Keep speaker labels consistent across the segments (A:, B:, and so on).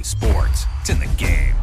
A: sports. It's in the game.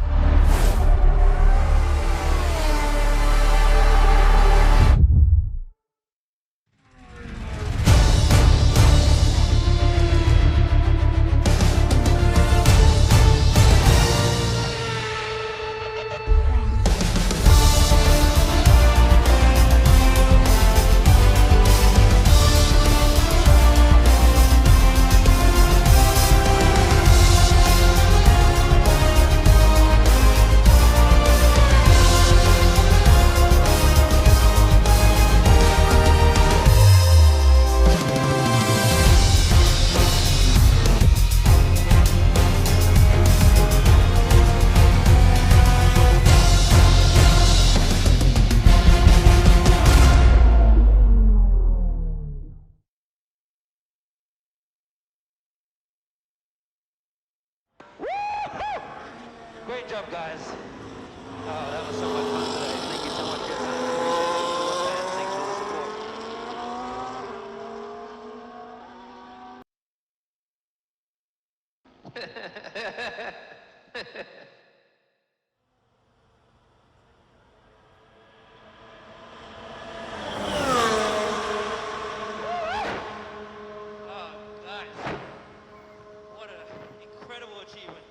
B: Great job, guys. Oh, that was so much fun today. Thank you so much for your time. Appreciate it. And thanks for the support. Oh, guys. What an incredible achievement.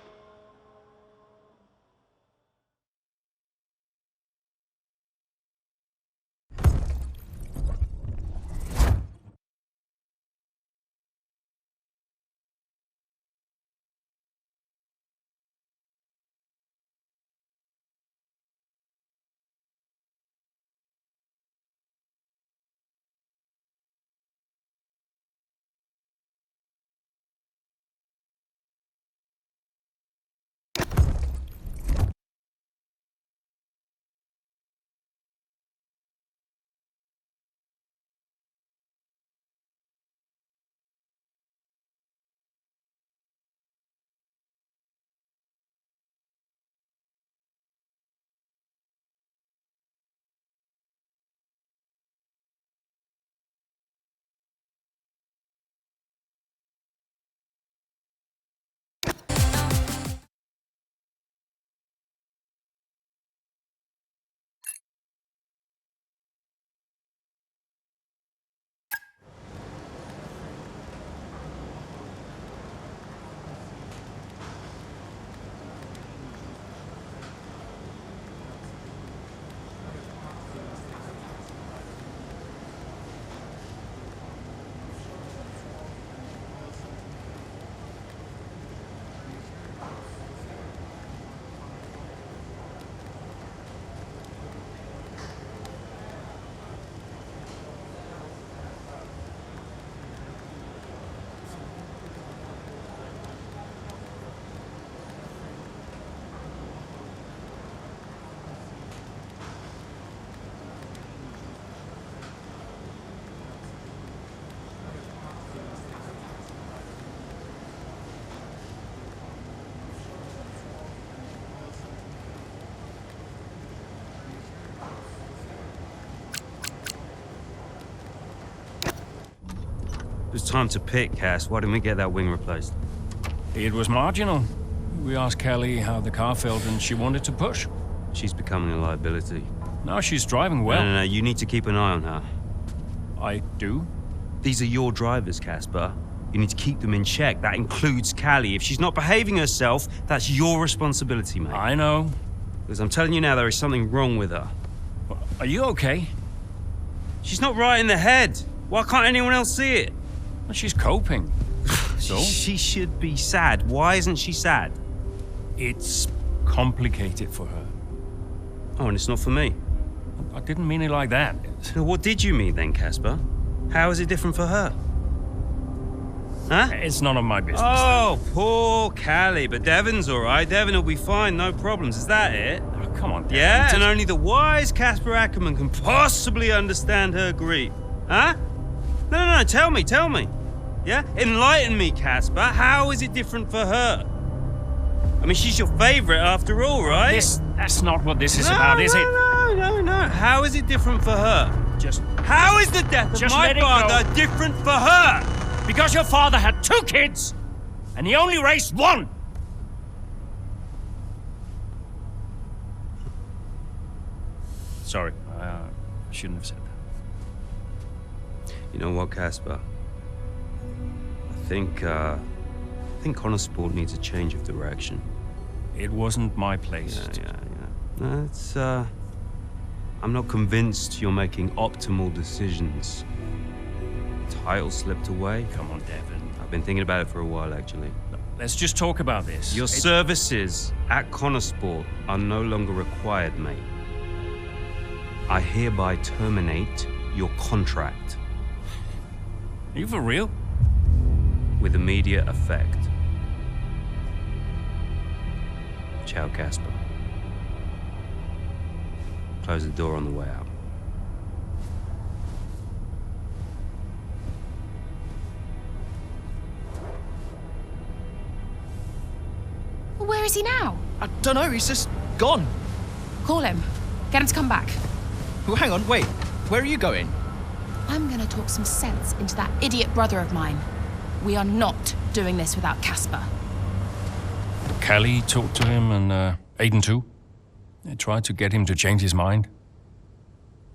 C: It was time to pick, Cass. Why didn't we get that wing replaced?
D: It was marginal. We asked Kelly how the car felt and she wanted to push.
C: She's becoming a liability.
D: Now she's driving well.
C: No, you need to keep an eye on her.
D: I do?
C: These are your drivers, Casper. You need to keep them in check. That includes Callie. If she's not behaving herself, that's your responsibility, mate.
D: I know.
C: Because I'm telling you now, there is something wrong with her.
D: Are you okay?
C: She's not right in the head. Why can't anyone else see it?
D: Well, she's coping. So?
C: She should be sad. Why isn't she sad?
D: It's complicated for her.
C: Oh, and it's not for me.
D: I didn't mean it like that.
C: So what did you mean then, Casper? How is it different for her? Huh?
D: It's none of my business.
C: Oh, poor Callie. But Devon's all right. Devon will be fine, no problems. Is that it?
D: Oh, come on, Devon.
C: Yeah, and only the wise Casper Ackerman can possibly understand her grief. Huh? No, tell me. Yeah? Enlighten me, Casper. How is it different for her? I mean, she's your favorite after all, right?
D: That's not what this is about, is it?
C: No. How is it different for her? How is the death of my
D: let it
C: father
D: go.
C: different for her?
D: Because your father had 2 kids, and he only raised 1. Sorry, I shouldn't have said that.
C: You know what, Casper? I think Connor Sport needs a change of direction.
D: It wasn't my place.
C: Yeah. No, it's, I'm not convinced you're making optimal decisions. Title slipped away.
D: Come on, Devon.
C: I've been thinking about it for a while, actually.
D: Let's just talk about this.
C: Your services at Connor Sport are no longer required, mate. I hereby terminate your contract.
D: Are you for real?
C: With immediate effect. Ciao, Casper. Close the door on the way out.
E: Where is he now?
F: I don't know, he's just gone.
E: Call him. Get him to come back.
F: Oh, hang on, wait. Where are you going?
E: I'm gonna talk some sense into that idiot brother of mine. We are not doing this without Casper.
D: Callie talked to him and Aiden too. They tried to get him to change his mind.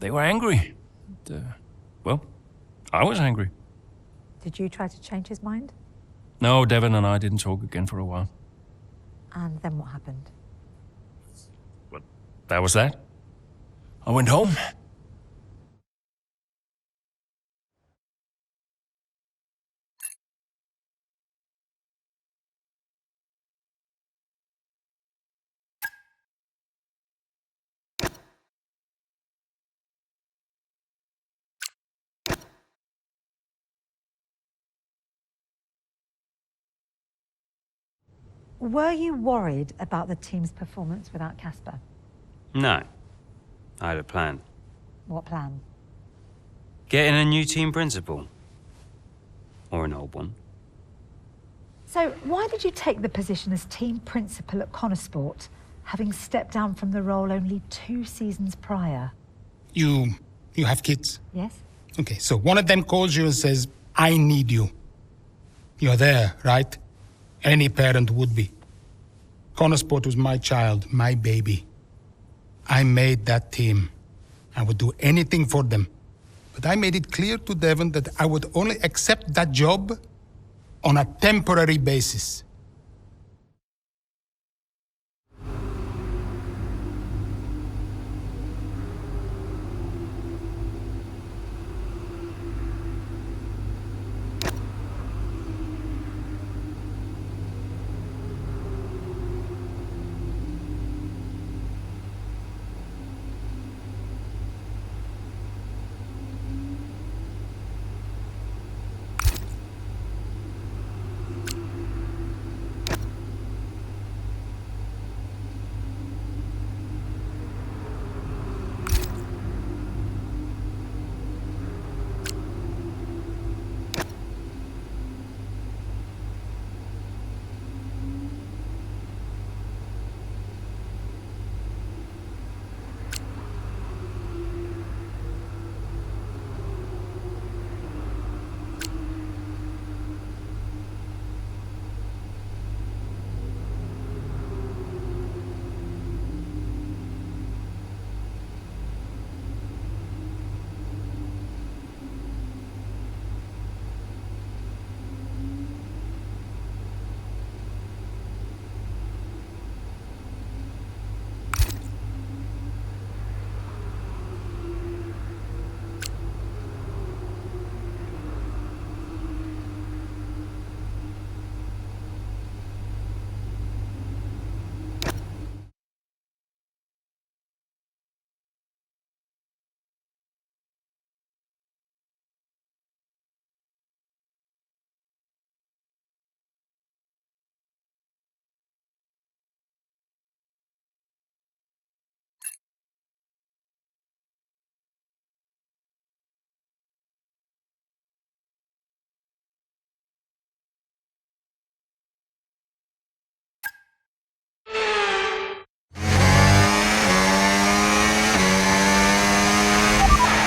D: They were angry. Well, I was angry.
G: Did you try to change his mind?
D: No, Devon and I didn't talk again for a while.
G: And then what happened?
D: But that was that. I went home.
G: Were you worried about the team's performance without Casper?
C: No. I had a plan.
G: What plan?
C: Getting a new team principal. Or an old one.
G: So why did you take the position as team principal at Connor Sport, having stepped down from the role only 2 seasons prior?
H: You have kids?
G: Yes?
H: Okay, so one of them calls you and says, I need you. You're there, right? Any parent would be. Connor Sport was my child, my baby. I made that team. I would do anything for them. But I made it clear to Devon that I would only accept that job on a temporary basis.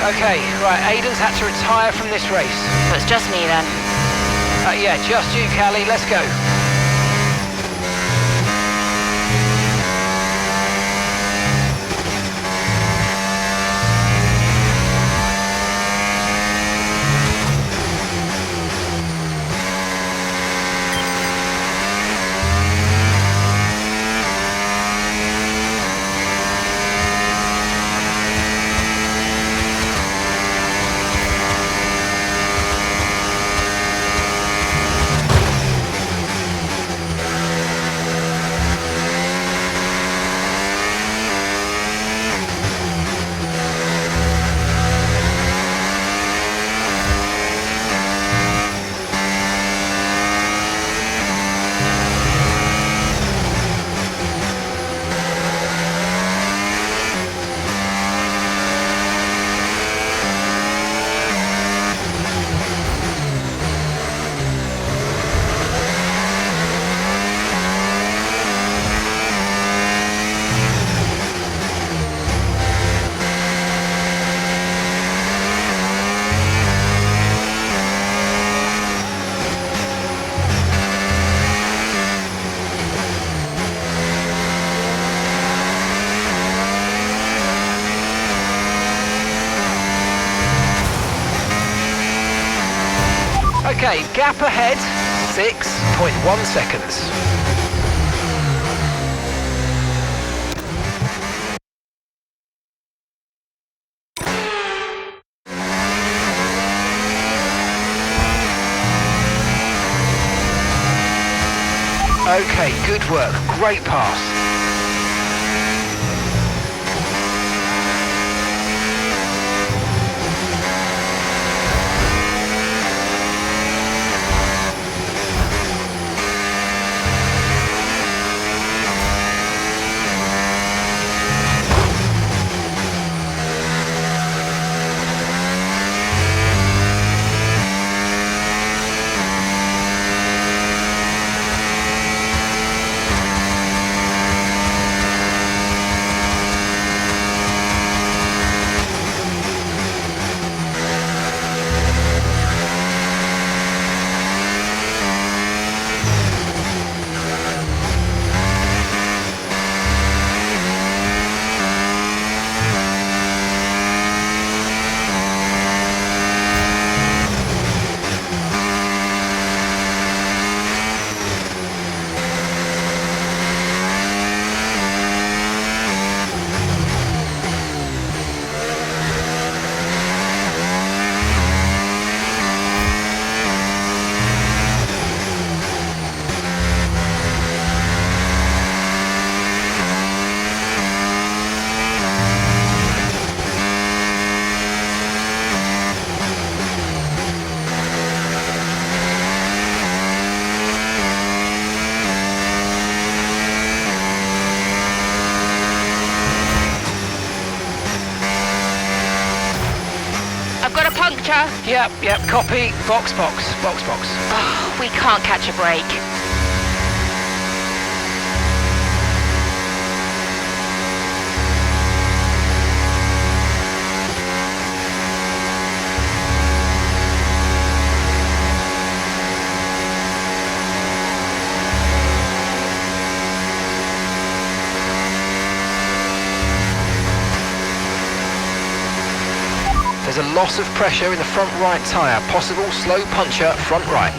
B: Okay, right, Aiden's had to retire from this race.
E: So it's just me then.
B: Yeah, just you, Callie, let's go.
I: Okay, gap ahead, 6.1 seconds. Okay, good work, great pass.
E: I've got a puncture.
I: Yep, copy. Box.
E: Oh, we can't catch a break.
I: There's a loss of pressure in the front right tyre. Possible slow puncture front right.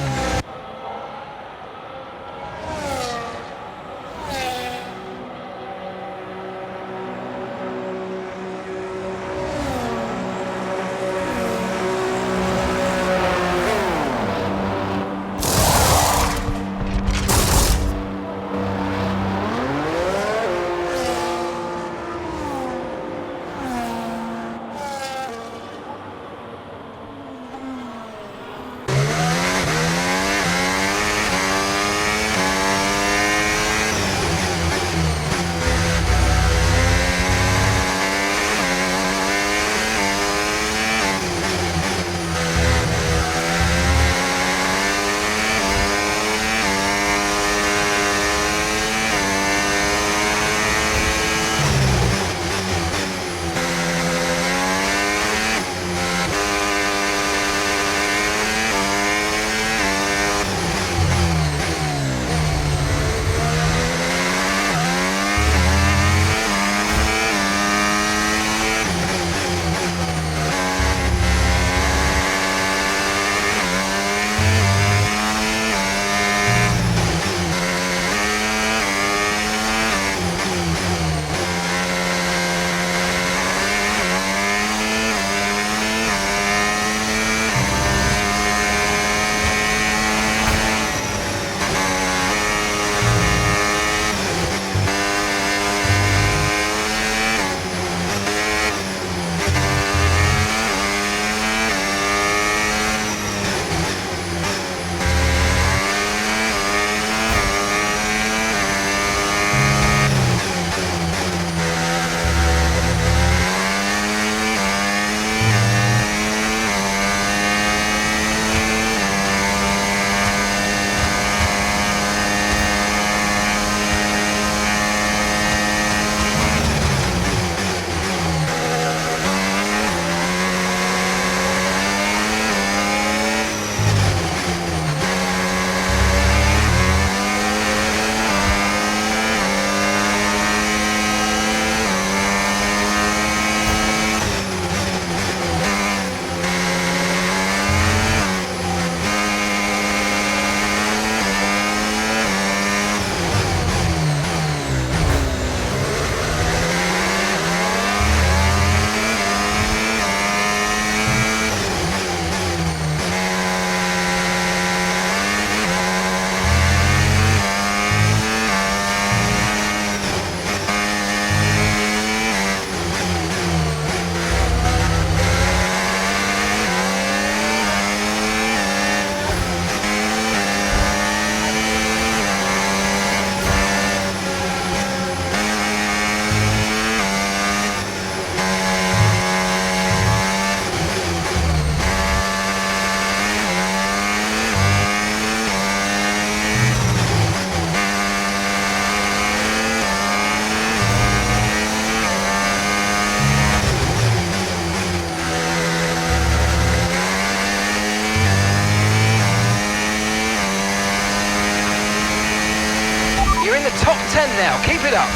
I: in the top 10 now. Keep it up.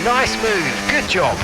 I: Nice move, good job.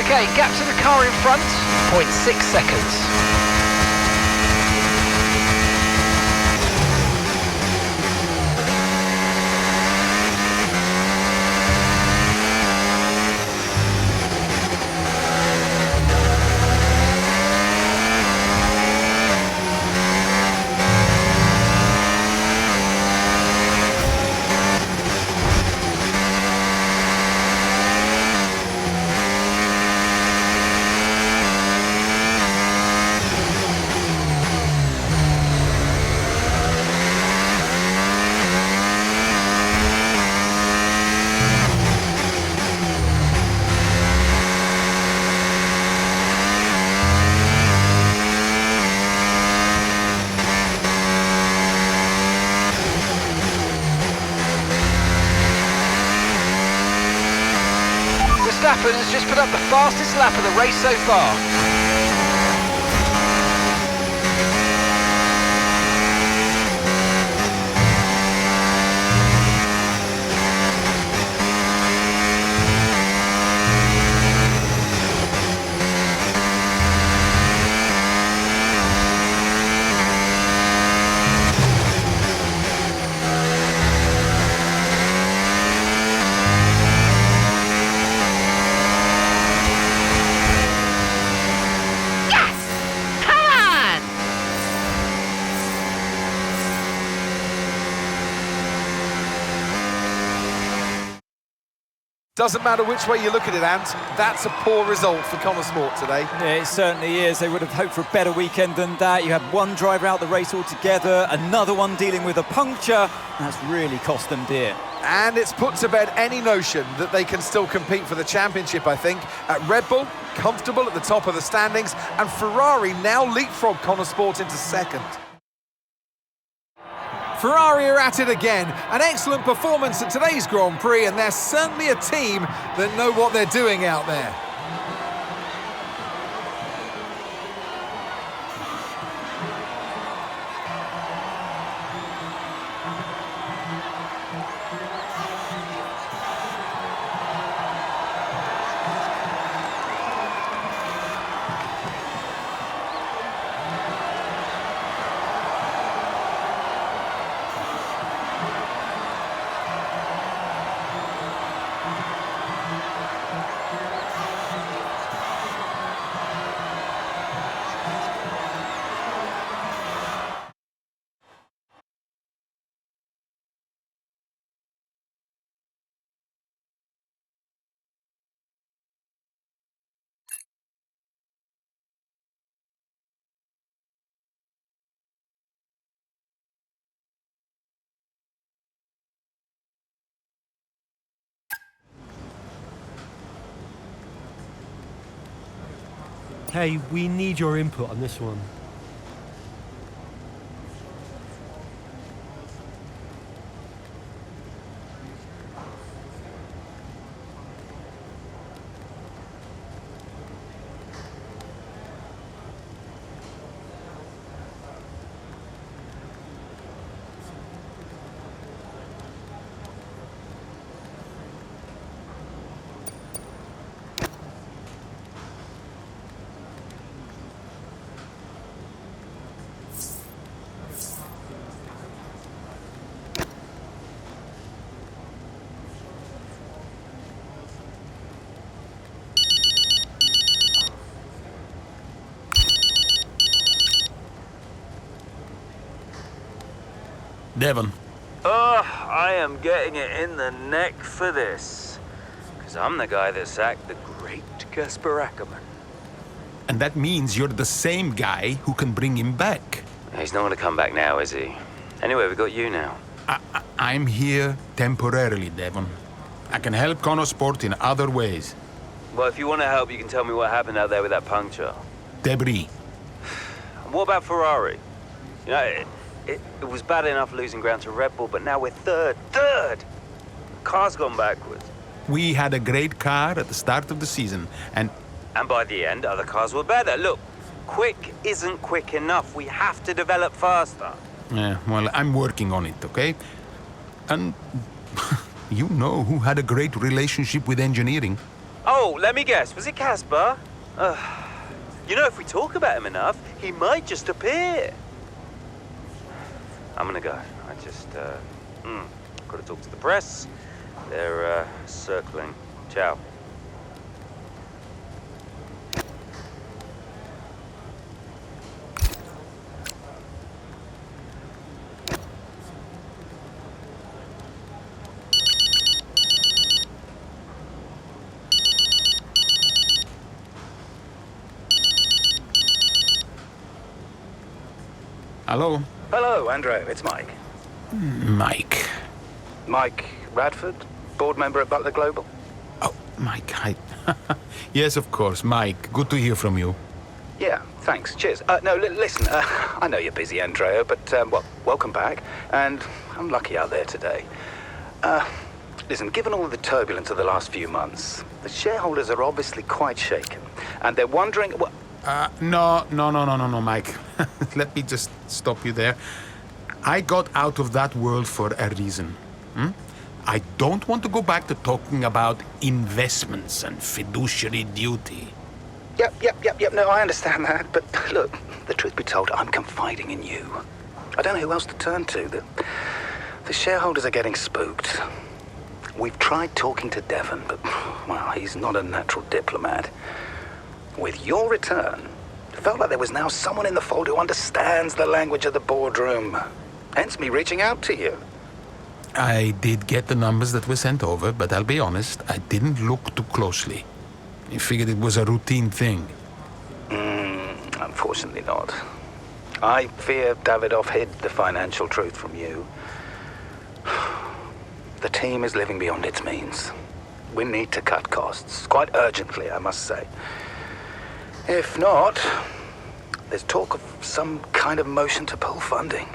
I: Okay, gap to the car in front, 0.6 seconds. Verstappen has just put up the fastest lap of the race so far.
A: Doesn't matter which way you look at it, Ant, that's a poor result for Connor Sport today.
J: Yeah, it certainly is. They would have hoped for a better weekend than that. You had one driver out the race altogether, another one dealing with a puncture. That's really cost them dear.
A: And it's put to bed any notion that they can still compete for the championship, I think. At Red Bull, comfortable at the top of the standings, and Ferrari now leapfrog Connor Sport into second. Ferrari are at it again. An excellent performance at today's Grand Prix, and they're certainly a team that know what they're doing out there.
K: Hey, we need your input on this one.
H: Devon.
C: Oh, I am getting it in the neck for this. Because I'm the guy that sacked the great Casper Ackerman.
H: And that means you're the same guy who can bring him back.
C: He's not going to come back now, is he? Anyway, we've got you now.
H: I'm here temporarily, Devon. I can help Connor Sport in other ways.
C: Well, if you want to help, you can tell me what happened out there with that puncture.
H: Debris.
C: And what about Ferrari? You know, it was bad enough losing ground to Red Bull, but now we're third. The car's gone backwards.
H: We had a great car at the start of the season, and
C: by the end, other cars were better. Look, quick isn't quick enough. We have to develop faster.
H: Yeah, well, I'm working on it, okay? And you know who had a great relationship with engineering.
C: Oh, let me guess. Was it Casper? You know, if we talk about him enough, he might just appear. I'm gonna go. I just, gotta talk to the press. They're, circling. Ciao.
H: Hello?
L: Hello, Andrea. It's Mike.
H: Mike.
L: Mike Radford, board member at Butler Global.
H: Oh, Mike, hi. Yes, of course, Mike. Good to hear from you.
L: Yeah, thanks. Cheers. Listen, I know you're busy, Andrea, but, welcome back. And I'm lucky out there today. Listen, given all the turbulence of the last few months, the shareholders are obviously quite shaken. And they're wondering...
H: No, Mike. Let me just stop you there. I got out of that world for a reason. I don't want to go back to talking about investments and fiduciary duty.
L: Yep. No, I understand that. But look, the truth be told, I'm confiding in you. I don't know who else to turn to. The shareholders are getting spooked. We've tried talking to Devon, but, well, he's not a natural diplomat. With your return, it felt like there was now someone in the fold who understands the language of the boardroom. Hence me reaching out to you.
H: I did get the numbers that were sent over, but I'll be honest, I didn't look too closely. I figured it was a routine thing.
L: Unfortunately not. I fear Davidoff hid the financial truth from you. The team is living beyond its means. We need to cut costs, quite urgently, I must say. If not, there's talk of some kind of motion to pull funding.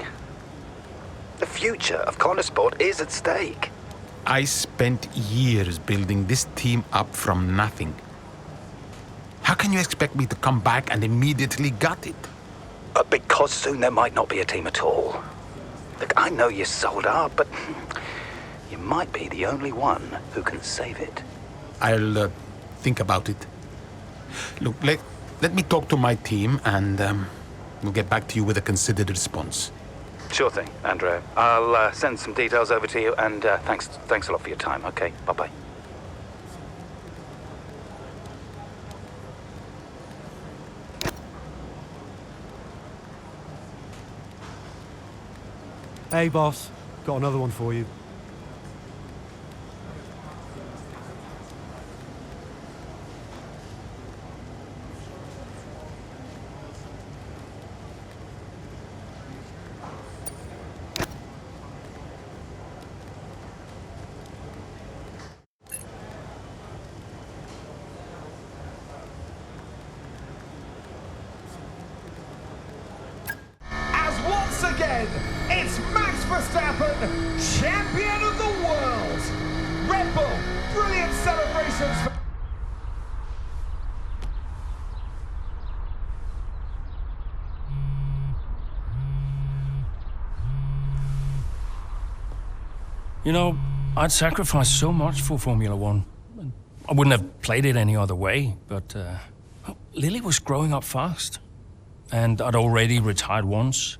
L: The future of Connor Sport is at stake.
H: I spent years building this team up from nothing. How can you expect me to come back and immediately gut it?
L: Because soon there might not be a team at all. Look, I know you're sold out, but you might be the only one who can save it.
H: I'll think about it. Look, let me talk to my team and we'll get back to you with a considered response.
L: Sure thing, Andrea. I'll send some details over to you, and thanks a lot for your time, okay? Bye-bye.
K: Hey, boss. Got another one for you.
A: Once again, it's Max Verstappen, champion of the world. Red Bull, brilliant celebrations.
D: You know, I'd sacrificed so much for Formula One. I wouldn't have played it any other way, but Lily was growing up fast. And I'd already retired once.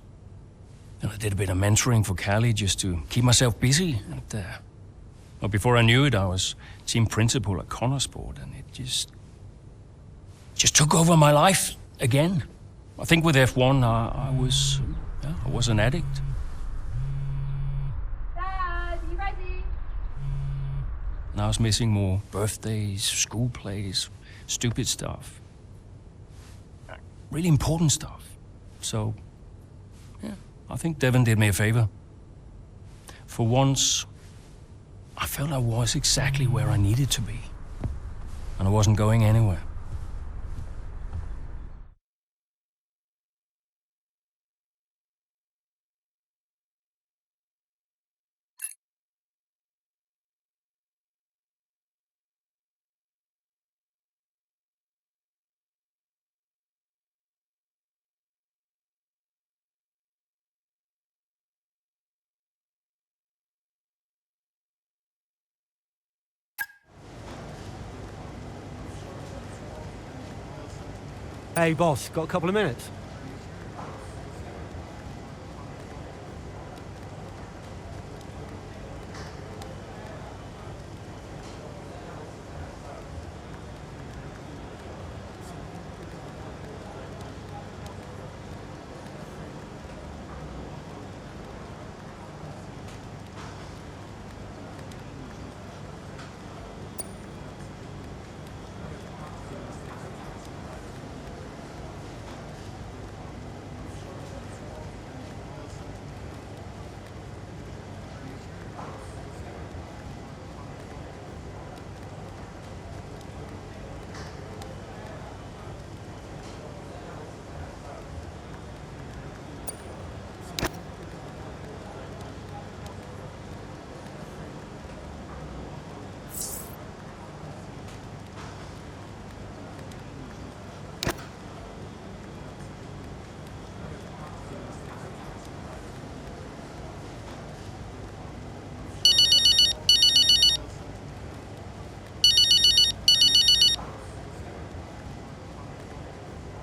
D: And I did a bit of mentoring for Callie just to keep myself busy. And well, before I knew it, I was team principal at Connor Sport, and it just took over my life again. I think with F1, I was an addict. And I was missing more birthdays, school plays, stupid stuff. Really important stuff. So, yeah, I think Devon did me a favor. For once, I felt I was exactly where I needed to be. And I wasn't going anywhere.
K: Hey, boss, got a couple of minutes?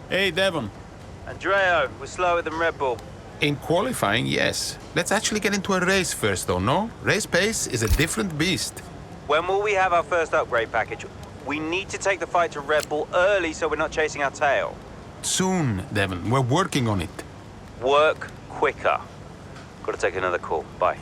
M: Hey, Devon.
N: Andrea, we're slower than Red Bull.
M: In qualifying, yes. Let's actually get into a race first, though, no? Race pace is a different beast.
N: When will we have our first upgrade package? We need to take the fight to Red Bull early so we're not chasing our tail.
M: Soon, Devon. We're working on it.
N: Work quicker. Gotta take another call. Bye.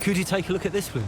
K: Could you take a look at this, please?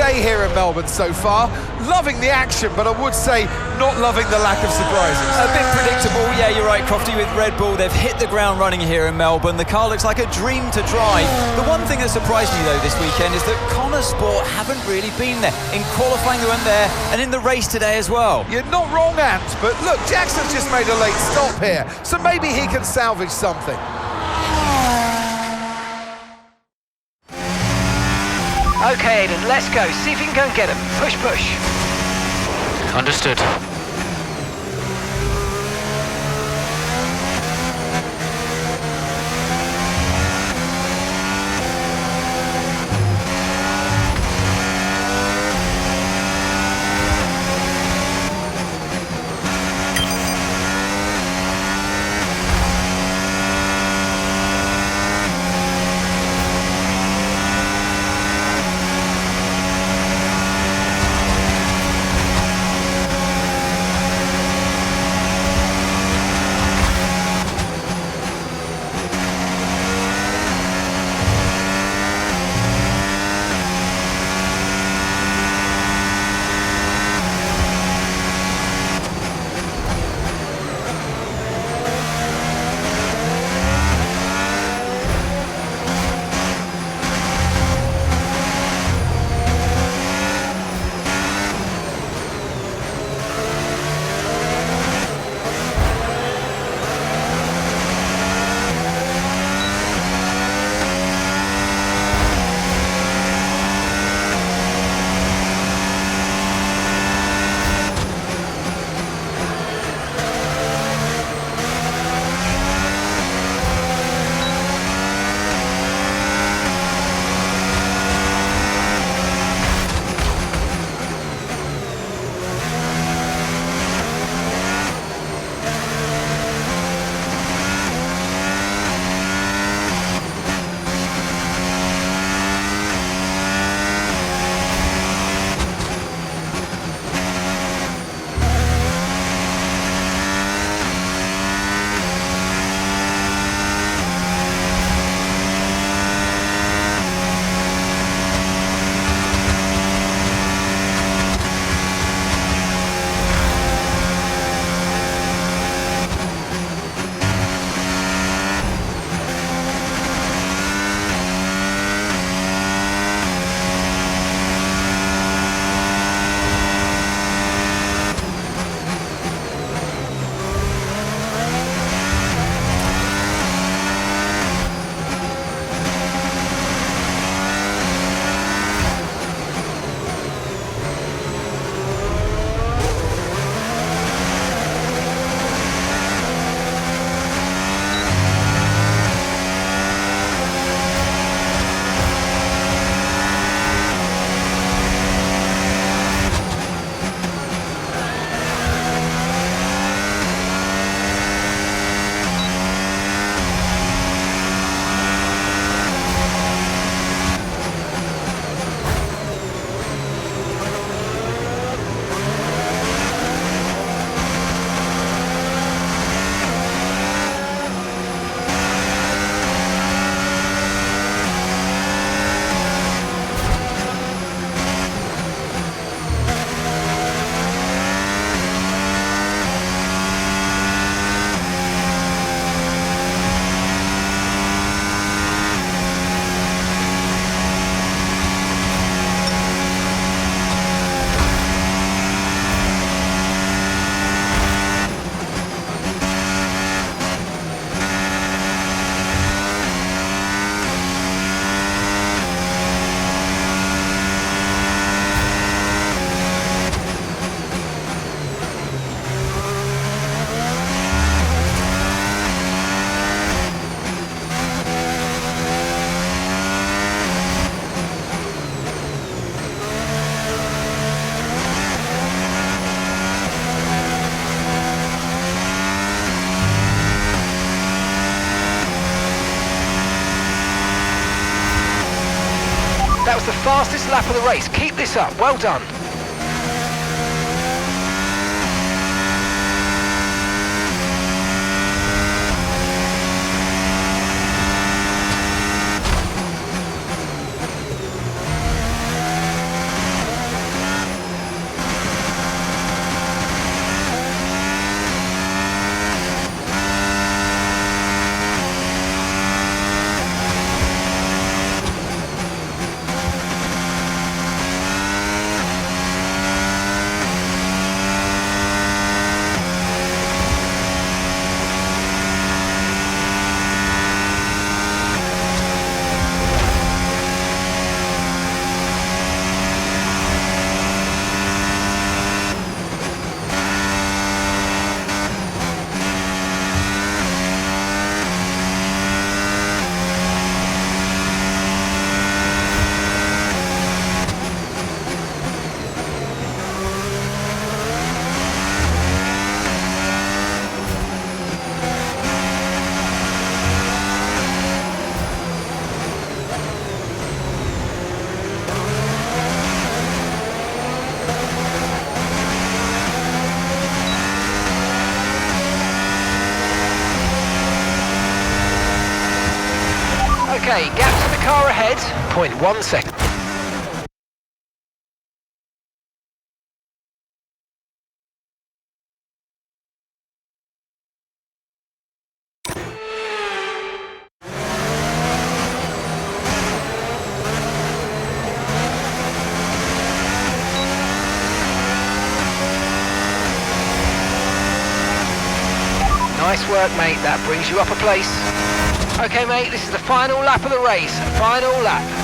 A: day here in Melbourne so far. Loving the action, but I would say not loving the lack of surprises.
J: A bit predictable, yeah, you're right, Crofty, with Red Bull. They've hit the ground running here in Melbourne. The car looks like a dream to drive. The one thing that surprised me, though, this weekend is that Connor Sport haven't really been there. In qualifying, they weren't there, and in the race today as well.
A: You're not wrong, Ant, but look, Jackson's just made a late stop here, so maybe he can salvage something.
I: Okay, Aiden, let's go. See if you can go and get him. Push, push.
L: Understood.
I: That was the fastest lap of the race. Keep this up. Well done. Okay, gap to the car ahead, 0.1 second. Nice work, mate. That brings you up a place. Okay, mate, this is the final lap of the race. Final lap.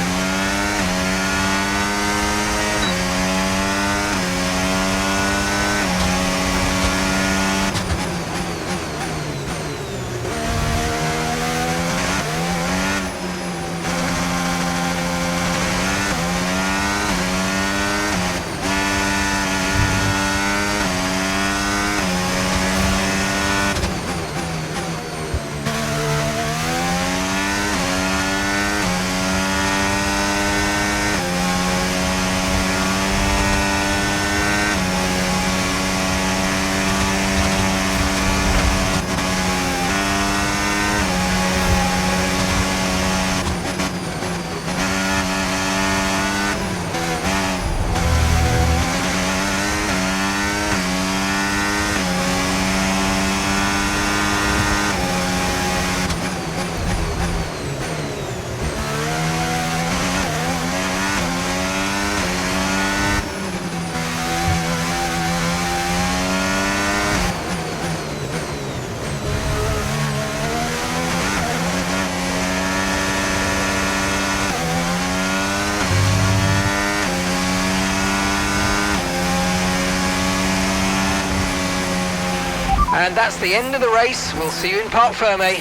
I: And that's the end of the race. We'll see you in Parc Fermé.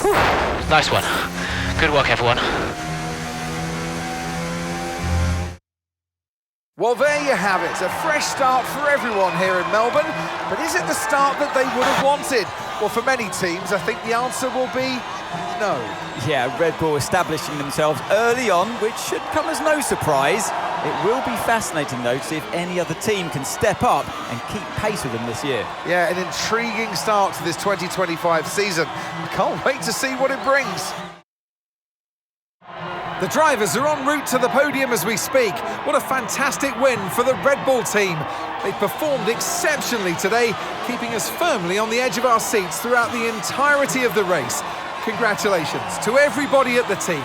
I: Whew. Nice one. Good work, everyone.
A: Well, there you have it. A fresh start for everyone here in Melbourne. But is it the start that they would have wanted? Well, for many teams, I think the answer will be no.
J: Yeah, Red Bull establishing themselves early on, which should come as no surprise. It will be fascinating, though, to see if any other team can step up and keep pace with them this year.
A: Yeah, an intriguing start to this 2025 season. I can't wait to see what it brings. The drivers are en route to the podium as we speak. What a fantastic win for the Red Bull team. They performed exceptionally today, keeping us firmly on the edge of our seats throughout the entirety of the race. Congratulations to everybody at the team.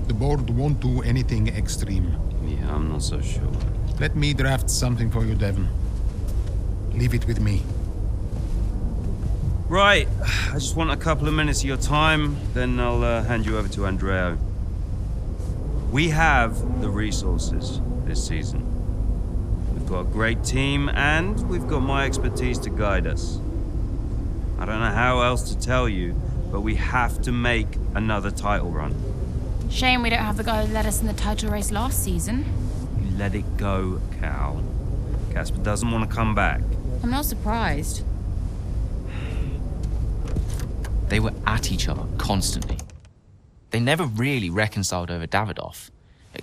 M: The board won't do anything extreme.
C: Yeah, I'm not so sure.
M: Let me draft something for you, Devon. Leave it with me.
C: Right, I just want a couple of minutes of your time, then I'll hand you over to Andrea. We have the resources this season. We've got a great team, and we've got my expertise to guide us. I don't know how else to tell you, but we have to make another title run.
E: Shame we don't have the guy who led us in the title race last season.
C: You let it go, Cal. Casper doesn't want to come back.
E: I'm not surprised.
O: at each other constantly. They never really reconciled over Davidoff.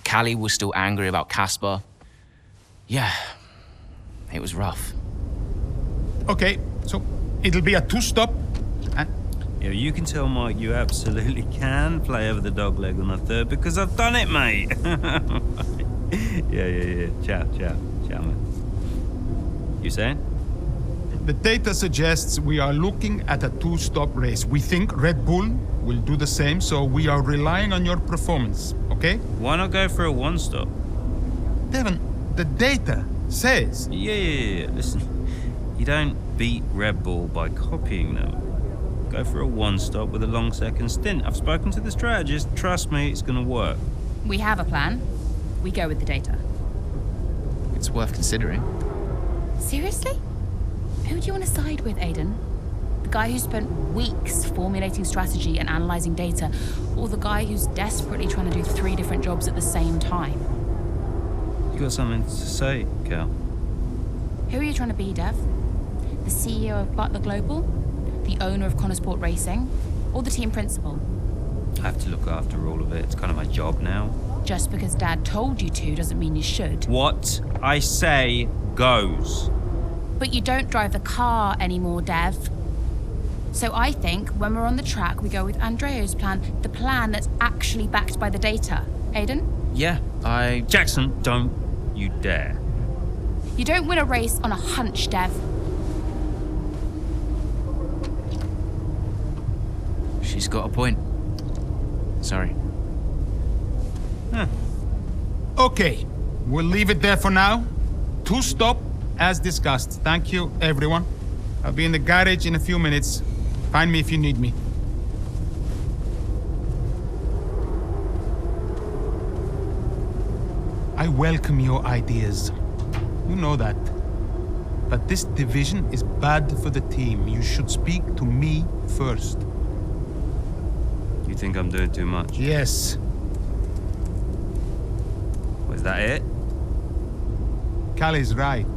O: Callie was still angry about Casper. Yeah, it was rough.
H: Okay, so it'll be a two-stop.
C: Yeah, you can tell Mike you absolutely can play over the dog leg on a third because I've done it, mate. Yeah. Ciao, man. You saying?
H: The data suggests we are looking at a two-stop race. We think Red Bull will do the same, so we are relying on your performance, okay?
C: Why not go for a one-stop?
H: Devon, the data says...
C: Yeah. Listen, you don't beat Red Bull by copying them. Go for a one-stop with a long second stint. I've spoken to the strategist. Trust me, it's going to work.
E: We have a plan. We go with the data.
O: It's worth considering.
E: Seriously? Who do you want to side with, Aiden? The guy who spent weeks formulating strategy and analysing data, or the guy who's desperately trying to do 3 different jobs at the same time?
C: You got something to say, Cal?
E: Who are you trying to be, Dev? The CEO of Butler Global? The owner of Connorsport Racing? Or the team principal?
C: I have to look after all of it. It's kind of my job now.
E: Just because Dad told you to doesn't mean you should.
C: What I say goes.
E: But you don't drive the car anymore, Dev. So I think when we're on the track, we go with Andreo's plan, the plan that's actually backed by the data. Aiden?
O: Yeah,
C: Jackson, don't you dare.
E: You don't win a race on a hunch, Dev.
O: She's got a point. Sorry.
H: Okay, we'll leave it there for now. Two-stop, as discussed. Thank you, everyone. I'll be in the garage in a few minutes. Find me if you need me. I welcome your ideas. You know that. But this division is bad for the team. You should speak to me first.
C: You think I'm doing too much?
H: Yes.
C: Was that it?
H: Callie's right.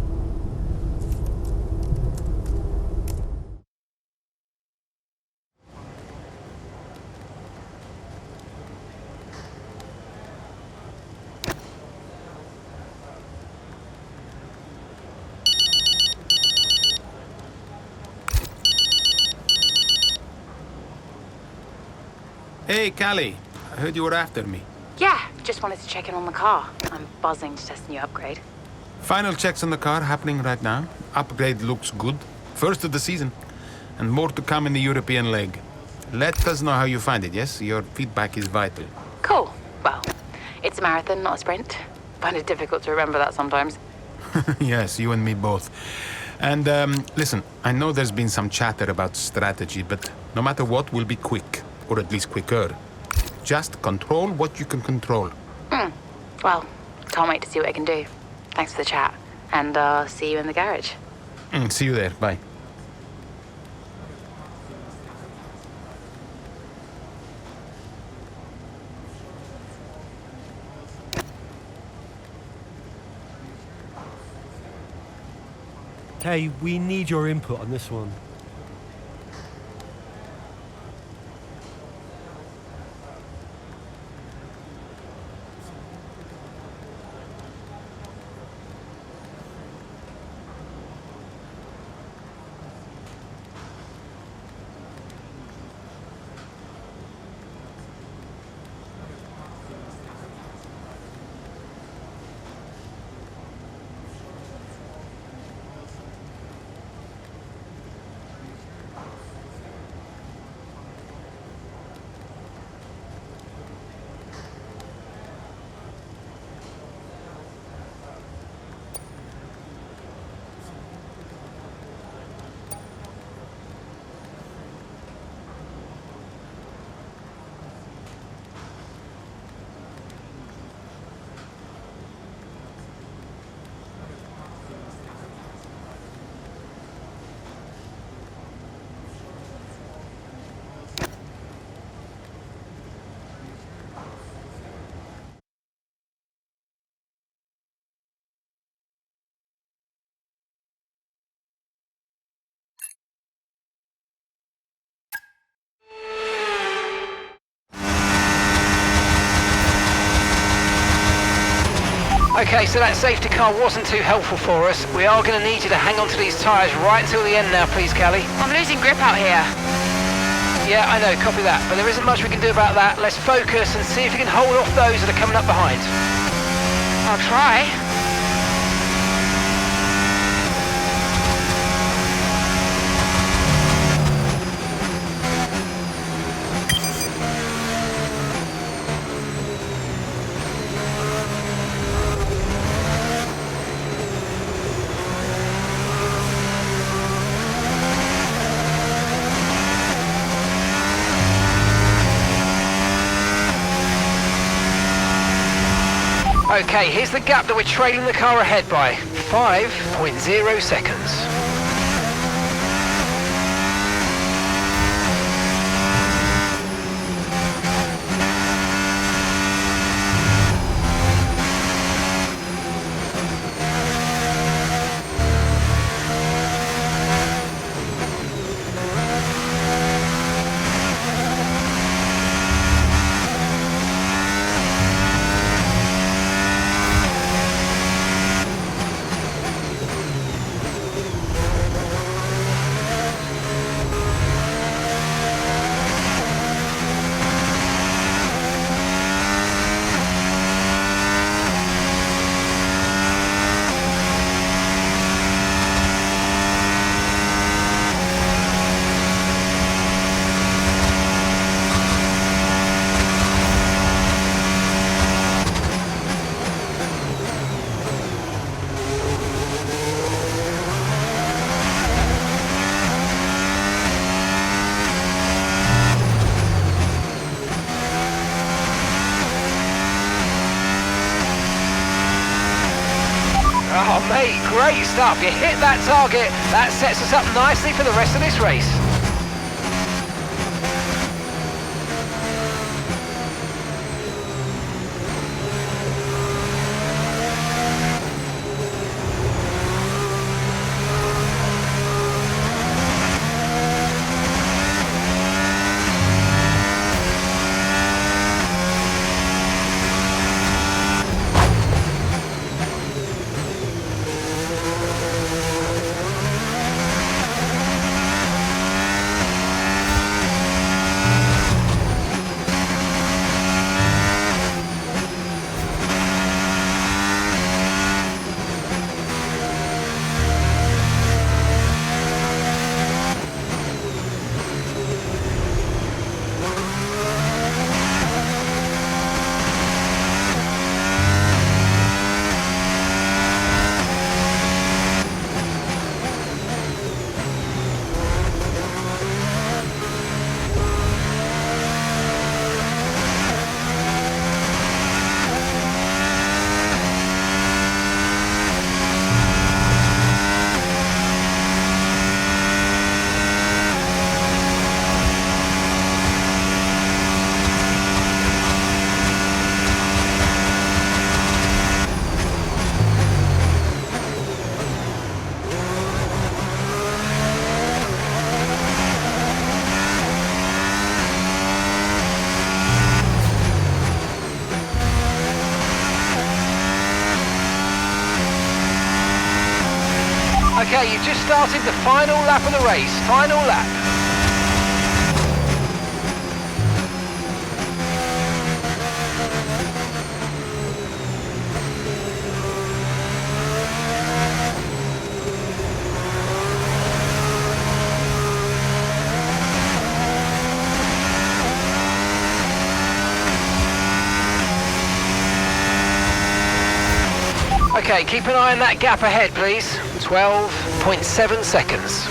M: Hey, Callie. I heard you were after me.
E: Yeah, just wanted to check in on the car. I'm buzzing to test the new upgrade.
M: Final checks on the car happening right now. Upgrade looks good. First of the season. And more to come in the European leg. Let us know how you find it, yes? Your feedback is vital.
E: Cool. Well, it's a marathon, not a sprint. Find it difficult to remember that sometimes.
M: Yes, you and me both. And, listen, I know there's been some chatter about strategy, but no matter what, we'll be quick. Or at least quicker. Just control what you can control.
E: Well, can't wait to see what I can do. Thanks for the chat. And see you in the garage.
M: See you there. Bye.
K: Hey, we need your input on this one.
I: Okay, so that safety car wasn't too helpful for us. We are going to need you to hang on to these tyres right until the end now, please, Callie.
E: I'm losing grip out here.
I: Yeah, I know, copy that. But there isn't much we can do about that. Let's focus and see if you can hold off those that are coming up behind.
E: I'll try.
I: Okay, here's the gap that we're trailing the car ahead by. 5.0 seconds. Oh, mate, great stuff. You hit that target. That sets us up nicely for the rest of this race. Okay, you've just started the final lap of the race. Final lap. Okay, keep an eye on that gap ahead, please. 12.7 seconds.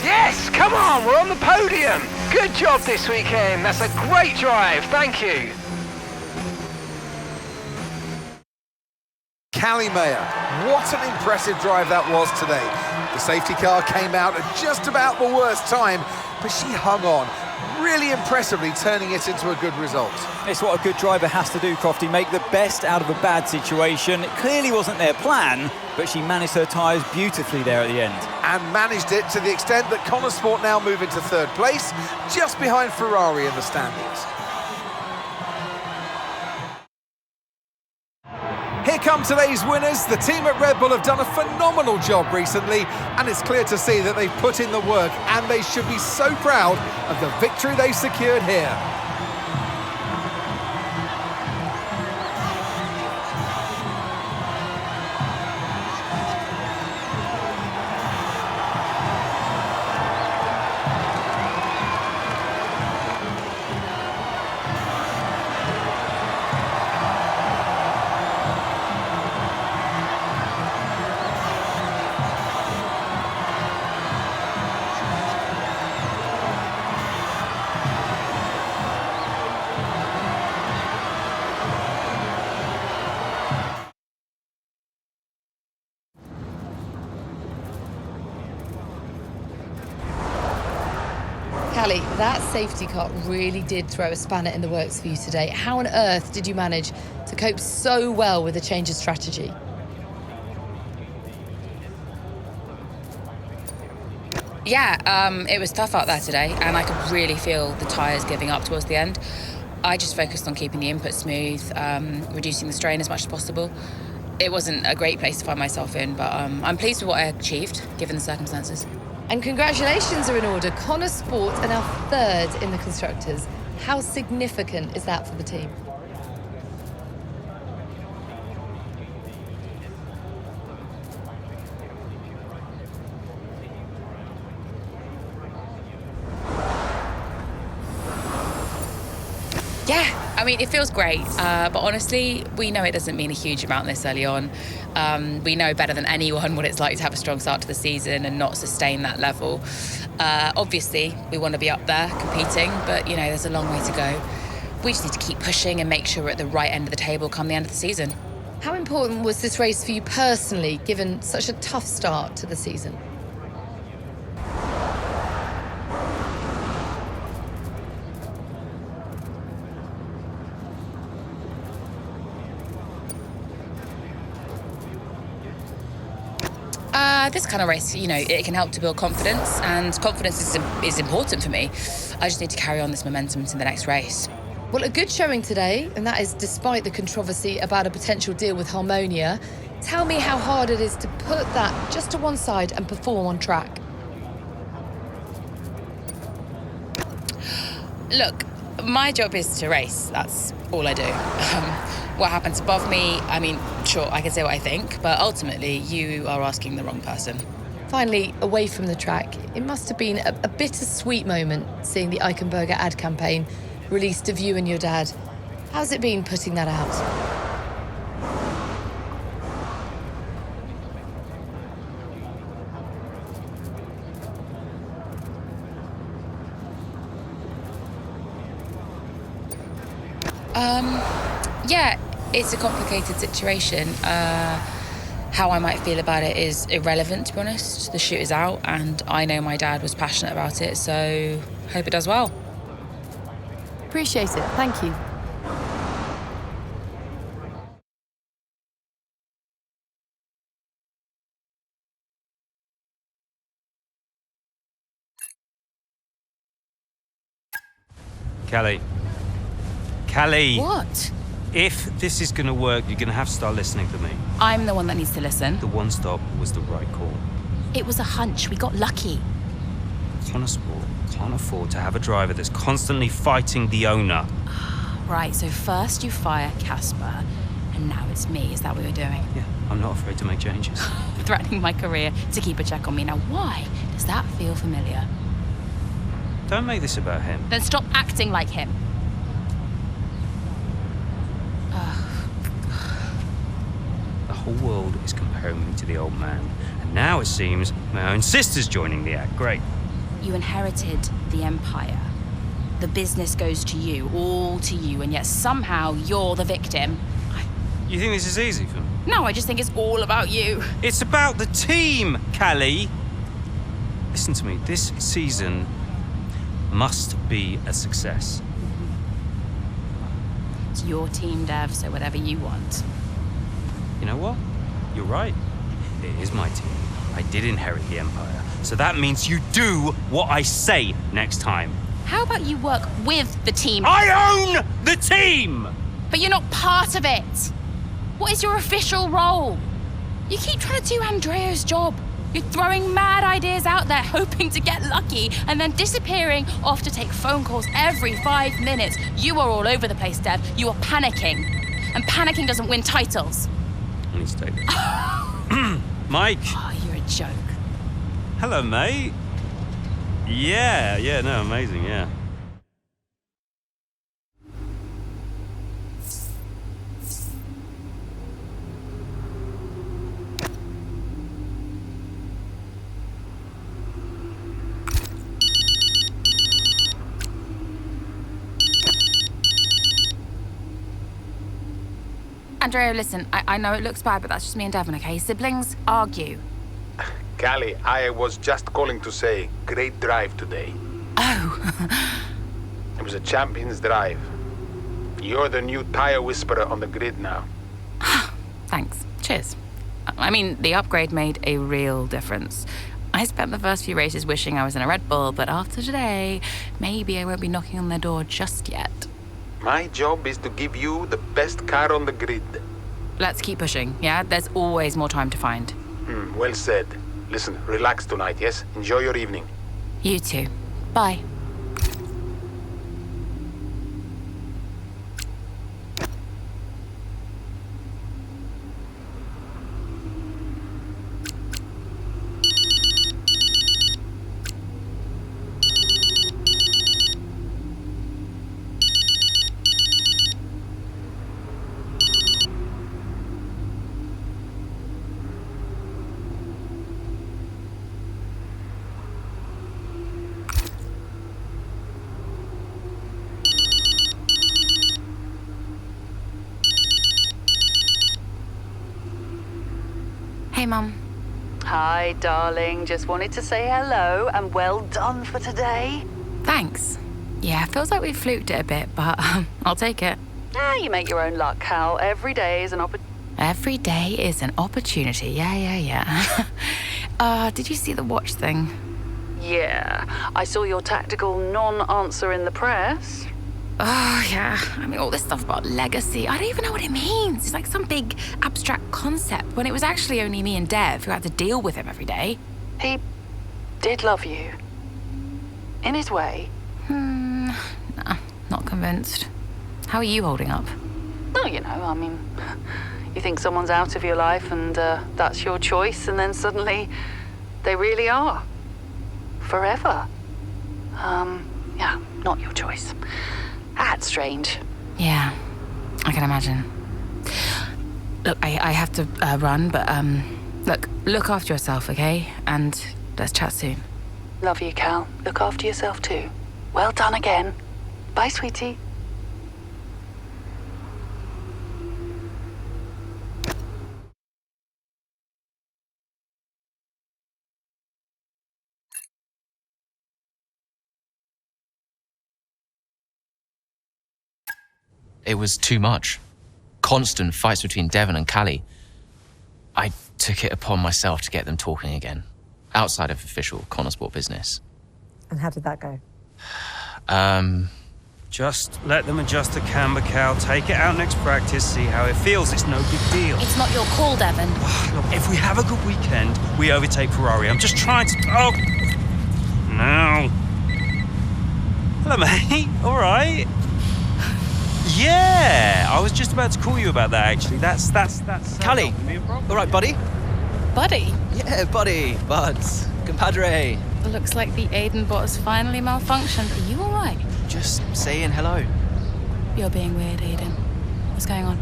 I: Yes, come on, we're on the podium. Good job this weekend. That's a great drive. Thank you.
A: Callie Mayer, what an impressive drive that was today. The safety car came out at just about the worst time, but she hung on, really impressively turning it into a good result.
J: It's what a good driver has to do, Crofty, make the best out of a bad situation. It clearly wasn't their plan, but she managed her tyres beautifully there at the end.
A: And managed it to the extent that Connor Sport now move into third place, just behind Ferrari in the standings. Here come today's winners. The team at Red Bull have done a phenomenal job recently, and it's clear to see that they've put in the work, and they should be so proud of the victory they've secured here.
P: Callie, that safety car really did throw a spanner in the works for you today. How on earth did you manage to cope so well with the change of strategy?
E: Yeah, it was tough out there today, and I could really feel the tyres giving up towards the end. I just focused on keeping the input smooth, reducing the strain as much as possible. It wasn't a great place to find myself in, but I'm pleased with what I achieved, given the circumstances.
P: And congratulations are in order. Connor Sport are now third in the Constructors. How significant is that for the team?
E: Yeah, I mean, it feels great, but honestly, we know it doesn't mean a huge amount this early on. We know better than anyone what it's like to have a strong start to the season and not sustain that level. Obviously, we want to be up there competing, but, you know, there's a long way to go. We just need to keep pushing and make sure we're at the right end of the table come the end of the season.
P: How important was this race for you personally, given such a tough start to the season?
E: This kind of race, you know, it can help to build confidence, and confidence is important for me. I just need to carry on this momentum to the next race.
P: Well, a good showing today, and that is despite the controversy about a potential deal with Harmonia. Tell me how hard it is to put that just to one side and perform on track.
E: Look, my job is to race. That's all I do. What happens above me, I mean, sure, I can say what I think, but ultimately you are asking the wrong person.
P: Finally, away from the track, it must have been a bittersweet moment seeing the Eichenberger ad campaign released of you and your dad. How's it been putting that out?
E: Yeah, it's a complicated situation. How I might feel about it is irrelevant, to be honest. The shoot is out, and I know my dad was passionate about it, so hope it does well.
P: Appreciate it. Thank you.
C: Callie.
E: What?
C: If this is going to work, you're going to have to start listening to me.
E: I'm the one that needs to listen.
C: The one stop was the right call.
E: It was a hunch. We got lucky.
C: Connor Sport can't afford to have a driver that's constantly fighting the owner.
E: Right, so first you fire Casper, and now it's me. Is that what you're doing?
C: Yeah, I'm not afraid to make changes.
E: Threatening my career to keep a check on me. Now, why does that feel familiar?
C: Don't make this about him.
E: Then stop acting like him.
C: The whole world is comparing me to the old man. And now it seems my own sister's joining the act. Great.
E: You inherited the Empire. The business goes to you, all to you, and yet somehow you're the victim.
C: You think this is easy for me?
E: No, I just think it's all about you.
C: It's about the team, Callie. Listen to me, this season must be a success.
E: It's your team, Dev, so whatever you want.
C: You know what? You're right. It is my team. I did inherit the Empire. So that means you do what I say next time.
E: How about you work with the team?
C: I own the team!
E: But you're not part of it. What is your official role? You keep trying to do Andrea's job. You're throwing mad ideas out there, hoping to get lucky, and then disappearing off to take phone calls every 5 minutes. You are all over the place, Dev. You are panicking. And panicking doesn't win titles.
C: I need to take this. Mike.
E: Oh, you're a joke.
C: Hello, mate. Yeah, no, amazing, yeah.
E: Andrea, listen, I know it looks bad, but that's just me and Devon, okay? Siblings argue.
M: Callie, I was just calling to say, great drive today.
E: Oh.
M: It was a champion's drive. You're the new tire whisperer on the grid now.
E: Thanks. Cheers. I mean, the upgrade made a real difference. I spent the first few races wishing I was in a Red Bull, but after today, maybe I won't be knocking on their door just yet.
M: My job is to give you the best car on the grid.
E: Let's keep pushing, yeah? There's always more time to find.
M: Well said. Listen, relax tonight, yes? Enjoy your evening.
E: You too. Bye. Hey, Mum.
Q: Hi, darling. Just wanted to say hello and well done for today.
E: Thanks. Yeah, feels like we fluked it a bit, but I'll take it.
Q: You make your own luck, Cal. Every day is an opportunity.
E: Every day is an opportunity. Yeah. Did you see the watch thing?
Q: Yeah. I saw your tactical non-answer in the press.
E: Oh, yeah. I mean, all this stuff about legacy, I don't even know what it means. It's like some big abstract concept when it was actually only me and Dev who had to deal with him every day.
Q: He did love you. In his way.
E: Nah, not convinced. How are you holding up?
Q: Oh, I mean, you think someone's out of your life and that's your choice, and then suddenly they really are. Forever. Yeah, not your choice. That's strange.
E: Yeah, I can imagine. Look, I have to run, but look after yourself, okay? And let's chat soon.
Q: Love you, Cal. Look after yourself too. Well done again. Bye, sweetie.
O: It was too much. Constant fights between Devon and Callie. I took it upon myself to get them talking again, outside of official Connosport business.
G: And how did that go?
C: Just let them adjust the camber, Cal. Take it out next practice, see how it feels. It's no big deal.
E: It's not your call, Devon.
C: Look, if we have a good weekend, we overtake Ferrari. I'm just trying to... Oh! No. Hello, mate. All right. Yeah, I was just about to call you about that, actually. That's
J: Callie, all right, buddy?
E: Buddy?
J: Yeah, buddy, buds, compadre.
E: Looks like the Aiden bot has finally malfunctioned. Are you all right?
J: Just saying hello.
E: You're being weird, Aiden. What's going on?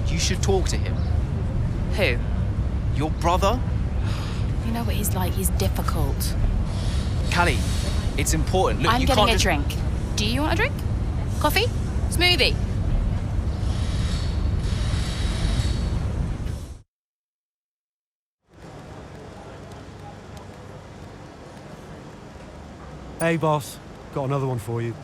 J: You should talk to him.
E: Who?
J: Your brother?
E: You know what he's like. He's difficult.
O: Callie, it's important. Look,
E: I'm
O: you
E: getting
O: can't
E: a
O: just...
E: drink. Do you want a drink? Coffee? Smoothie?
K: Hey, boss. Got another one for you.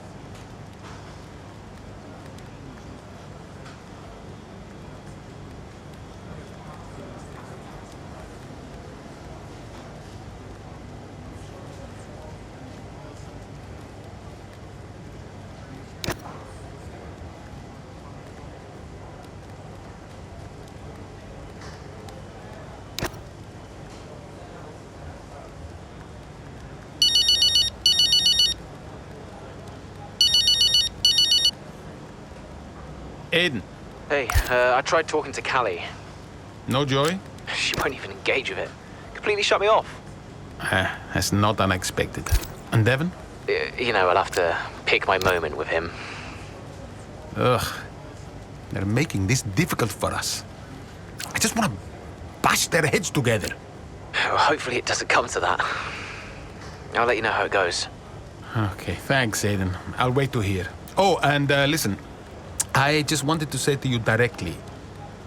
M: Aiden.
I: Hey, I tried talking to Callie.
M: No joy?
I: She won't even engage with it. Completely shut me off.
M: That's not unexpected. And Devon?
I: You know, I'll have to pick my moment with him.
M: Ugh. They're making this difficult for us. I just want to bash their heads together.
I: Hopefully it doesn't come to that. I'll let you know how it goes.
M: Okay, thanks, Aiden. I'll wait to hear. Oh, and listen. I just wanted to say to you directly,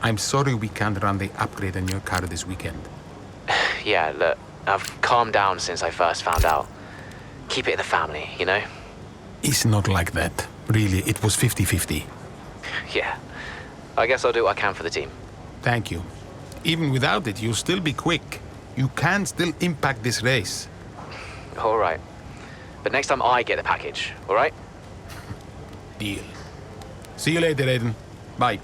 M: I'm sorry we can't run the upgrade on your car this weekend.
I: Yeah, look, I've calmed down since I first found out. Keep it in the family, you know?
M: It's not like that. Really, it was 50-50.
I: Yeah. I guess I'll do what I can for the team.
M: Thank you. Even without it, you'll still be quick. You can still impact this race.
I: All right. But next time I get the package, all right?
M: Deal. See you later, Aiden. Bye.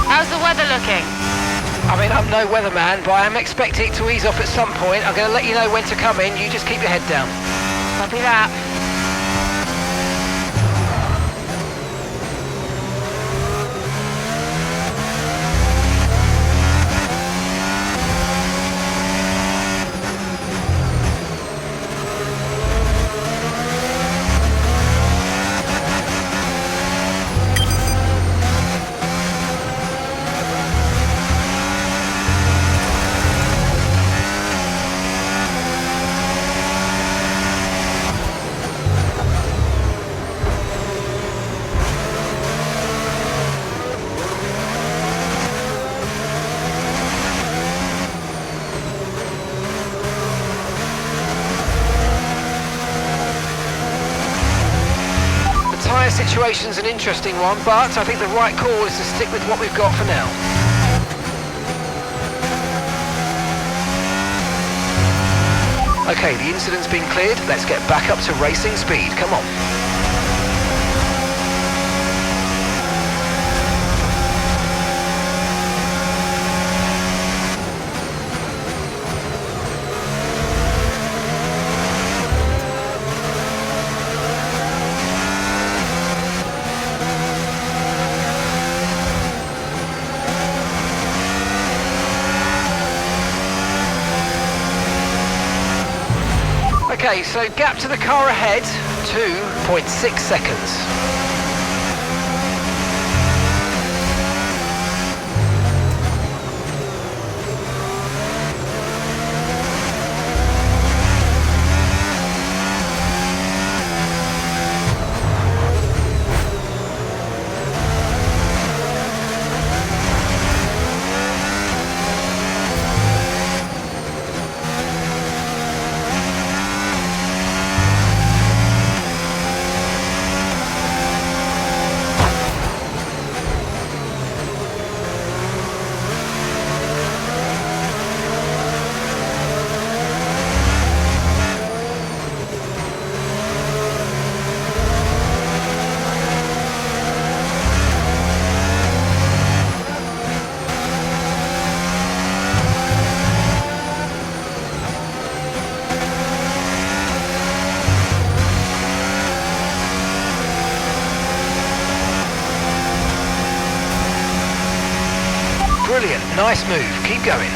Q: How's the weather looking?
I: I mean, I'm no weatherman, but I am expecting it to ease off at some point. I'm going to let you know when to come in. You just keep your head down.
Q: Copy that.
I: Situation's an interesting one, but I think the right call is to stick with what we've got for now. Okay, the incident's been cleared. Let's get back up to racing speed. Come on. Okay, so gap to the car ahead, 2.6 seconds. Brilliant, nice move, keep going.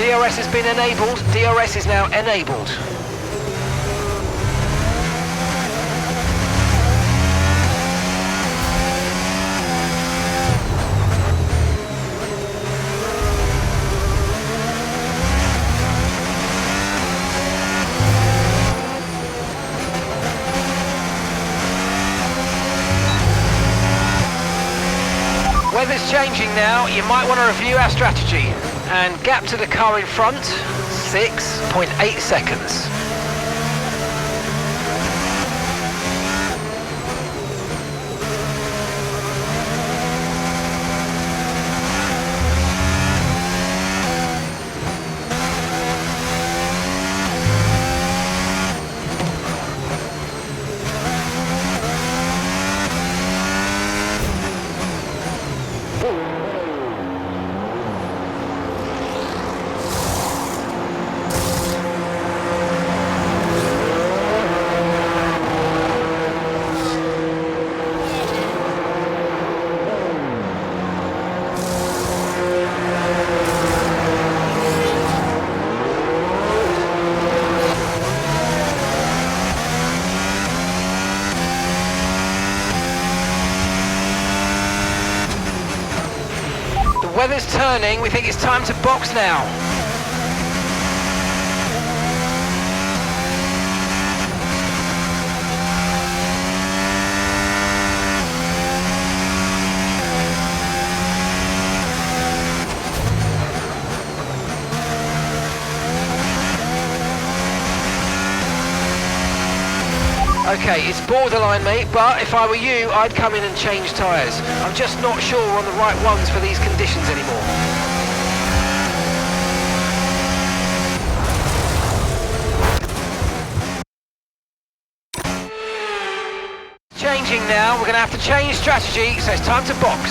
I: DRS has been enabled. DRS is now enabled. Weather's changing now. You might want to review our strategy. And gap to the car in front, 6.8 seconds. Weather's turning, we think it's time to box now. Okay, it's borderline, mate, but if I were you, I'd come in and change tyres. I'm just not sure we're on the right ones for these conditions anymore. Changing now, we're going to have to change strategy, so it's time to box.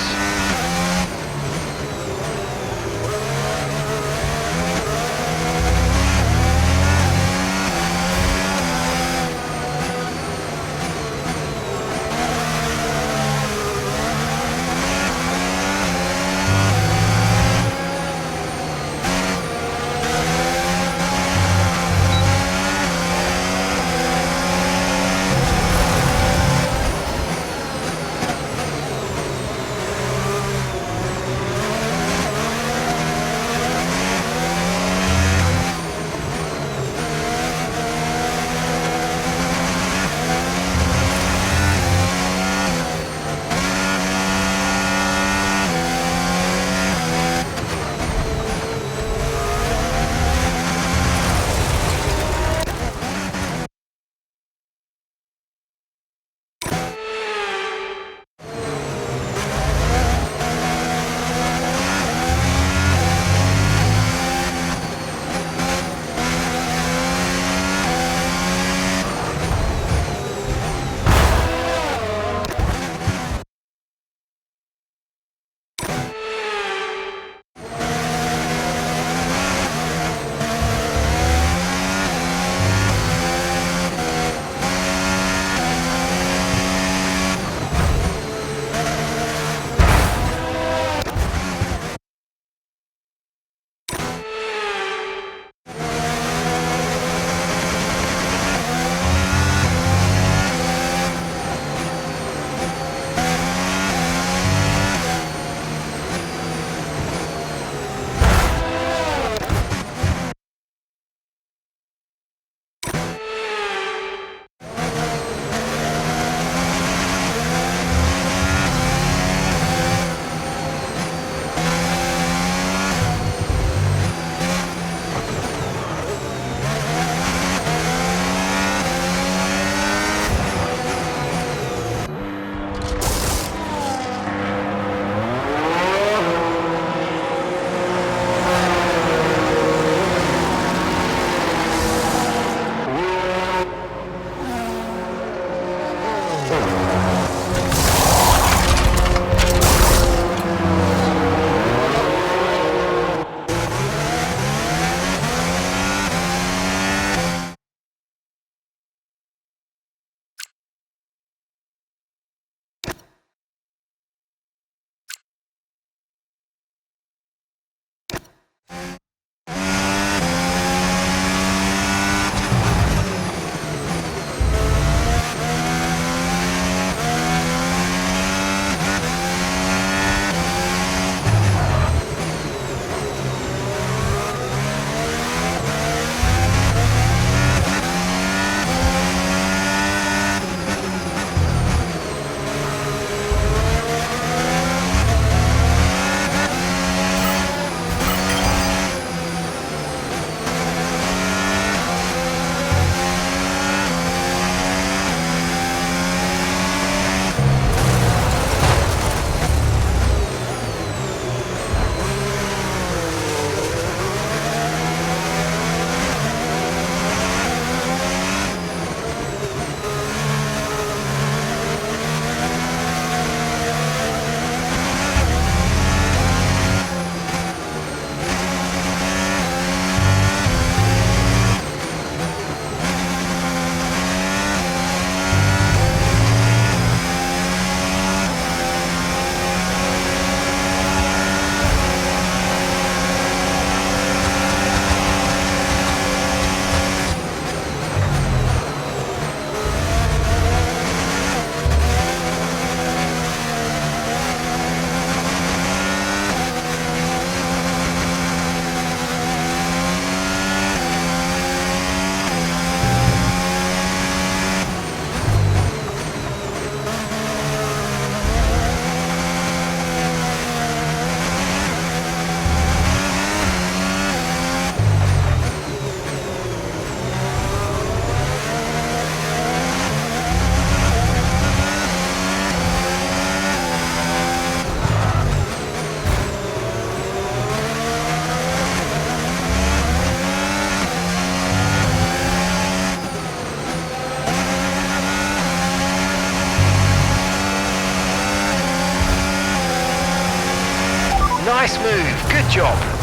I: job.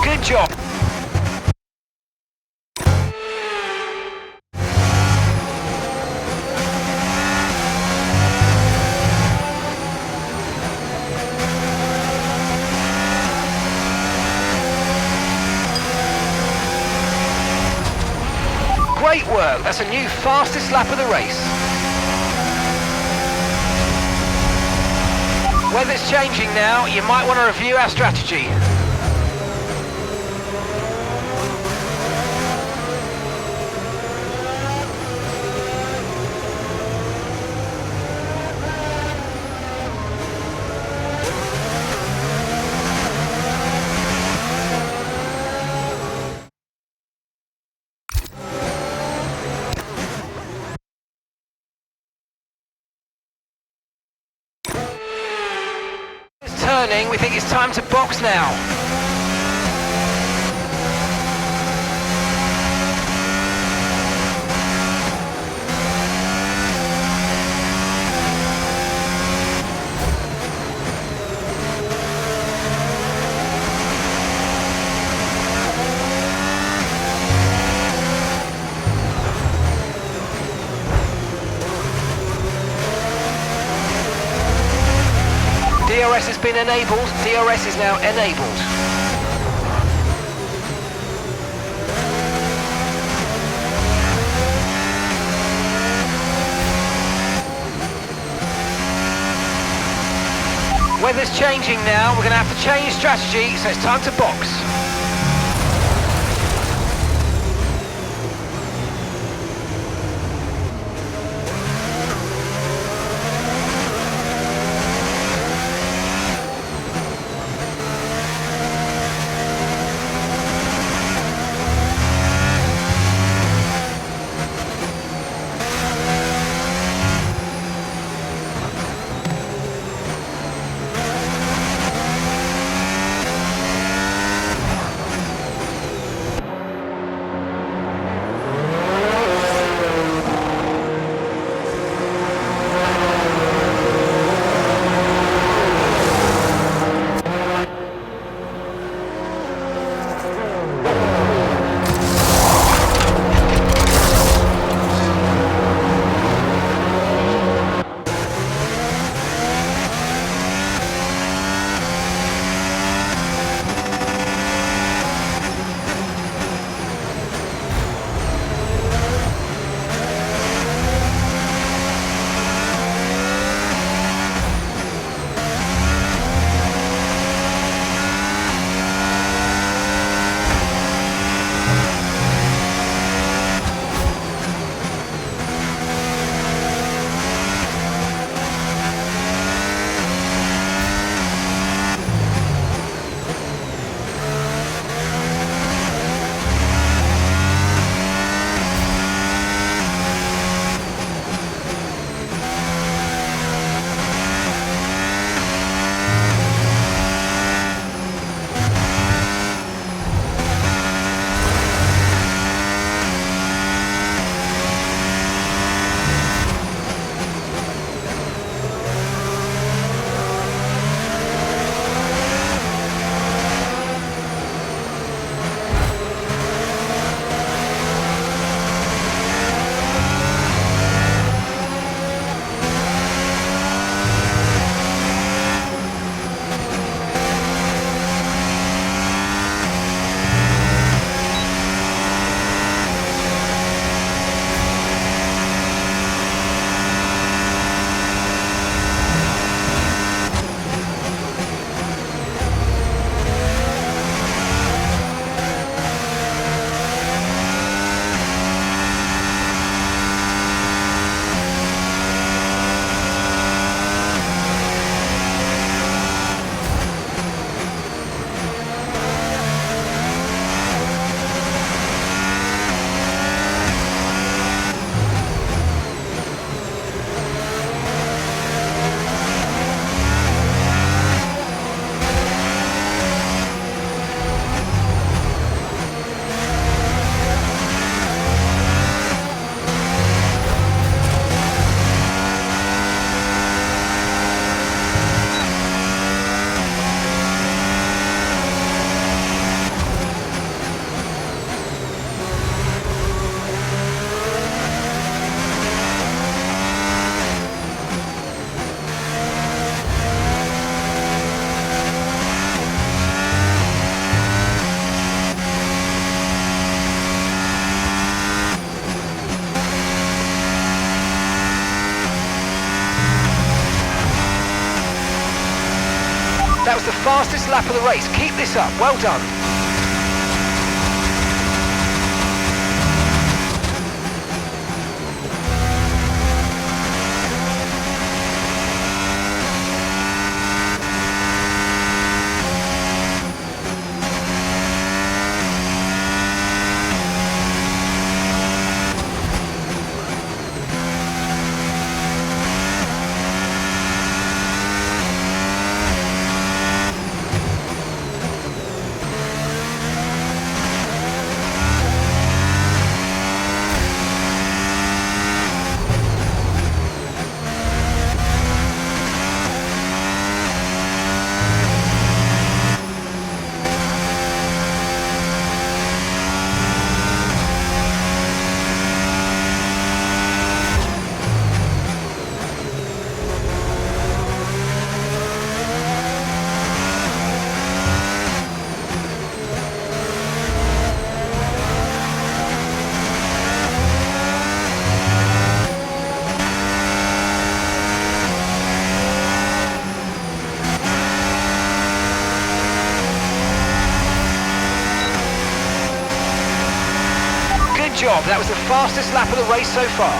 I: Good job. Great work. That's a new fastest lap of the race. Weather's changing now. You might want to review our strategy. Turning, we think it's time to box now. DRS has been enabled. DRS is now enabled. Weather's changing now. We're going to have to change strategy, so it's time to box. That was the fastest lap of the race. Keep this up. Well done. Job. That was the fastest lap of the race so far.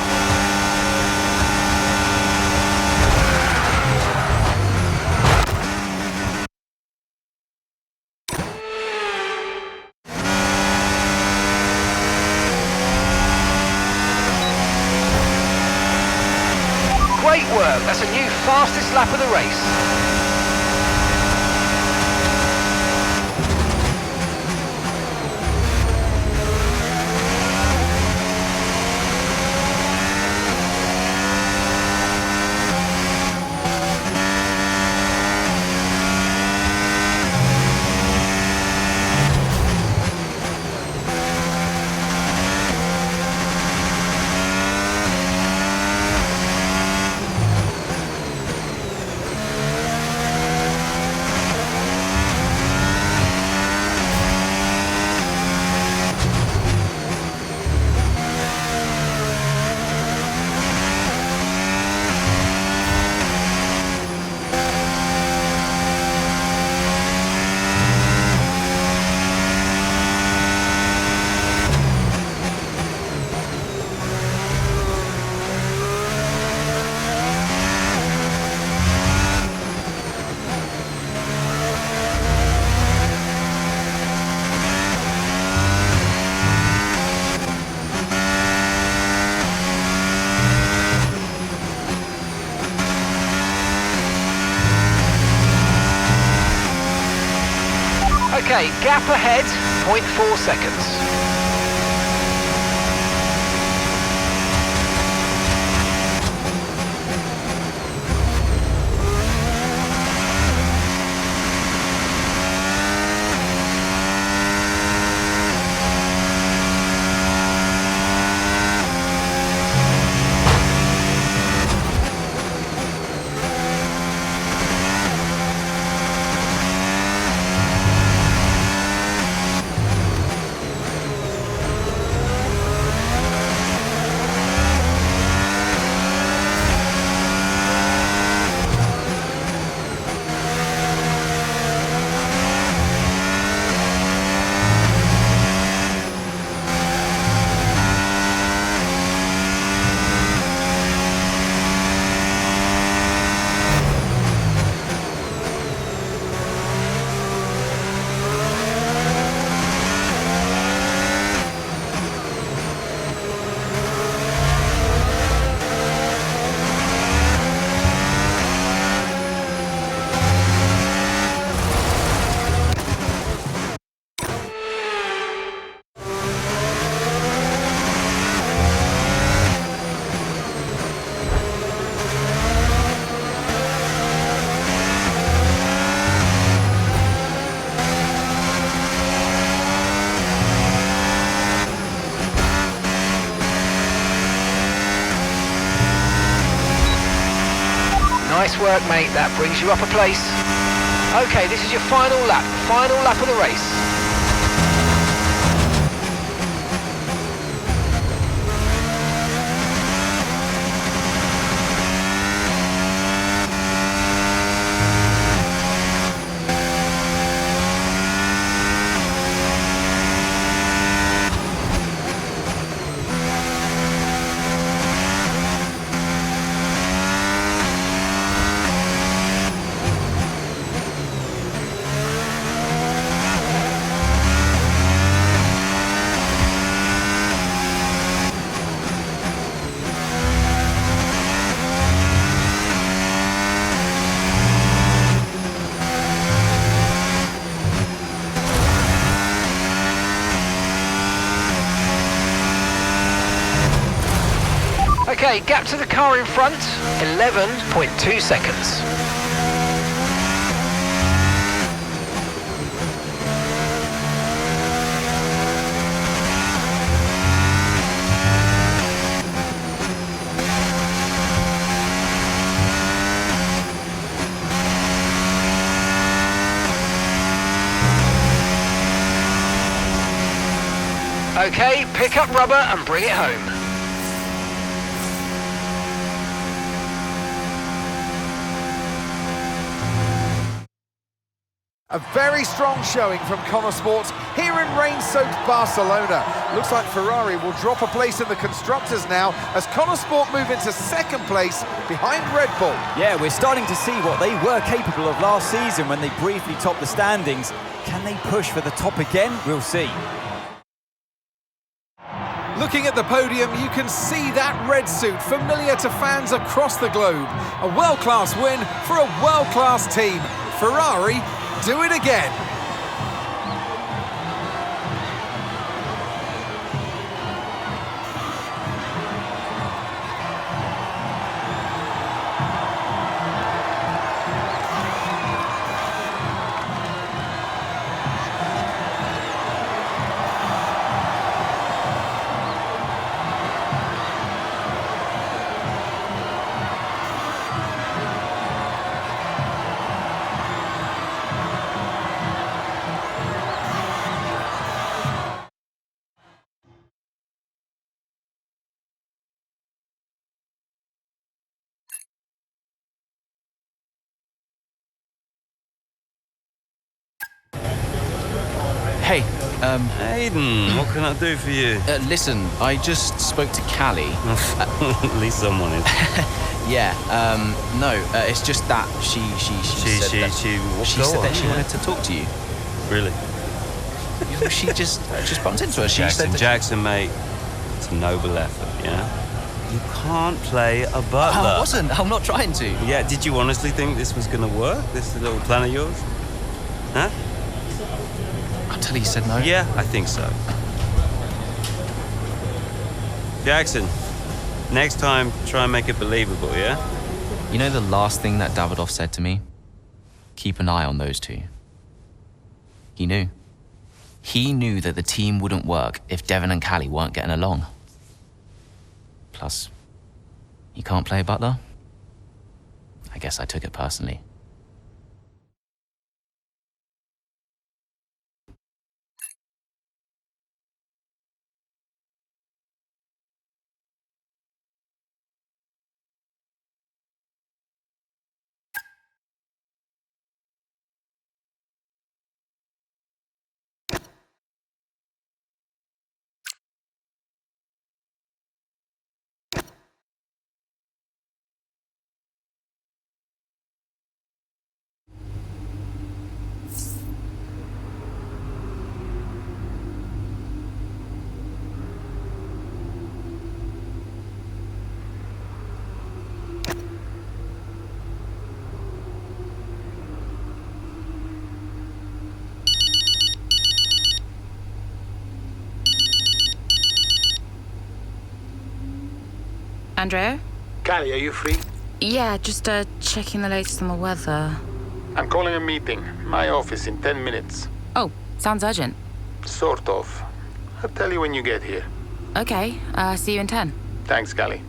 I: Great work. That's a new fastest lap of the race. Okay, gap ahead, 0.4 seconds. Nice work, mate. That brings you up a place. Okay, this is your final lap of the race. Okay, gap to the car in front, 11.2 seconds. Okay, pick up rubber and bring it home.
A: A very strong showing from Connor Sport here in rain-soaked Barcelona. Looks like Ferrari will drop a place in the Constructors now as Connor Sport move into second place behind Red Bull.
J: Yeah, we're starting to see what they were capable of last season when they briefly topped the standings. Can they push for the top again? We'll see.
A: Looking at the podium, you can see that red suit familiar to fans across the globe. A world-class win for a world-class team. Ferrari do it again.
O: Hey,
C: Aiden, what can I do for you?
O: Listen, I just spoke to Callie.
C: At least someone is.
O: Yeah, no, it's just that she said that she wanted to talk to you.
C: Really?
O: She just bumped into her. She
C: Jackson,
O: said that
C: Jackson, mate, it's a noble effort, yeah? You can't play a butler.
O: I wasn't. I'm not trying to.
C: Yeah, did you honestly think this was going to work, this little plan of yours? Huh?
O: Until he said no.
C: Yeah, I think so. Jackson, next time, try and make it believable, yeah?
O: You know the last thing that Davidoff said to me? Keep an eye on those two. He knew. He knew that the team wouldn't work if Devon and Callie weren't getting along. Plus, you can't play butler? I guess I took it personally.
E: Andrea?
M: Callie, are you free?
E: Yeah, just checking the latest on the weather.
M: I'm calling a meeting. My office in 10 minutes.
E: Oh, sounds urgent.
M: Sort of. I'll tell you when you get here.
E: Okay, see you in 10.
M: Thanks, Callie.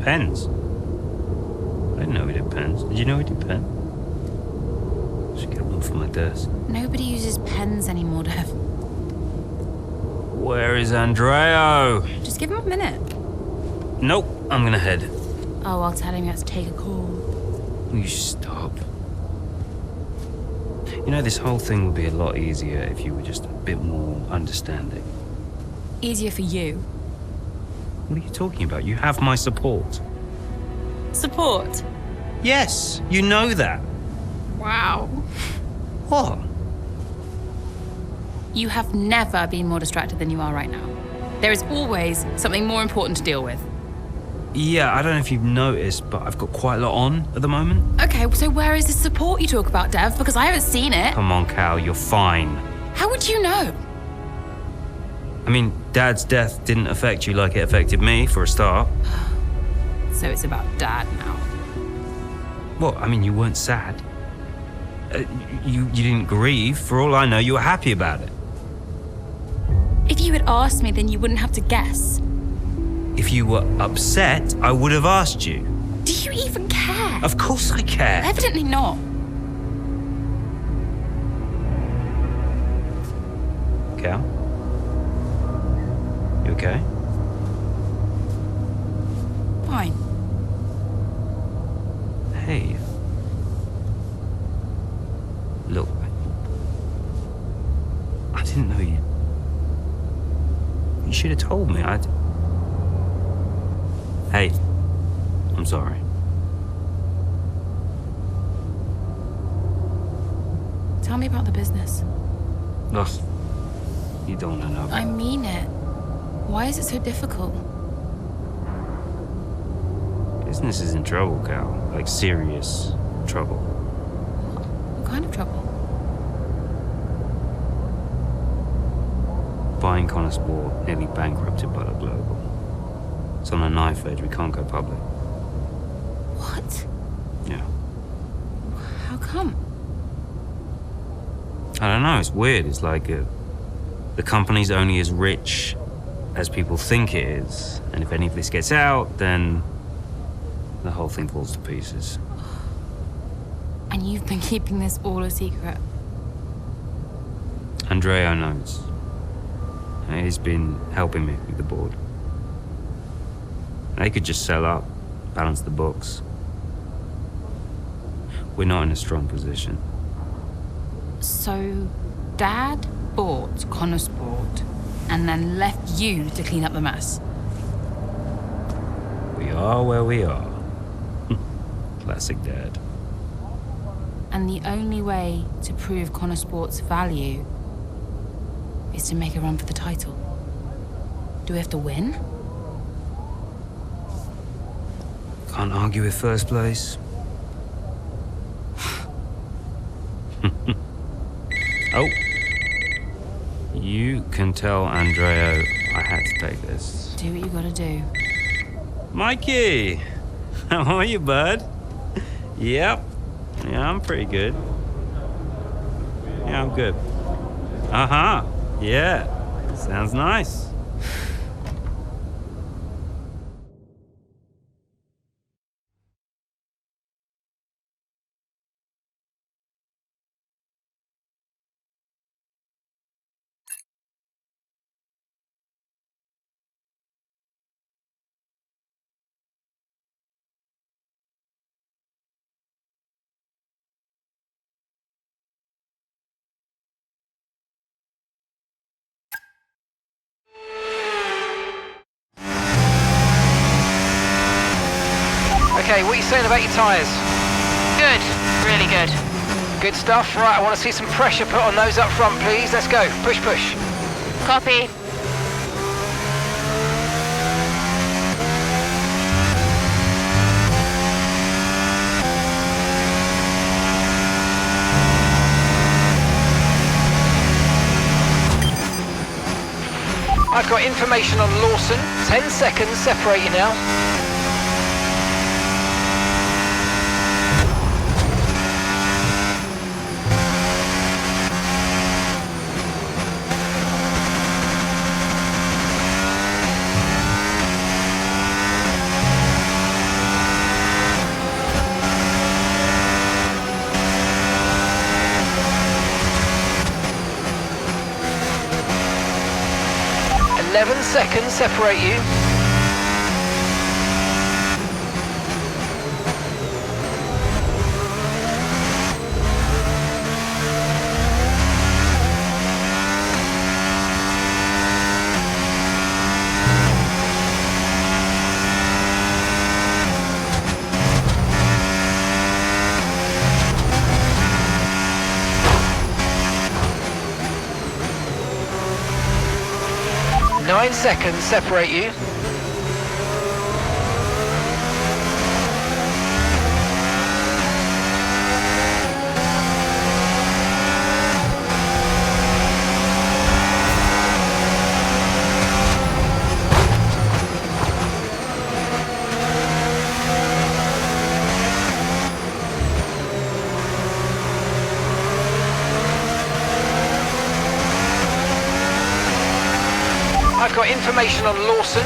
C: Pens? I didn't know he did pens. Did you know he did pens? Should get one from my desk.
E: Nobody uses pens anymore, Dev.
C: Where is Andreo?
E: Just give him a minute.
C: Nope, I'm gonna head.
E: Oh, I'll tell him he has to take a call.
C: Will you stop? You know, this whole thing would be a lot easier if you were just a bit more understanding.
E: Easier for you.
C: What are you talking about? You have my support.
E: Support?
C: Yes, you know that.
E: Wow.
C: What?
E: You have never been more distracted than you are right now. There is always something more important to deal with.
C: Yeah, I don't know if you've noticed, but I've got quite a lot on at the moment.
E: Okay, so where is the support you talk about, Dev? Because I haven't seen it.
C: Come on, Cal, you're fine.
E: How would you know?
C: I mean, Dad's death didn't affect you like it affected me, for a start.
E: So it's about Dad now.
C: Well, I mean, you weren't sad. You didn't grieve. For all I know, you were happy about it.
E: If you had asked me, then you wouldn't have to guess.
C: If you were upset, I would have asked you.
E: Do you even care?
C: Of course I care.
E: Evidently not.
C: Cal? You okay?
E: Fine.
C: Hey. Look. I didn't know you. You should have told me. Hey. I'm sorry.
E: Tell me about the business.
C: Ugh. You don't want to know.
E: I mean it. Why is it so difficult?
C: Business is in trouble, Cal. Like, serious trouble.
E: What kind of trouble?
C: Buying Connor Sport nearly bankrupted Butter Global. It's on a knife edge. We can't go public.
E: What?
C: Yeah.
E: How come?
C: I don't know. It's weird. It's like the company's only as rich as people think it is. And if any of this gets out, then the whole thing falls to pieces.
E: And you've been keeping this all a secret?
C: Andreo knows. He's been helping me with the board. They could just sell up, balance the books. We're not in a strong position.
E: So, Dad bought Connor Sport and then left you to clean up the mess?
C: We are where we are. Classic Dad.
E: And the only way to prove Connor Sport's value is to make a run for the title. Do we have to win?
C: Can't argue with first place. Oh. You can tell Andreo I had to take this.
E: Do what you gotta do.
C: Mikey! How are you, bud? Yep. Yeah, I'm pretty good. Yeah, I'm good. Uh-huh. Yeah. Sounds nice.
I: Okay, what are you saying about your tyres?
Q: Good, really good.
I: Good stuff. Right, I want to see some pressure put on those up front, please. Let's go. Push, push.
Q: Copy.
I: I've got information on Lawson. 10 seconds, separate you now. 7 seconds separate you. Nine seconds separate you. I've got information on Lawson.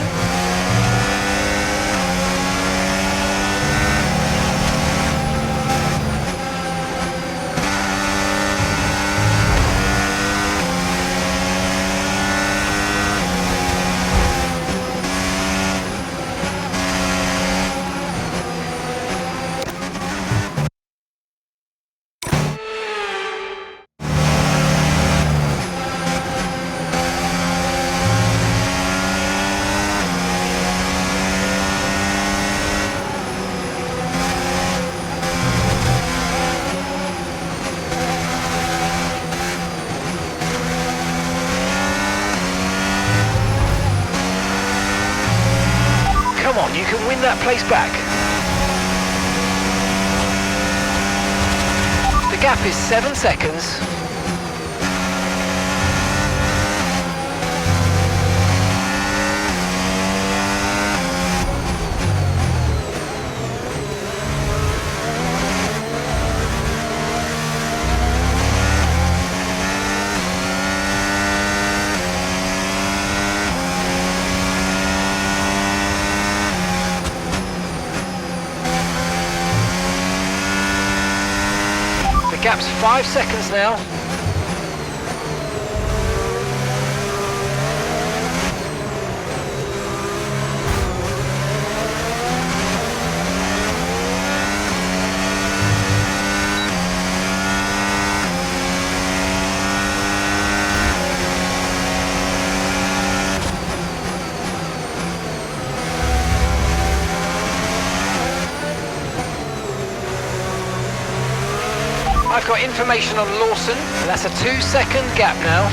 I: Come on, you can win that place back. The gap is 7 seconds. The gap's 5 seconds now. I've got information on Lawson, and that's a 2-second gap now.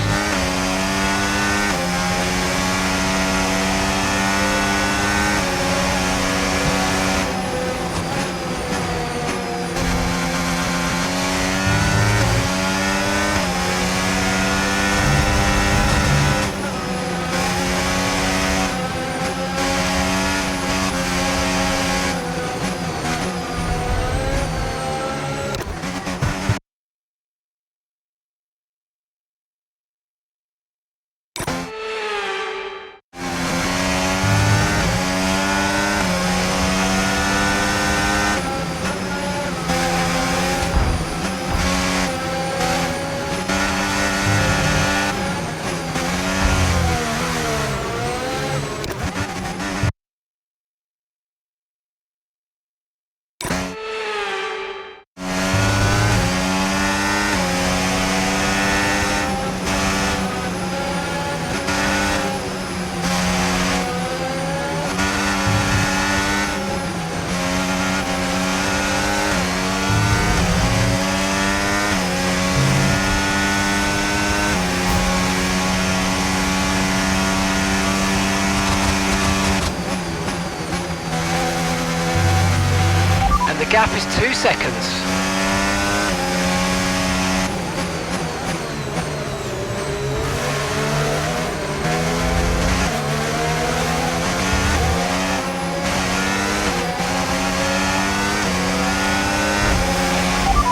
I: The gap is 2 seconds.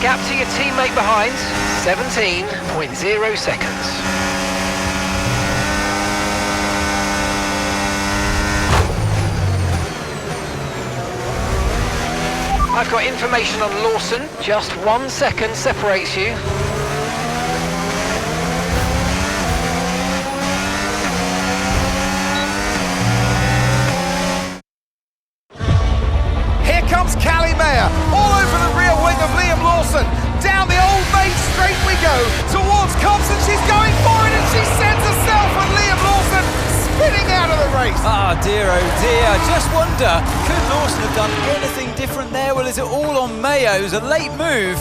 I: Gap to your teammate behind, 17.0 seconds. I've got information on Lawson. Just 1 second separates you.
J: dear, oh dear. I just wonder, could Lawson have done anything different there? Well, is it all on Mayo? It was a late move.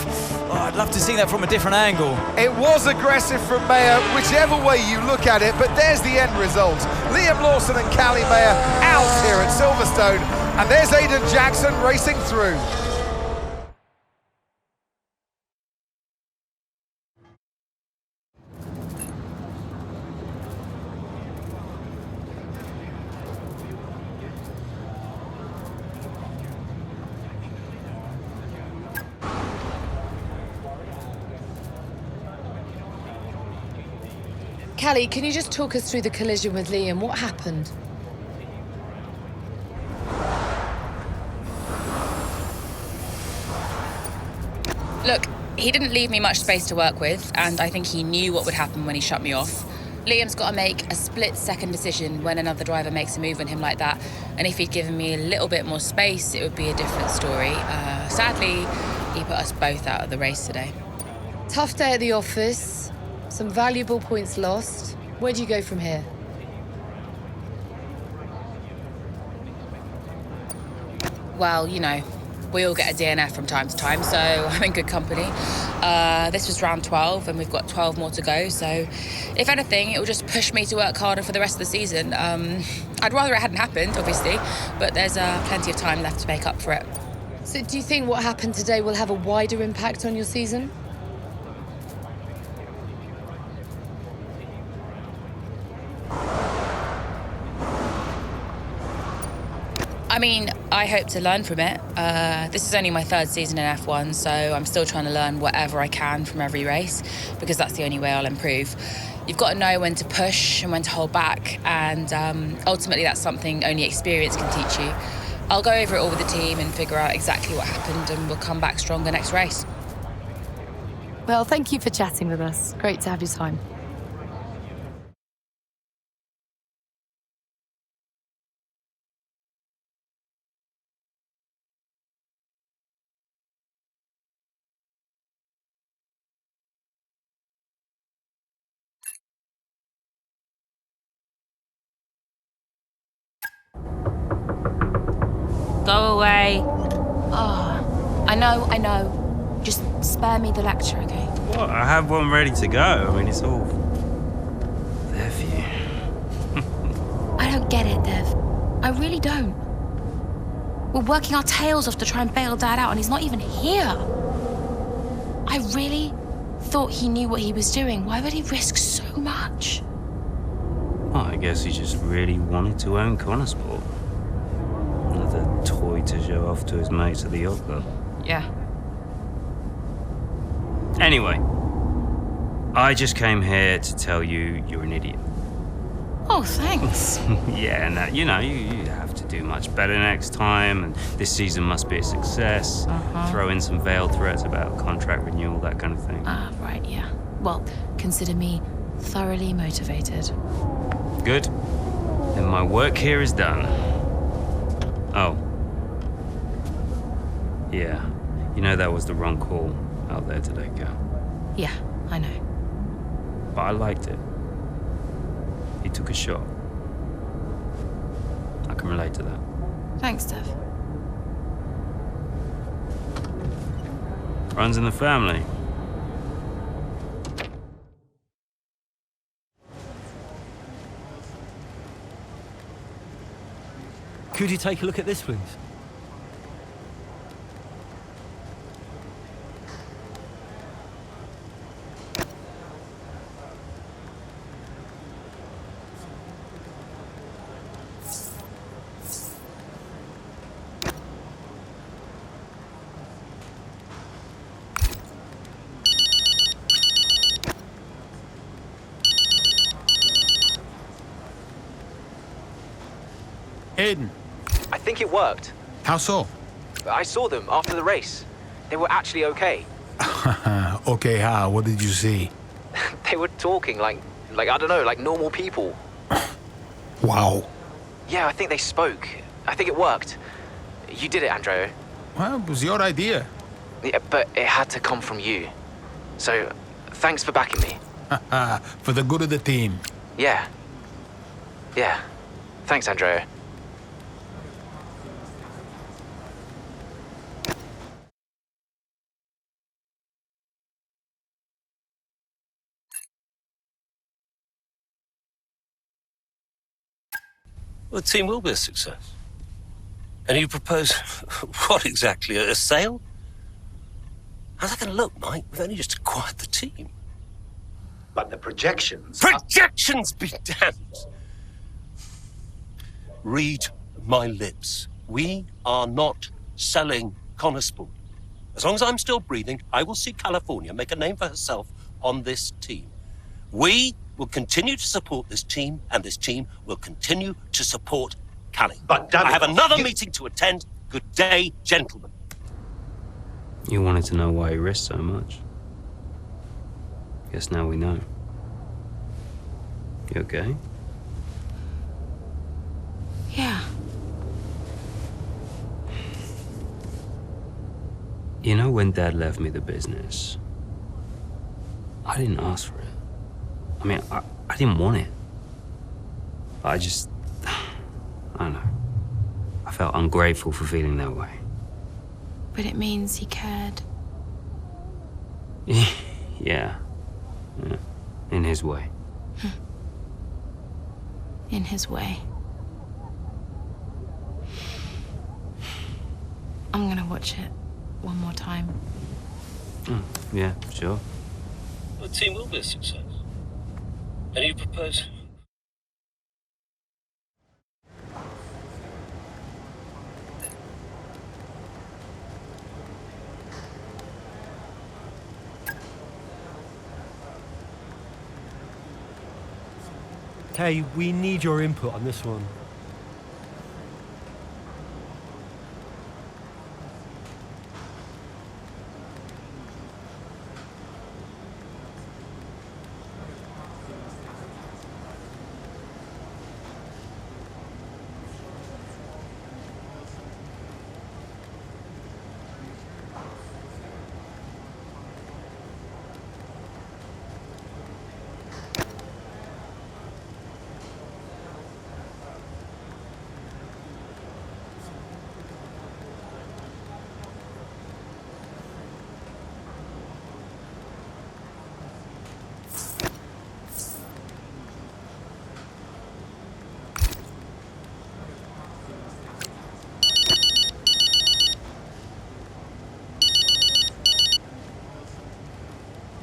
J: Oh, I'd love to see that from a different angle.
A: It was aggressive from Mayer, whichever way you look at it, but there's the end result. Liam Lawson and Callie Mayer out here at Silverstone, and there's Aiden Jackson racing through.
P: Callie, can you just talk us through the collision with Liam? What happened?
E: Look, he didn't leave me much space to work with, and I think he knew what would happen when he shut me off. Liam's got to make a split-second decision when another driver makes a move on him like that, and if he'd given me a little bit more space, it would be a different story. Sadly, he put us both out of the race today.
P: Tough day at the office, some valuable points lost. Where do you go from here?
E: Well, you know, we all get a DNF from time to time, so I'm in good company. This was round 12, and we've got 12 more to go, so if anything, it will just push me to work harder for the rest of the season. I'd rather it hadn't happened, obviously, but there's plenty of time left to make up for it.
P: So do you think what happened today will have a wider impact on your season?
E: I mean, I hope to learn from it. This is only my third season in F1, so I'm still trying to learn whatever I can from every race, because that's the only way I'll improve. You've got to know when to push and when to hold back, and ultimately that's something only experience can teach you. I'll go over it all with the team and figure out exactly what happened, and we'll come back stronger next race.
P: Well, thank you for chatting with us. Great to have your time.
E: Go away. Oh, I know. Just spare me the lecture, okay?
C: What? I have one ready to go. I mean, it's all there for you.
E: I don't get it, Dev. I really don't. We're working our tails off to try and bail Dad out, and he's not even here. I really thought he knew what he was doing. Why would he risk so much?
C: Well, I guess he just really wanted to own Connorsport. Another toy to show off to his mates at the yacht club.
E: Yeah.
C: Anyway, I just came here to tell you you're an idiot.
E: Oh, thanks.
C: Yeah, and you have to do much better next time, and this season must be a success. Throw in some veiled threats about contract renewal, that kind of thing.
E: Right, yeah. Well, consider me thoroughly motivated.
C: Good. Then my work here is done. Oh. Yeah. You know that was the wrong call out there today, Cal.
E: Yeah, I know.
C: But I liked it. He took a shot. I can relate to that.
E: Thanks, Dev.
C: Runs in the family.
K: Could you take a look at this, please?
M: Aiden.
I: I think it worked.
M: How so?
I: I saw them after the race. They were actually okay.
M: Okay, how? What did you see?
I: They were talking like I don't know, like normal people.
M: Wow.
I: Yeah, I think they spoke. I think it worked. You did it, Andrea.
M: Well, it was your idea.
I: Yeah, but it had to come from you. So, thanks for backing me.
M: For the good of the team.
I: Yeah. Yeah. Thanks, Andrea.
R: Well, the team will be a success. And you propose what exactly? A sale? How's that going to look, Mike? We've only just acquired the team.
L: But the projections...
R: Projections be damned! Read my lips. We are not selling Connorsport. As long as I'm still breathing, I will see California make a name for herself on this team. We will continue to support this team, and this team will continue to support Callie.
L: But
R: I have another meeting to attend. Good day, gentlemen.
C: You wanted to know why he risked so much. Guess now we know. You okay?
E: Yeah.
C: You know, when Dad left me the business, I didn't ask for it. I mean, I didn't want it. I don't know. I felt ungrateful for feeling that way.
E: But it means he cared.
C: Yeah. In his way.
E: In his way. I'm gonna watch it one more time.
C: Yeah, sure.
R: The team will be a success. And you propose...
K: Kay, we need your input on this one.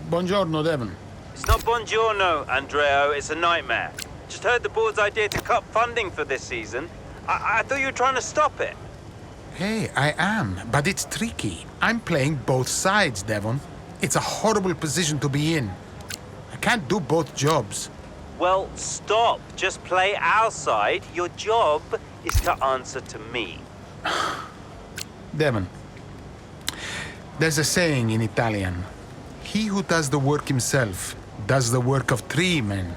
M: Buongiorno, Devon.
N: It's not buongiorno, Andreo. It's a nightmare. Just heard the board's idea to cut funding for this season. I thought you were trying to stop it.
M: Hey, I am, but it's tricky. I'm playing both sides, Devon. It's a horrible position to be in. I can't do both jobs.
N: Well, stop. Just play our side. Your job is to answer to me.
M: Devon, there's a saying in Italian. He who does the work himself does the work of 3 men.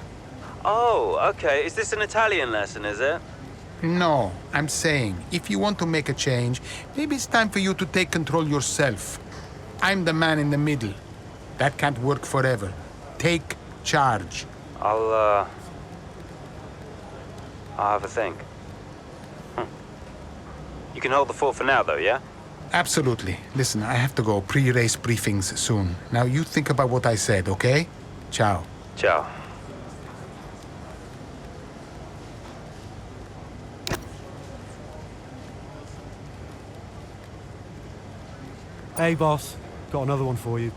N: Oh, okay. Is this an Italian lesson, is it?
M: No, I'm saying, if you want to make a change, maybe it's time for you to take control yourself. I'm the man in the middle. That can't work forever. Take charge.
N: I'll have a think. You can hold the fort for now, though, yeah?
M: Absolutely. Listen, I have to go. Pre-race briefings soon. Now you think about what I said, okay? Ciao.
N: Ciao.
K: Hey, boss. Got another one for you.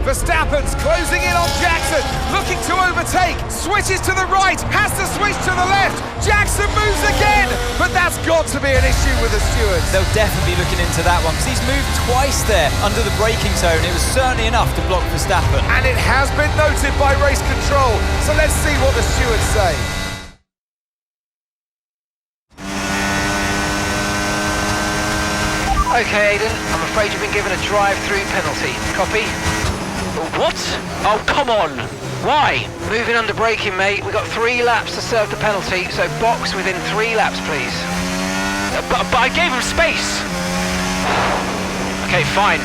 A: Verstappen's closing in on Jackson, looking to overtake, switches to the right, has to switch to the left, Jackson moves again, but that's got to be an issue with the stewards.
J: They'll definitely be looking into that one, because he's moved twice there under the braking zone. It was certainly enough to block Verstappen.
A: And it has been noted by race control, so let's see what the stewards say.
I: Okay, Aiden, I'm afraid you've been given a drive-through penalty. Copy? What? Oh, come on! Why? Moving under braking, mate. We've got 3 laps to serve the penalty, so box within 3 laps, please. But I gave him space. Okay, fine.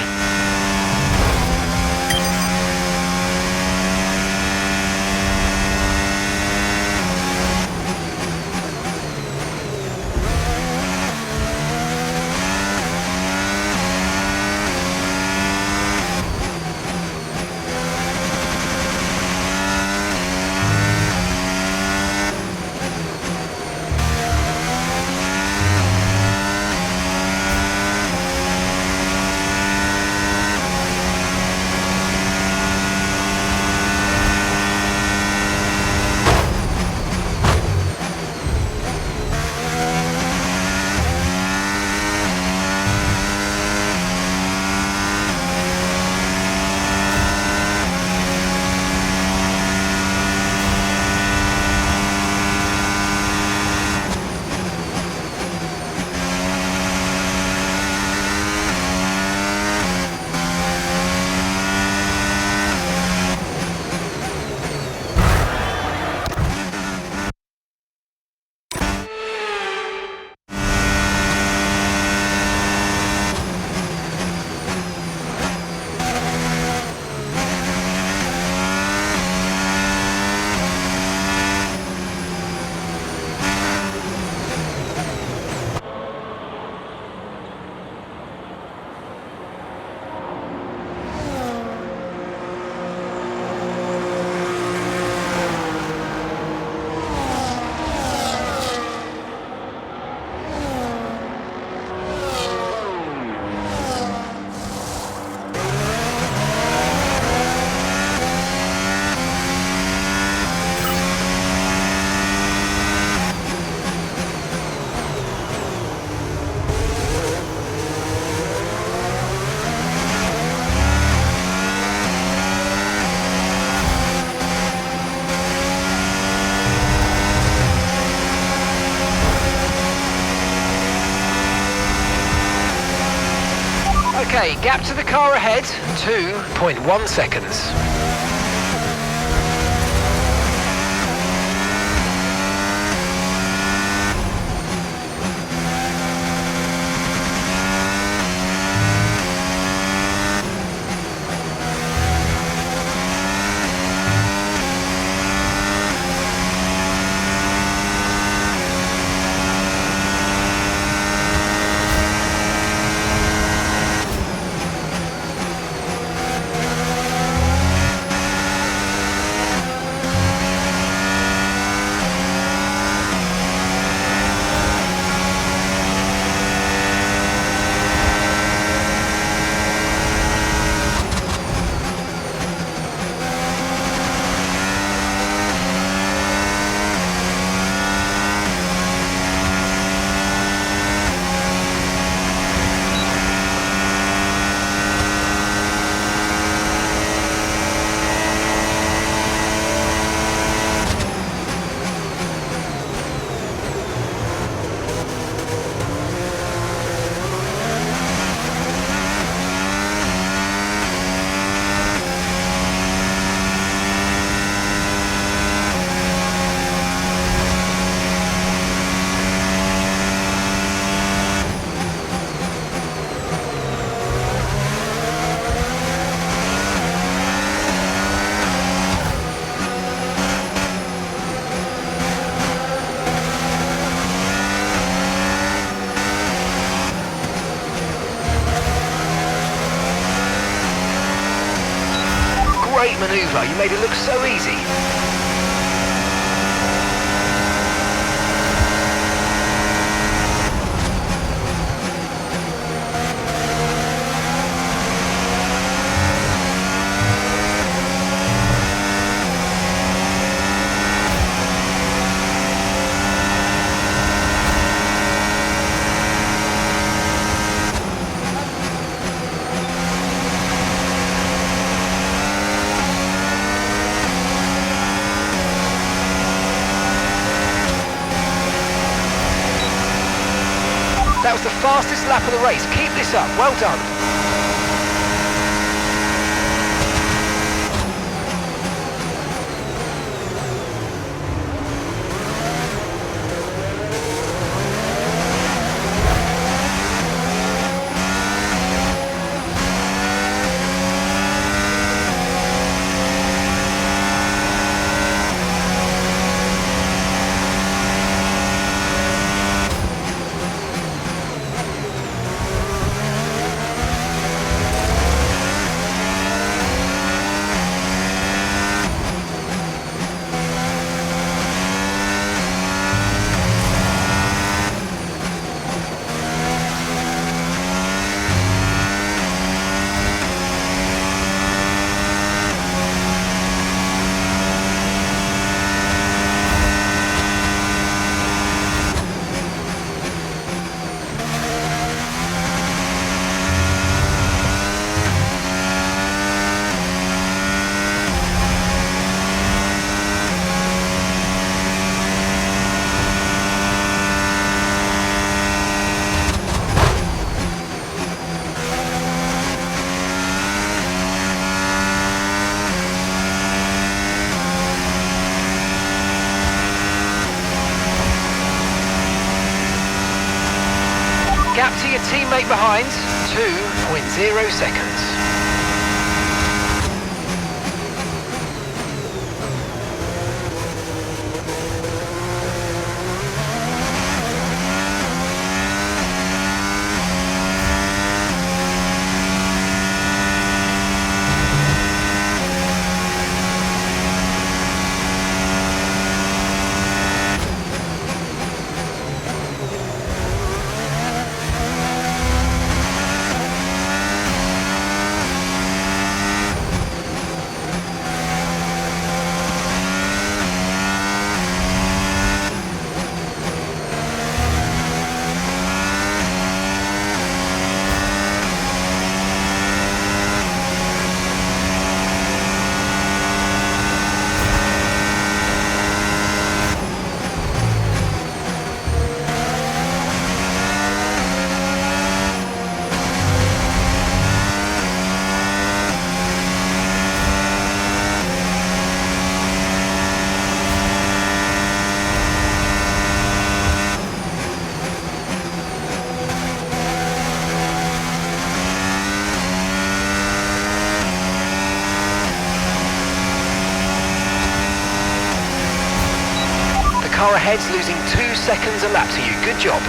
I: Okay, gap to the car ahead, 2.1 seconds. Great manoeuvre, you made it look so easy. That was the fastest lap of the race. Keep this up. Well done. behind, 2.0 seconds. Car ahead's losing 2 seconds a lap to you. Good job.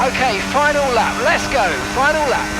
I: Okay, final lap. Let's go. Final lap.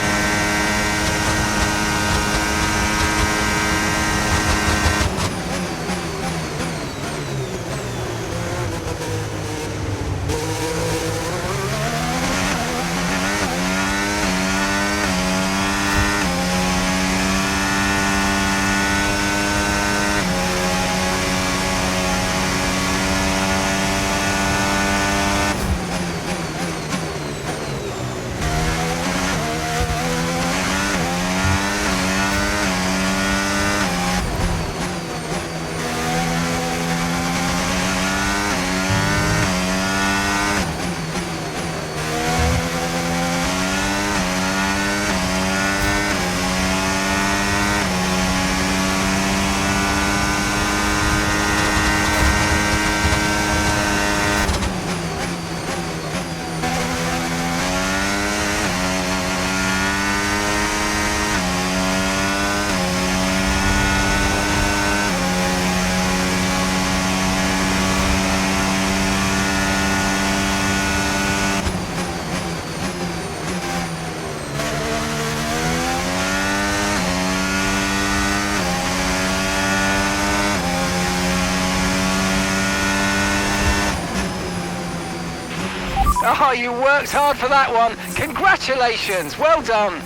I: Oh, you worked hard for that one. Congratulations. Well done.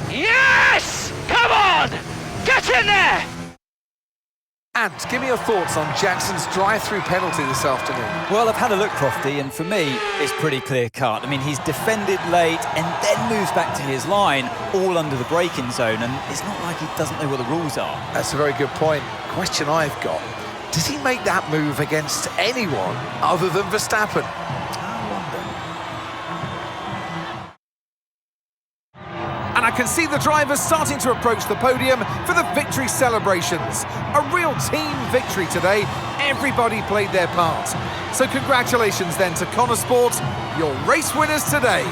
I: Yes! Come on! Get in there!
A: And give me your thoughts on Jackson's drive-through penalty this afternoon.
J: Well, I've had a look, Crofty, and for me, it's pretty clear-cut. I mean, he's defended late and then moves back to his line, all under the braking zone, and it's not like he doesn't know what the rules are.
A: That's a very good point. Question I've got, does he make that move against anyone other than Verstappen? And I can see the drivers starting to approach the podium for the victory celebrations. A real team victory today. Everybody played their part. So congratulations then to Connor Sport, your race winners today.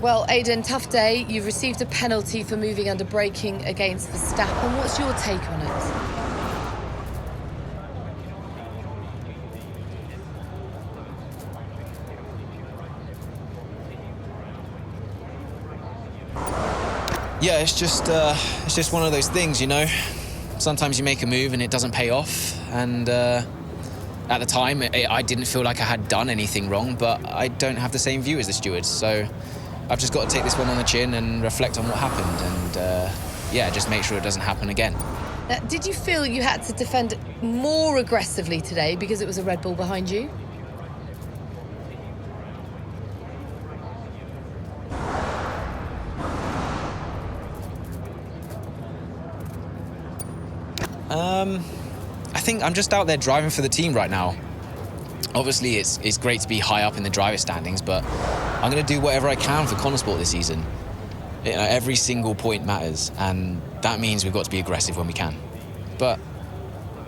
P: Well, Aidan, tough day. You've received a penalty for moving under braking against Verstappen. What's your take on it?
O: Yeah, it's just one of those things, you know. Sometimes you make a move and it doesn't pay off, and at the time I didn't feel like I had done anything wrong, but I don't have the same view as the stewards, so I've just got to take this one on the chin and reflect on what happened, and yeah, just make sure it doesn't happen again.
P: Did you feel you had to defend more aggressively today because it was a Red Bull behind you?
O: I think I'm just out there driving for the team right now. Obviously, it's great to be high up in the driver standings, but I'm going to do whatever I can for Connosport this season. You know, every single point matters, and that means we've got to be aggressive when we can. But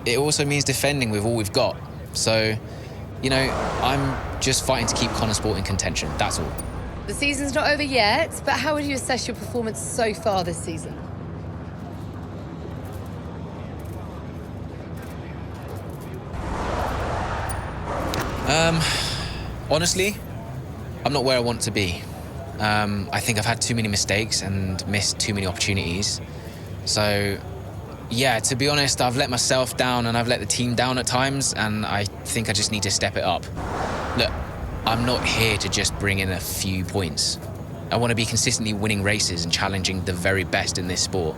O: it also means defending with all we've got. So, you know, I'm just fighting to keep Connosport in contention, that's all.
P: The season's not over yet, but how would you assess your performance so far this season?
O: Honestly, I'm not where I want to be. I think I've had too many mistakes and missed too many opportunities. So, yeah, to be honest, I've let myself down and I've let the team down at times, and I think I just need to step it up. Look, I'm not here to just bring in a few points. I want to be consistently winning races and challenging the very best in this sport.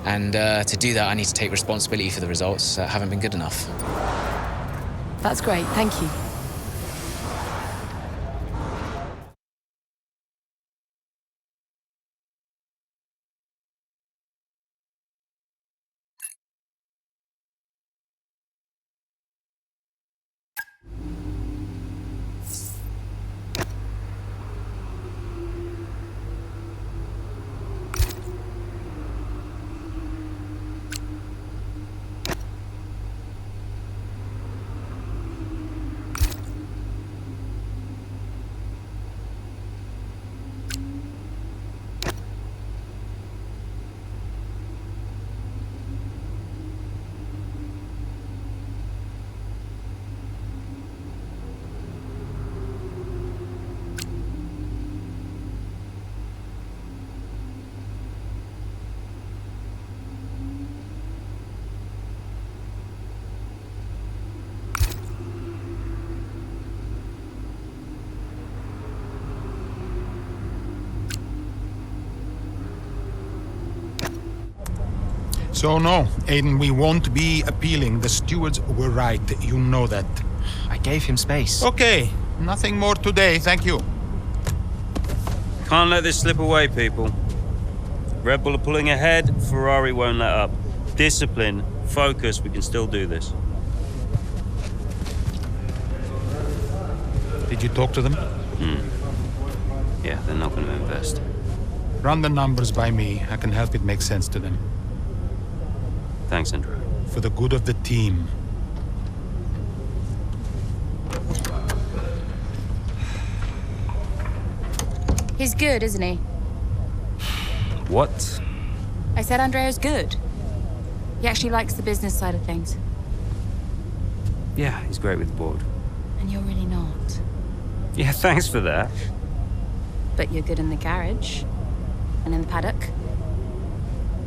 O: And to do that, I need to take responsibility for the results that haven't been good enough.
P: That's great, thank you.
H: So no, Aiden, we won't be appealing. The stewards were right. You know that.
O: I gave him space.
H: Okay, nothing more today, thank you.
C: Can't let this slip away, people. Red Bull are pulling ahead, Ferrari won't let up. Discipline, focus, we can still do this.
H: Did you talk to them?
C: Yeah, they're not going to invest.
H: Run the numbers by me. I can help it make sense to them.
C: Thanks, Andrew.
H: For the good of the team.
E: He's good, isn't he?
C: What?
E: I said Andrea's good. He actually likes the business side of things.
C: Yeah, he's great with the board.
E: And you're really not.
C: Yeah, thanks for that.
E: But you're good in the garage. And in the paddock.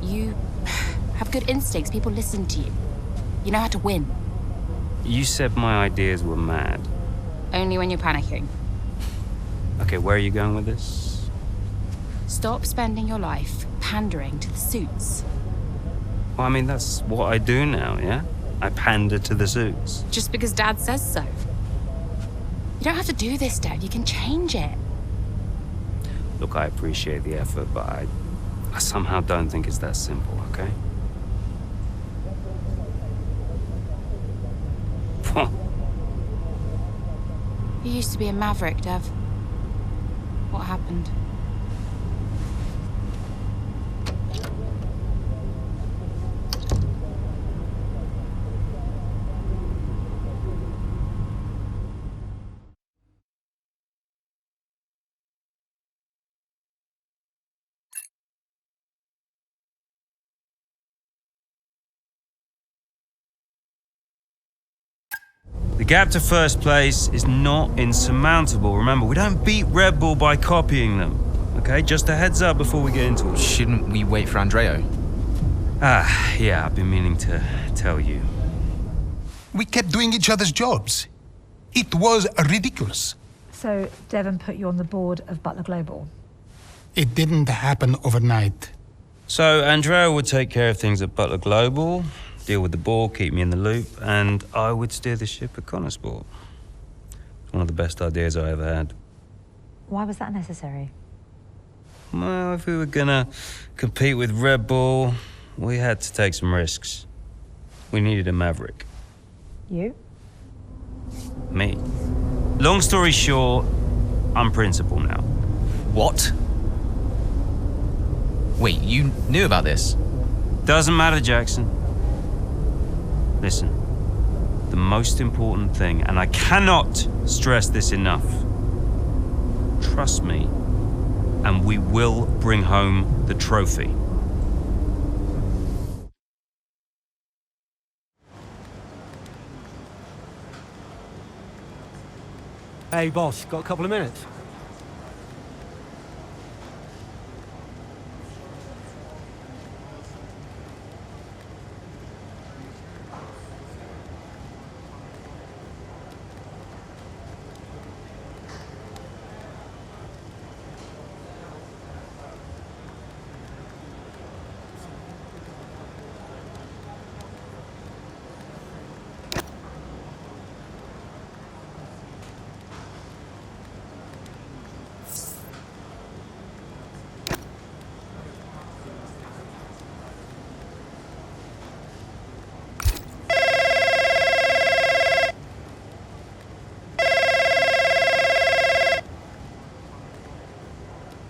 E: You have good instincts. People listen to you. You know how to win.
C: You said my ideas were mad.
E: Only when you're panicking.
C: Okay, where are you going with this?
E: Stop spending your life pandering to the suits.
C: Well, I mean, that's what I do now, yeah? I pander to the suits.
E: Just because Dad says so. You don't have to do this, Dad. You can change it.
C: Look, I appreciate the effort, but I somehow don't think it's that simple, okay?
E: You used to be a maverick, Dev. What happened?
C: The gap to first place is not insurmountable. Remember, we don't beat Red Bull by copying them. Okay, just a heads up before we get into it.
O: Shouldn't we wait for Andreo?
C: Yeah, I've been meaning to tell you.
H: We kept doing each other's jobs. It was ridiculous.
G: So Devon put you on the board of Butler Global.
H: It didn't happen overnight.
C: So Andreo would take care of things at Butler Global, deal with the board, keep me in the loop, and I would steer the ship at Connorsport. One of the best ideas I ever had.
G: Why was that necessary?
C: Well, if we were gonna compete with Red Bull, we had to take some risks. We needed a maverick.
G: You?
C: Me. Long story short, I'm principal now.
O: What? Wait, you knew about this?
C: Doesn't matter, Jackson. Listen, the most important thing, and I cannot stress this enough, trust me, and we will bring home the trophy.
K: Hey, boss, got a couple of minutes?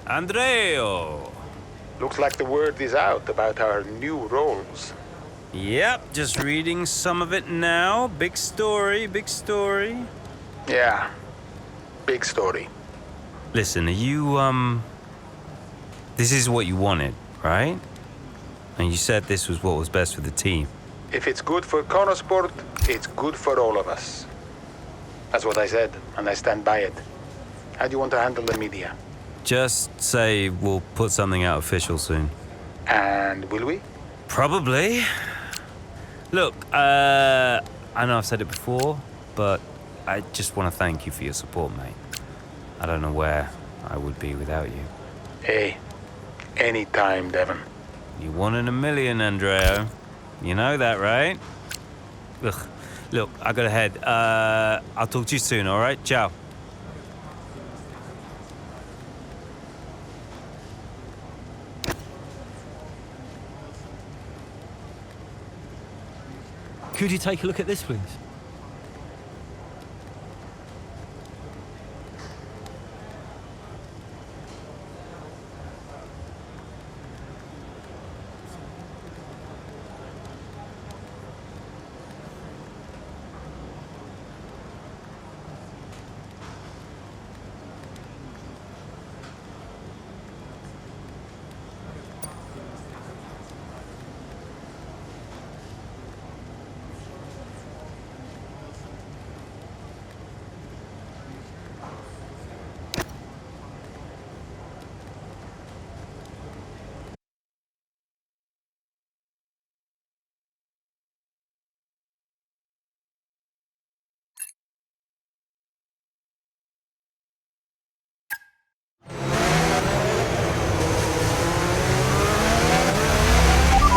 C: Andreo!
M: Looks like the word is out about our new roles.
C: Yep, just reading some of it now. Big story, big story.
M: Yeah, big story.
C: Listen, are you, this is what you wanted, right? And you said this was what was best for the team.
M: If it's good for Connorsport, it's good for all of us. That's what I said, and I stand by it. How do you want to handle the media?
C: Just say we'll put something out official soon.
M: And will we?
C: Probably. Look, I know I've said it before, but I just want to thank you for your support, mate. I don't know where I would be without you.
M: Hey, anytime, Devon.
C: You 1 in a million, Andreo. You know that, right? Ugh. Look, I gotta head. I'll talk to you soon, all right? Ciao.
K: Could you take a look at this, please?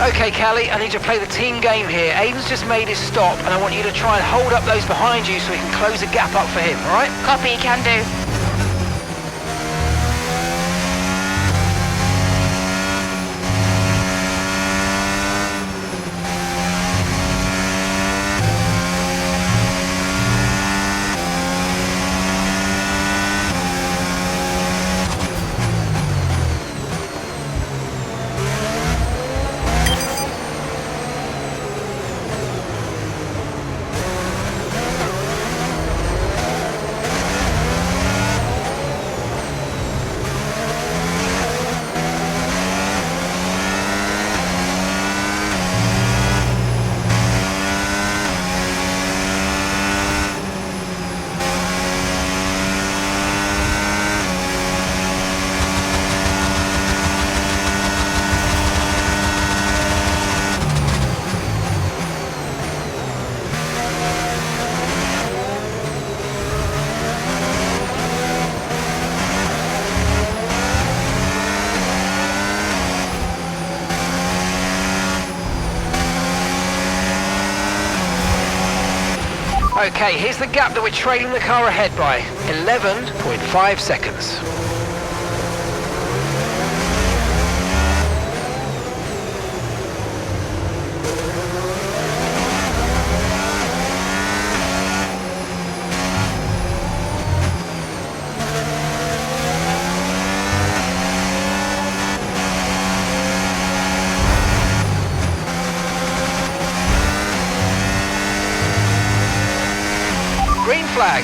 I: Okay, Callie, I need you to play the team game here. Aiden's just made his stop, and I want you to try and hold up those behind you so we can close the gap up for him, all right?
E: Copy, can do.
I: Okay, here's the gap that we're trailing the car ahead by. 11.5 seconds. Green flag.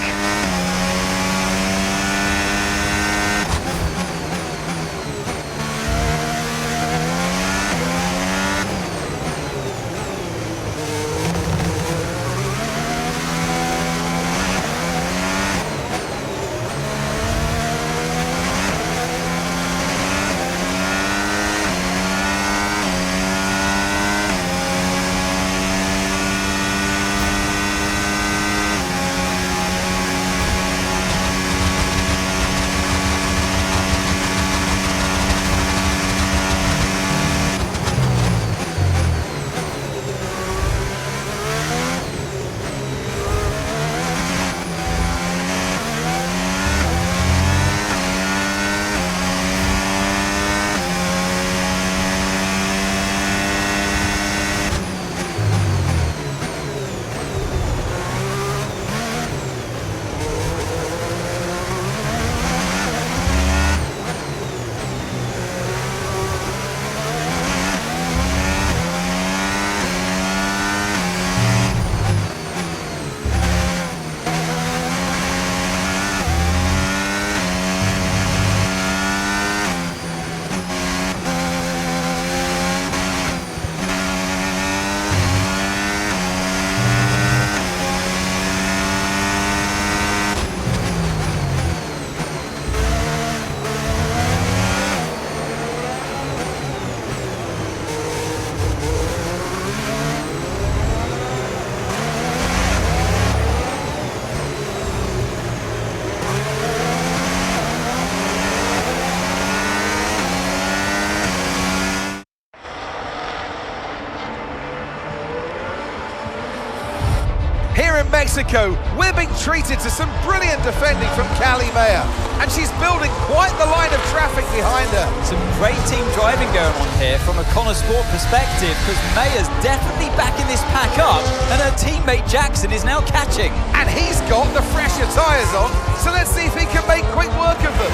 A: Here in Mexico, we're being treated to some brilliant defending from Callie Mayer, and she's building quite the line of traffic behind her.
J: Some great team driving going on here from a Connor Sport perspective, because Mayer's definitely backing this pack up, and her teammate Jackson is now catching.
A: And he's got the fresher tyres on, so let's see if he can make quick work of them.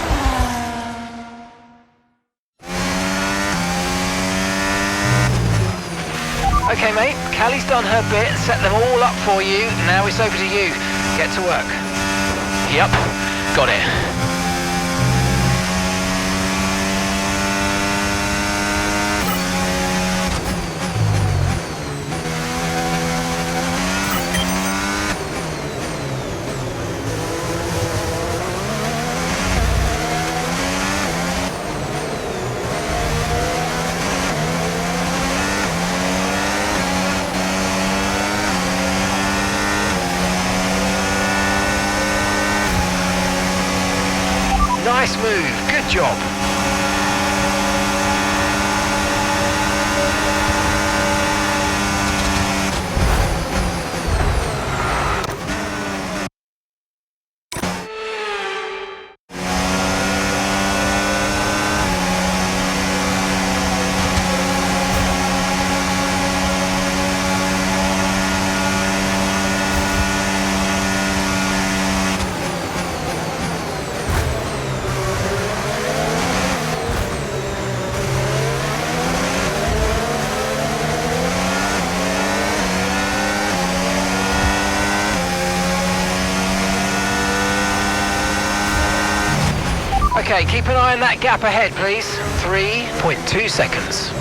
I: Okay, mate, Callie's done her bit, set them all up for you. Now it's over to you. Get to work. Yep, got it. Nice move, good job. Okay, keep an eye on that gap ahead, please. 3.2 seconds.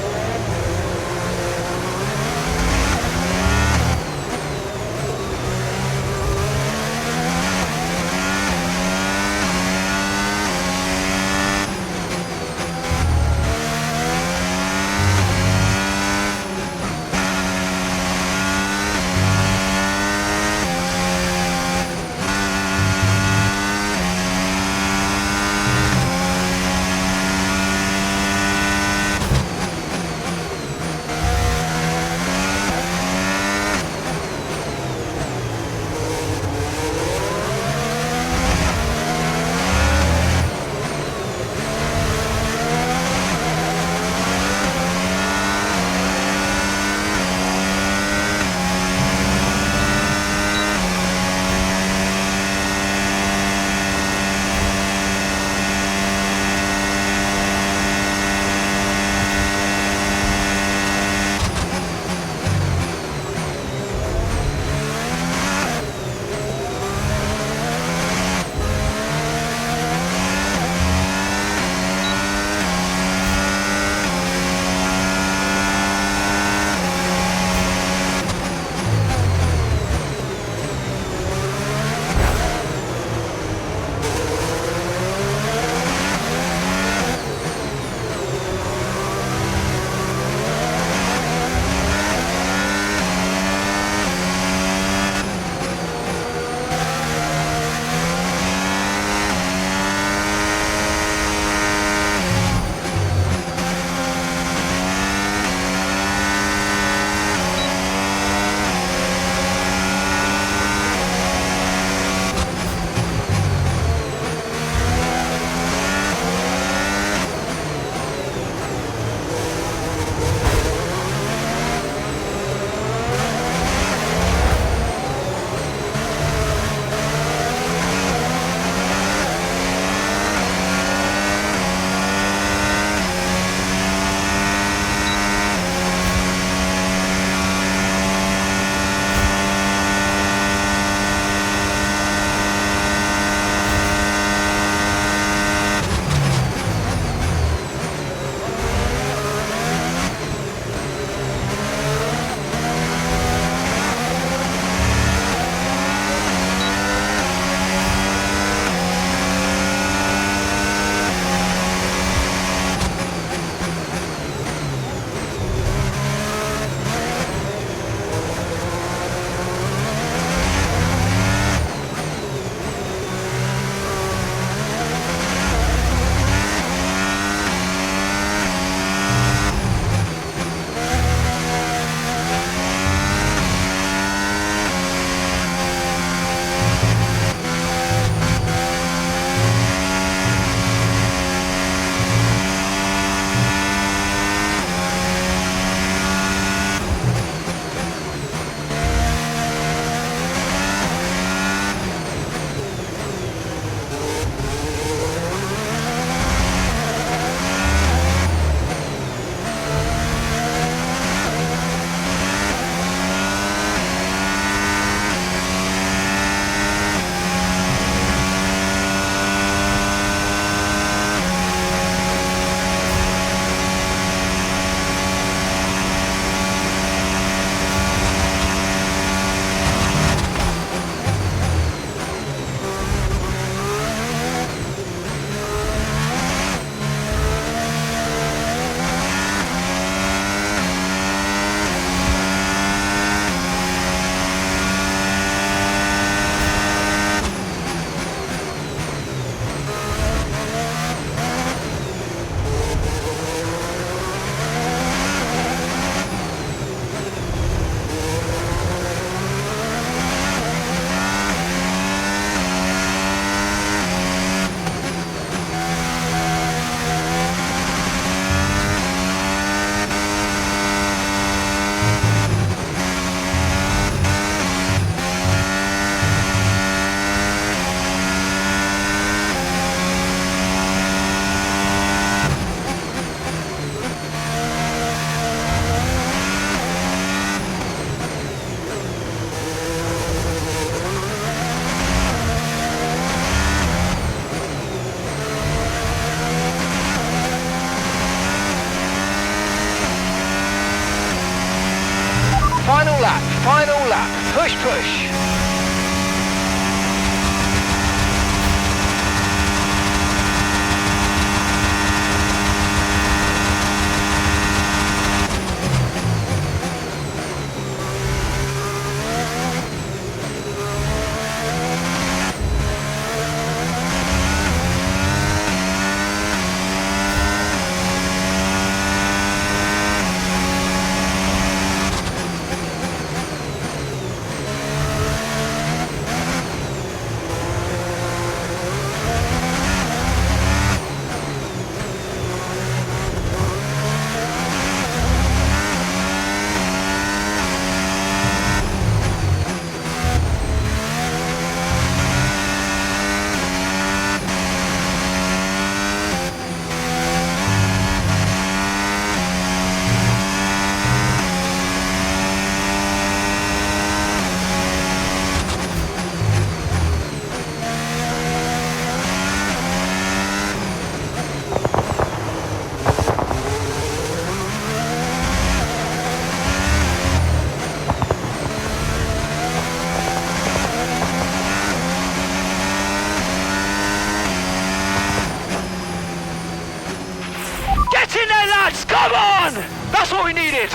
I: final lap. Push, push. Get in there, lads! Come on! That's what we needed!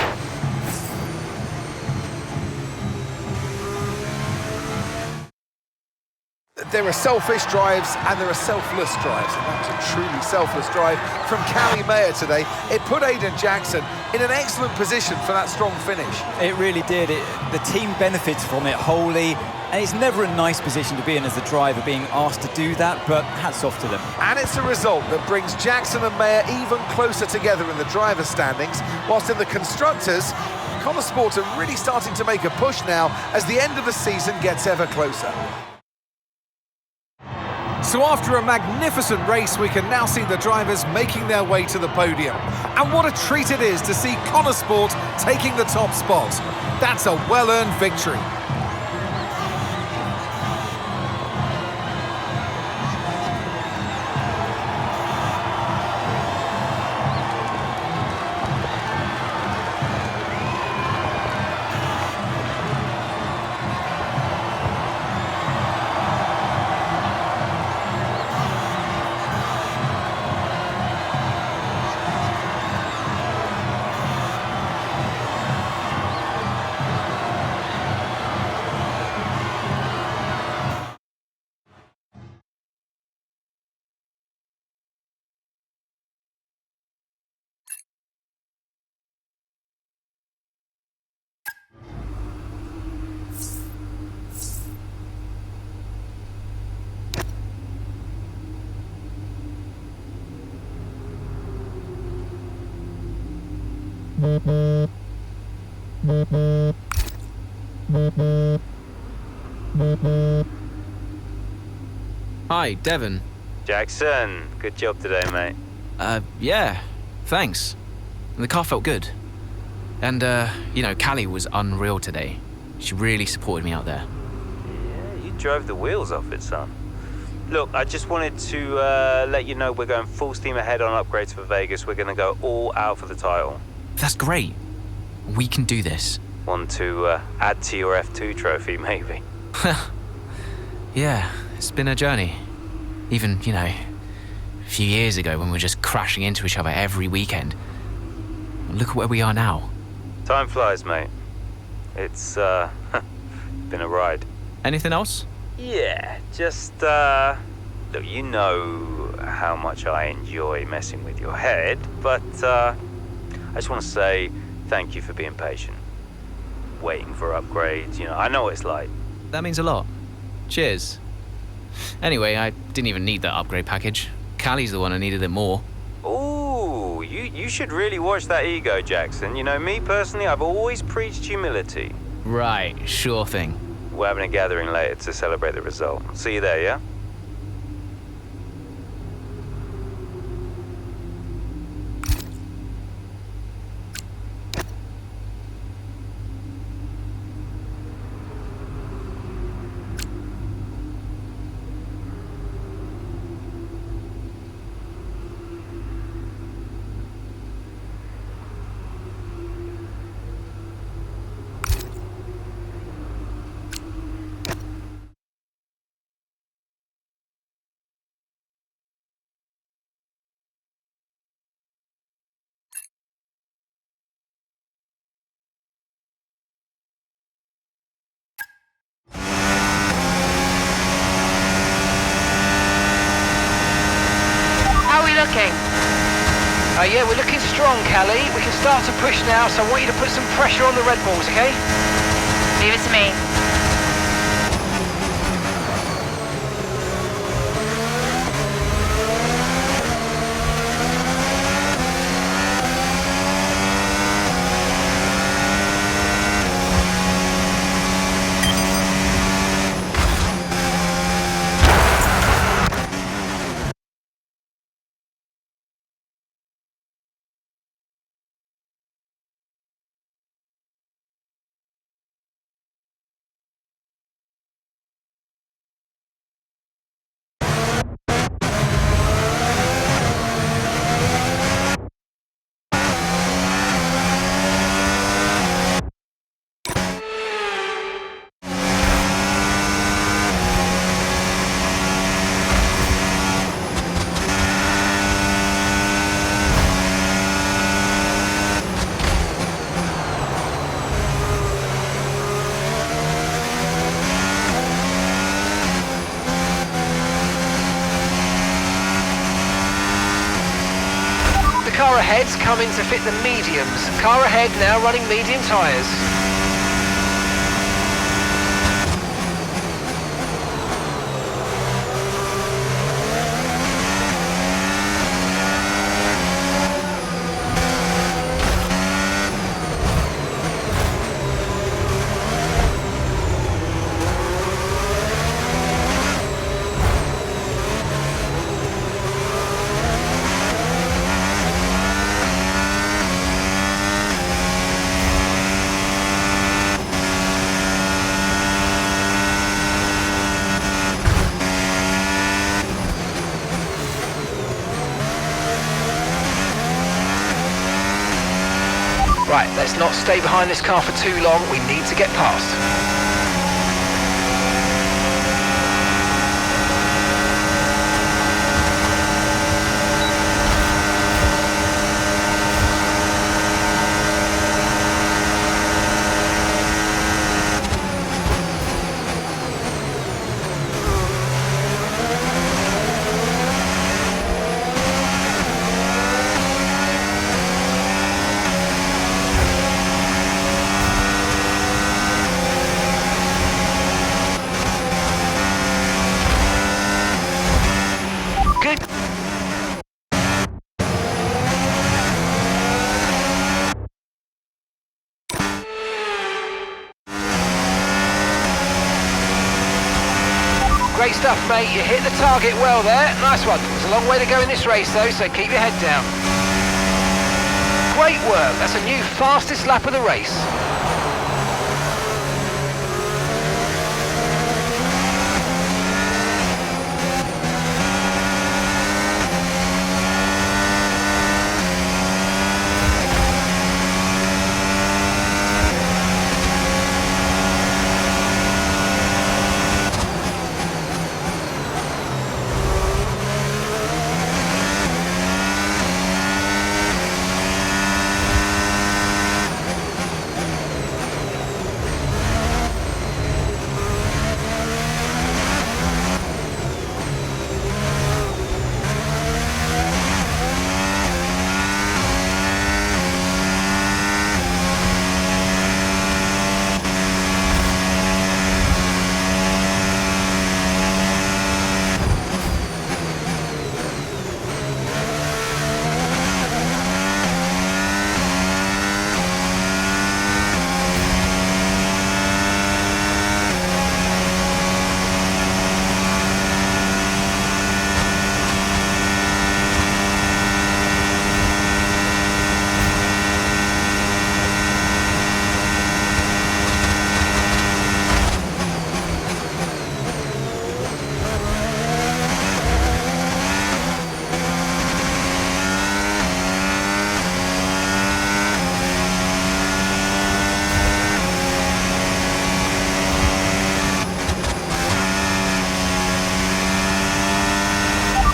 A: There are selfish drives and there are selfless drives, and that was a truly selfless drive from Callie Mayer today. It put Aiden Jackson in an excellent position for that strong finish.
J: It really did. The team benefits from it wholly, and it's never a nice position to be in as the driver, being asked to do that, but hats off to them.
A: And it's a result that brings Jackson and Mayer even closer together in the driver's standings, whilst in the constructors, Connosport are really starting to make a push now as the end of the season gets ever closer. So after a magnificent race, we can now see the drivers making their way to the podium. And what a treat it is to see Connosport taking the top spot. That's a well-earned victory.
O: Hi, Devon.
N: Jackson, good job today, mate.
O: Yeah, thanks. The car felt good. And, you know, Callie was unreal today. She really supported me out there.
N: Yeah, you drove the wheels off it, son. Look, I just wanted to let you know we're going full steam ahead on upgrades for Vegas. We're going to go all out for the title.
O: That's great. We can do this.
N: Want to add to your F2 trophy, maybe?
O: Yeah, it's been a journey. Even, you know, a few years ago when we were just crashing into each other every weekend. Look at where we are now.
N: Time flies, mate. It's been a ride.
O: Anything else?
N: Yeah, just look, you know how much I enjoy messing with your head, but I just want to say thank you for being patient. Waiting for upgrades, you know, I know what it's like.
O: That means a lot. Cheers. Anyway, I didn't even need that upgrade package. Callie's the one who needed it more.
N: Ooh, you should really watch that ego, Jackson. You know, me personally, I've always preached humility.
O: Right, sure thing.
N: We're having a gathering later to celebrate the result. See you there, yeah?
Q: looking?
I: Yeah, we're looking strong, Callie. We can start to push now, so I want you to put some pressure on the Red Bulls, okay?
E: Leave it to me.
I: Car ahead's coming to fit the mediums. Car ahead now running medium tyres. Right, let's not stay behind this car for too long. We need to get past. Great stuff, mate. You hit the target well there. Nice one. There's a long way to go in this race, though, so keep your head down. Great work. That's a new fastest lap of the race.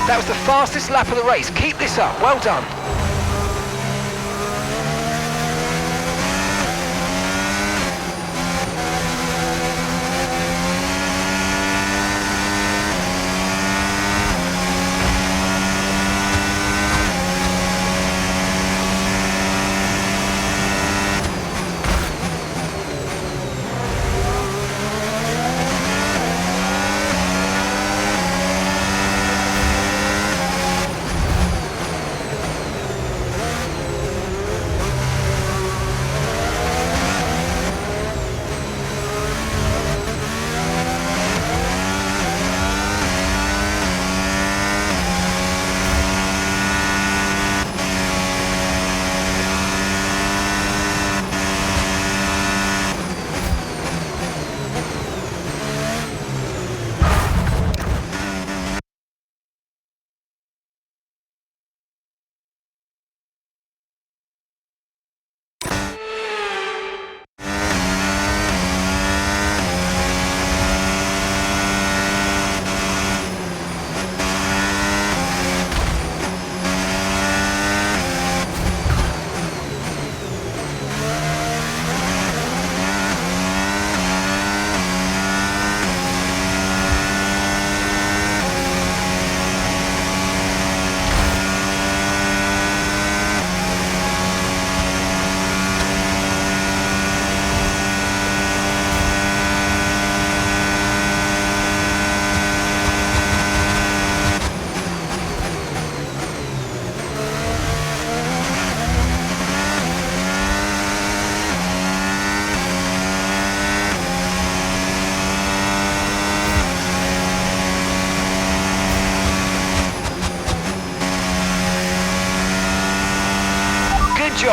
I: That was the fastest lap of the race. Keep this up. Well done.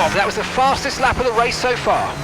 I: Bob, that was the fastest lap of the race so far.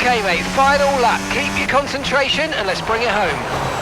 I: Okay, mate, final lap. Keep your concentration and let's bring it home.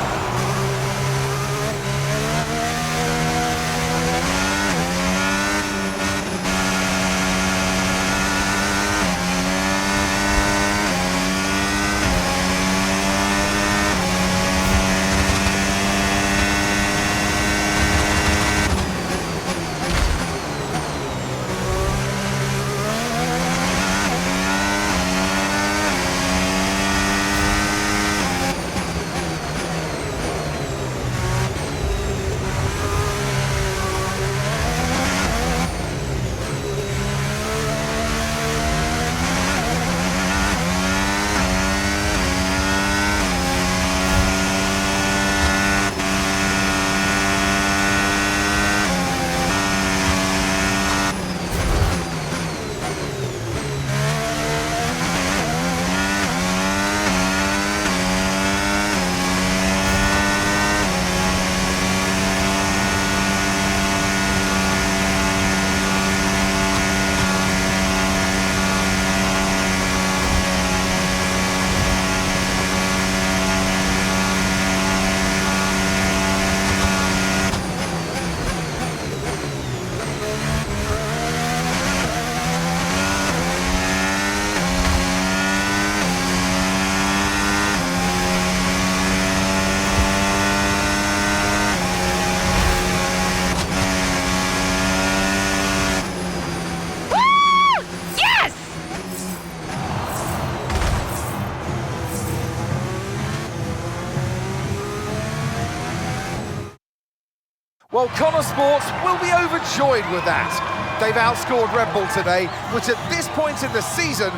A: Well, Connor Sport will be overjoyed with that. They've outscored Red Bull today, which at this point in the season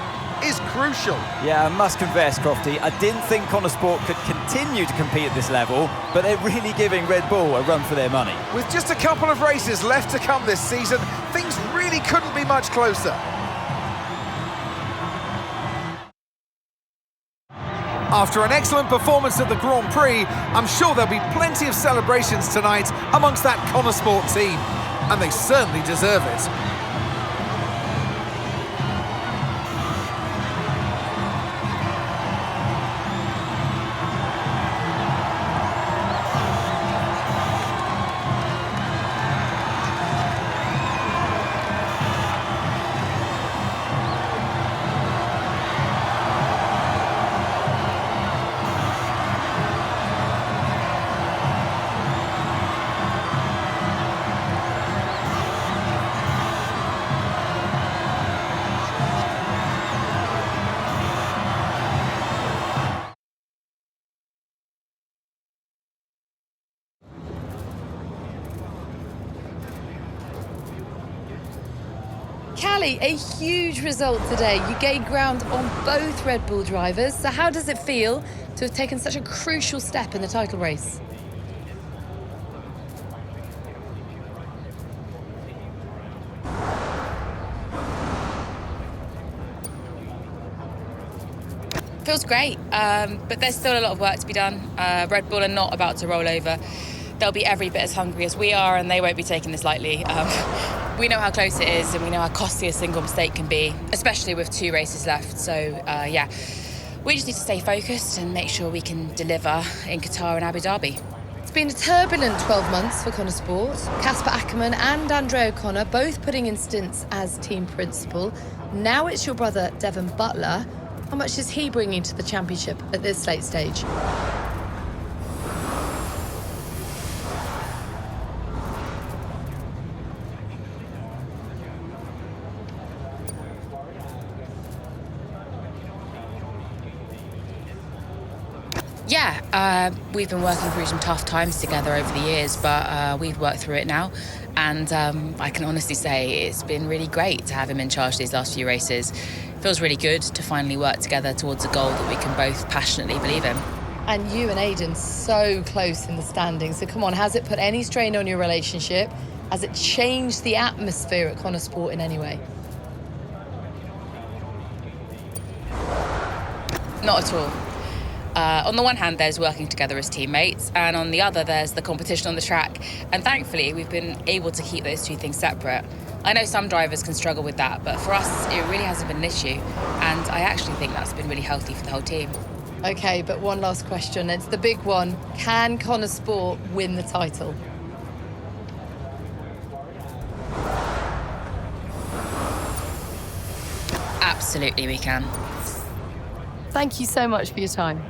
A: is crucial.
J: Yeah, I must confess, Crofty, I didn't think Connor Sport could continue to compete at this level, but they're really giving Red Bull a run for their money.
A: With just a couple of races left to come this season, things really couldn't be much closer. After an excellent performance at the Grand Prix, I'm sure there'll be plenty of celebrations tonight amongst that Connor Sport team, and they certainly deserve it.
P: Callie, a huge result today. You gained ground on both Red Bull drivers. So how does it feel to have taken such a crucial step in the title race?
E: Feels great, but there's still a lot of work to be done. Red Bull are not about to roll over. They'll be every bit as hungry as we are, and they won't be taking this lightly. We know how close it is, and we know how costly a single mistake can be, especially with 2 races left. So, yeah, we just need to stay focused and make sure we can deliver in Qatar and Abu Dhabi.
P: It's been a turbulent 12 months for Connor Sport. Casper Ackermann and Andre O'Connor both putting in stints as team principal. Now it's your brother, Devon Butler. How much is he bringing to the championship at this late stage?
E: Yeah, we've been working through some tough times together over the years, but we've worked through it now. And I can honestly say it's been really great to have him in charge these last few races. It feels really good to finally work together towards a goal that we can both passionately believe in.
P: And you and Aidan so close in the standings. So come on, has it put any strain on your relationship? Has it changed the atmosphere at Connor Sport in any way?
E: Not at all. On the one hand, there's working together as teammates, and on the other, there's the competition on the track. And thankfully, we've been able to keep those two things separate. I know some drivers can struggle with that, but for us, it really hasn't been an issue. And I actually think that's been really healthy for the whole team.
P: OK, but one last question. It's the big one. Can Connor Sport win the title?
E: Absolutely, we can.
P: Thank you so much for your time.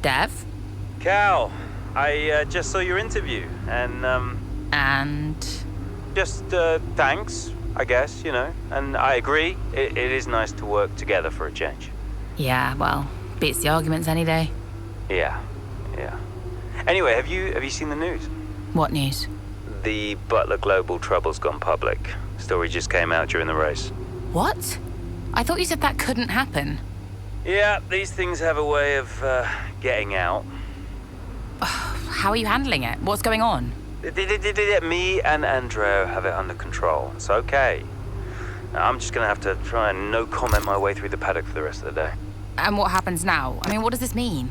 E: Dev?
N: Cal, I just saw your interview, and just thanks, I guess, you know. And I agree, it is nice to work together for a change.
E: Yeah, well, beats the arguments any day.
N: Yeah. Anyway, have you seen the news?
E: What news?
N: The Butler Global trouble's gone public. Story just came out during the race.
E: What? I thought you said that couldn't happen.
N: Yeah, these things have a way of getting out.
E: How are you handling it? What's going on?
N: Me and Andreo have it under control. It's okay. I'm just gonna have to try and no comment my way through the paddock for the rest of the day.
E: And what happens now? I mean, what does this mean?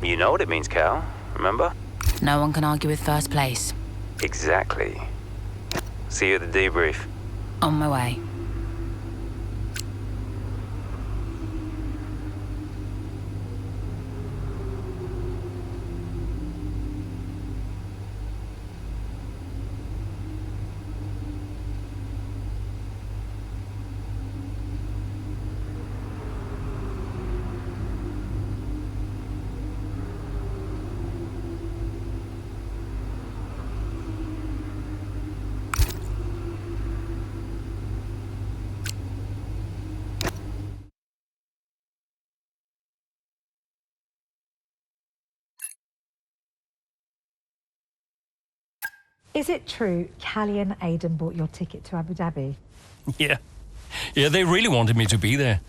N: You know what it means, Cal. Remember?
E: No one can argue with first place.
N: Exactly. See you at the debrief.
E: On my way.
G: Is it true Callie and Aidan bought your ticket to Abu Dhabi?
D: Yeah. Yeah, they really wanted me to be there.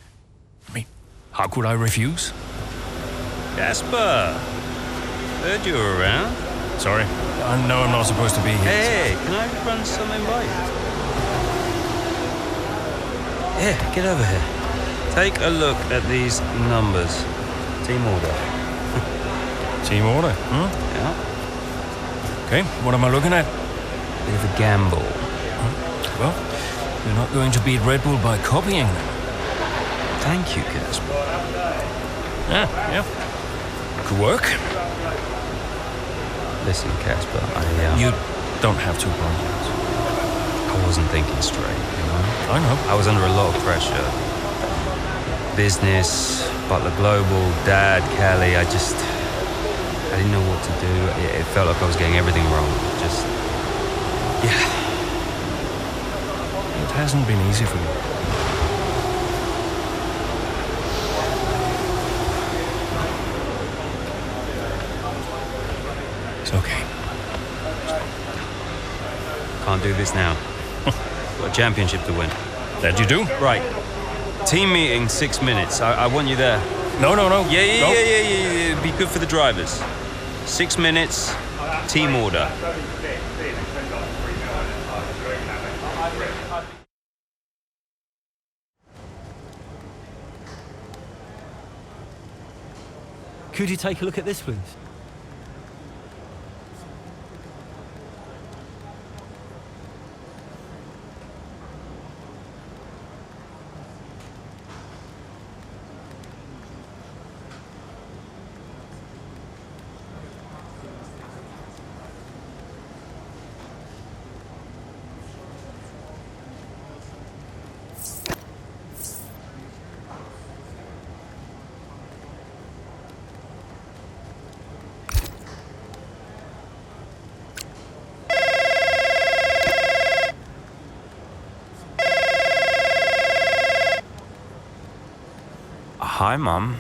D: I mean, how could I refuse?
C: Casper! Heard you were around.
D: Sorry. I know I'm not supposed to be here.
C: Hey, can I run something by you? Here, get over here. Take a look at these numbers. Team order.
D: Team order?
C: Yeah.
D: Okay, what am I looking at?
C: Bit of a gamble.
D: Well, you're not going to beat Red Bull by copying them.
C: Thank you, Casper.
D: Yeah. Could work.
C: Listen, Casper,
D: You don't have to apologize.
C: I wasn't thinking straight, you know?
D: I know.
C: I was under a lot of pressure. Business, Butler Global, Dad, Callie, I didn't know what to do. It felt like I was getting everything wrong. Yeah.
D: It hasn't been easy for you. It's okay.
C: Can't do this now. Got a championship to win.
D: That you do?
C: Right. Team meeting, 6 minutes. I want you there.
D: No.
C: Yeah. Be good for the drivers. 6 minutes, team order.
K: Could you take a look at this, please?
N: Hi, Mum.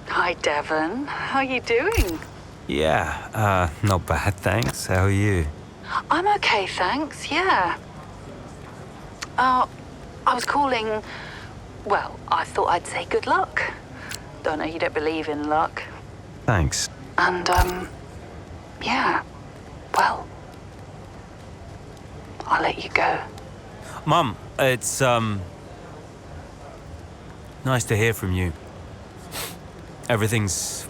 Q: Hi, Devon. How are you doing?
N: Yeah, not bad, thanks. How are you?
Q: I'm okay, thanks, yeah. I was calling... Well, I thought I'd say good luck. Don't know you don't believe in luck.
N: Thanks.
Q: And, yeah. Well, I'll let you go.
N: Mum, it's, nice to hear from you. Everything's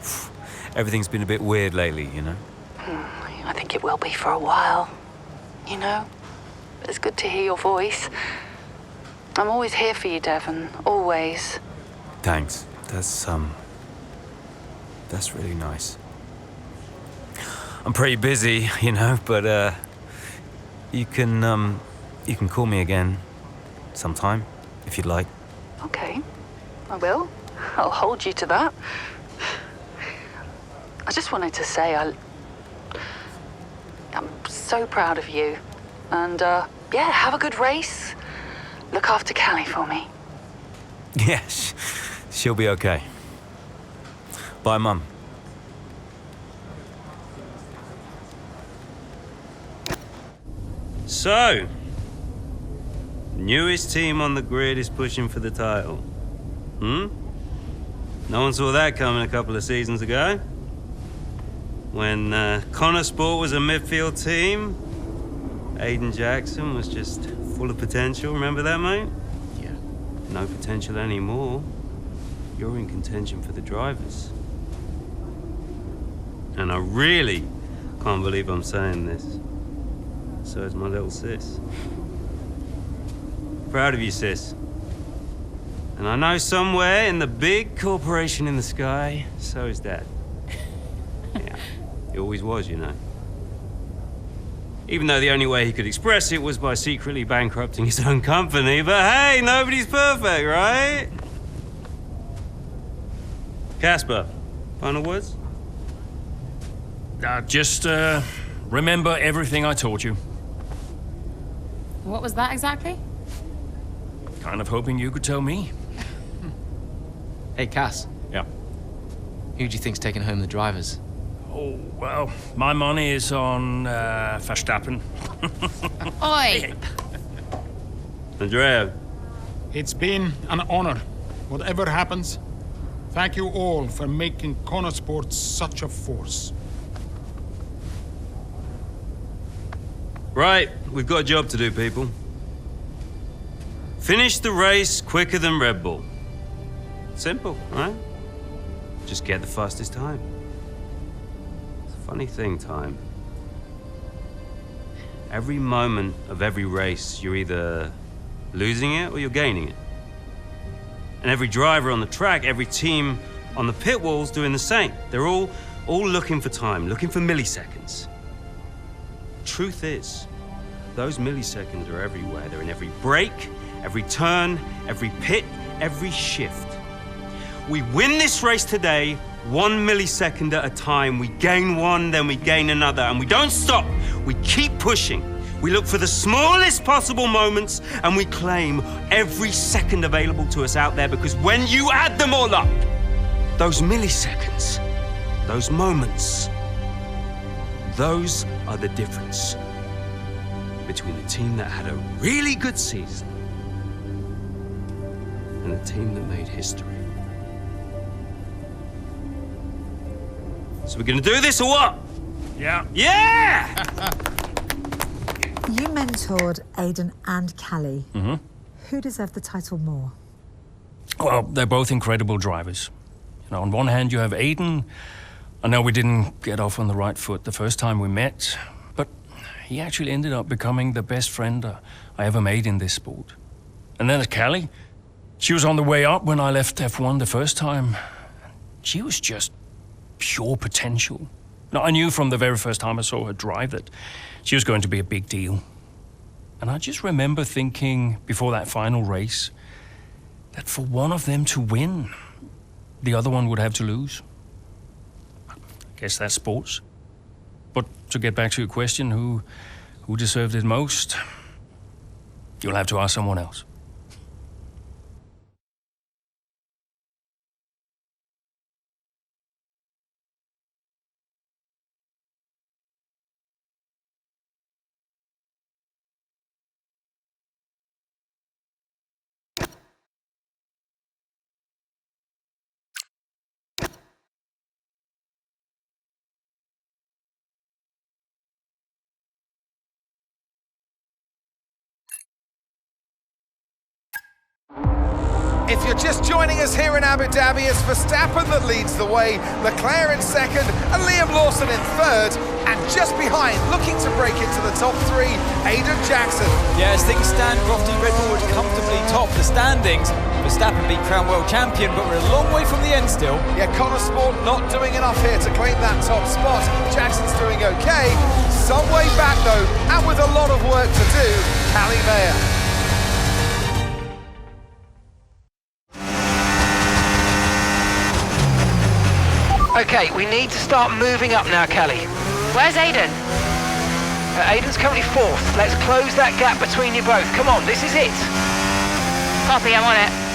N: been a bit weird lately, you know?
Q: I think it will be for a while. You know? It's good to hear your voice. I'm always here for you, Devon. Always.
N: Thanks. That's really nice. I'm pretty busy, you know, but, you can call me again sometime, if you'd like.
Q: Okay. I will. I'll hold you to that. I just wanted to say I'm so proud of you. And, yeah, have a good race. Look after Callie for me.
N: Yes, she'll be okay. Bye, Mum.
C: So, newest team on the grid is pushing for the title. No one saw that coming a couple of seasons ago. When Connor Sport was a midfield team, Aiden Jackson was just full of potential. Remember that, mate?
O: Yeah.
C: No potential anymore. You're in contention for the drivers. And I really can't believe I'm saying this. So is my little sis. Proud of you, sis. And I know somewhere in the big corporation in the sky, so is Dad. Yeah, he always was, you know. Even though the only way he could express it was by secretly bankrupting his own company. But hey, nobody's perfect, right? Casper, final words?
D: Just remember everything I taught you.
E: What was that exactly?
D: Kind of hoping you could tell me.
O: Hey, Cass.
D: Yeah.
O: Who do you think's taking home the drivers?
D: Oh, well, my money is on Verstappen.
E: Oi!
C: Andrea.
H: It's been an honor. Whatever happens, thank you all for making Connor Sports such a force.
C: Right, we've got a job to do, people. Finish the race quicker than Red Bull. Simple, right? Just get the fastest time. It's a funny thing, time. Every moment of every race, you're either losing it or you're gaining it. And every driver on the track, every team on the pit wall's doing the same. They're all looking for time, looking for milliseconds. Truth is, those milliseconds are everywhere. They're in every brake, every turn, every pit, every shift. We win this race today, 1 millisecond at a time. We gain one, then we gain another, and we don't stop. We keep pushing. We look for the smallest possible moments, and we claim every second available to us out there, because when you add them all up, those milliseconds, those moments, those are the difference between the team that had a really good season and the team that made history. So we're gonna do this or what?
D: Yeah.
C: Yeah!
G: You mentored Aiden and Callie.
D: Mm-hmm.
G: Who deserved the title more?
D: Well, they're both incredible drivers. You know, on one hand, you have Aiden. I know we didn't get off on the right foot the first time we met, but he actually ended up becoming the best friend I ever made in this sport. And then there's Callie. She was on the way up when I left F1 the first time. She was just pure potential. Now, I knew from the very first time I saw her drive that she was going to be a big deal. And I just remember thinking before that final race that for one of them to win, the other one would have to lose. I guess that's sports. But to get back to your question, who deserved it most? You'll have to ask someone else.
A: If you're just joining us here in Abu Dhabi, it's Verstappen that leads the way, Leclerc in second, and Liam Lawson in third. And just behind, looking to break into the top three, Aiden Jackson.
J: Yeah, as things stand, Crofty, Red Bull would comfortably top the standings. Verstappen beat crown world champion, but we're a long way from the end still.
A: Yeah, Connor Sport not doing enough here to claim that top spot. Jackson's doing okay. Some way back though, and with a lot of work to do, Callie Mayer.
I: Okay, we need to start moving up now, Callie.
E: Where's Aiden?
I: Aiden's currently fourth. Let's close that gap between you both. Come on, this is it.
E: Copy, I'm on it.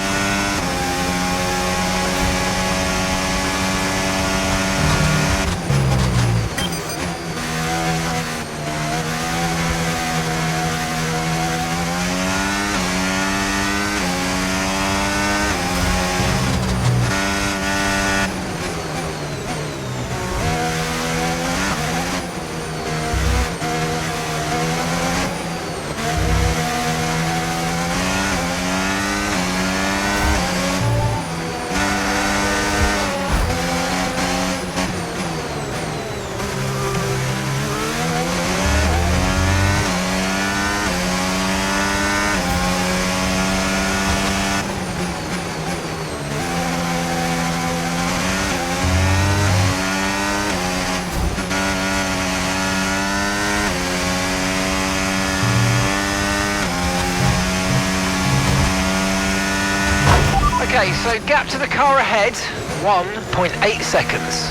I: Okay, so gap to the car ahead, 1.8 seconds.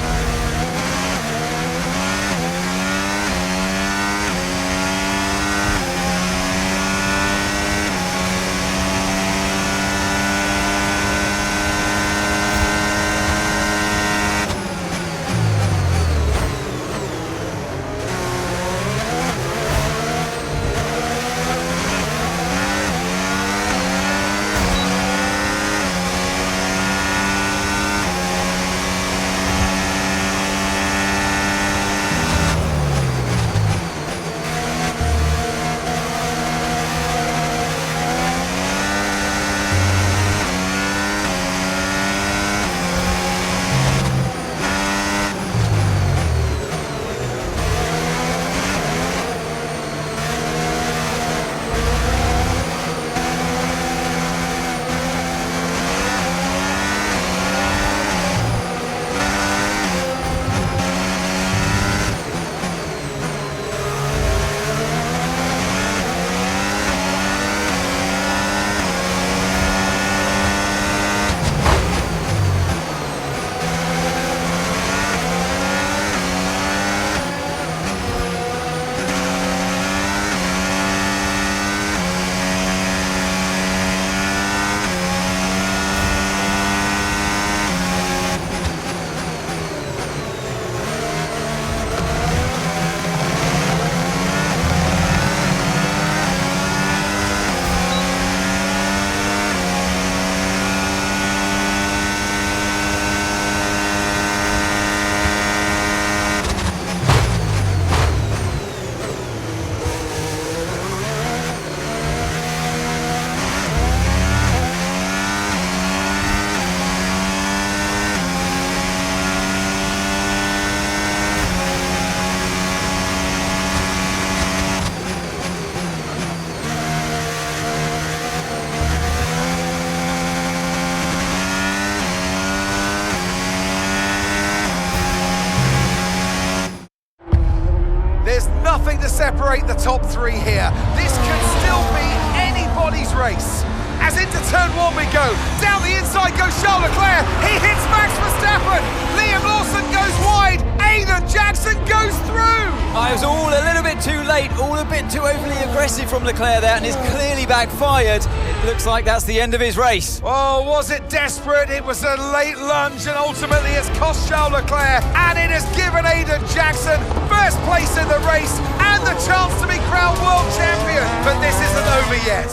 A: Nothing to separate the top three here. This could still be anybody's race. As into turn one we go. Down the inside goes Charles Leclerc. He hits Max Verstappen. Liam Lawson goes wide. Aiden Jackson goes through.
J: I was all a little bit too late, all a bit too overly aggressive from Leclerc there, and it's clearly backfired. It looks like that's the end of his race.
A: Oh, was it desperate? It was a late lunge, and ultimately it's cost Charles Leclerc, and it has given Aiden Jackson first place in the race and the chance to be crowned world champion. But this isn't over yet.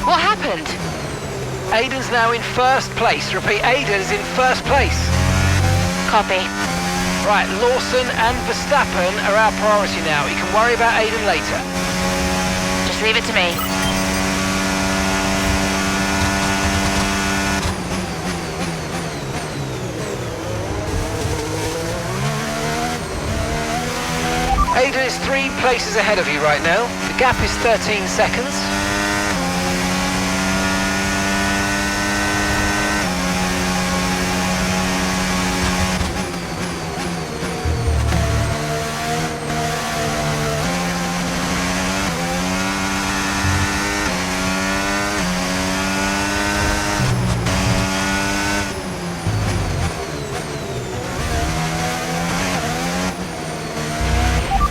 I: What happened? Aiden's now in first place. Repeat, Aiden's in first place.
E: Copy.
I: Right, Lawson and Verstappen are our priority now. You can worry about Aiden later.
E: Just leave it to me.
I: Aiden is 3 places ahead of you right now. The gap is 13 seconds.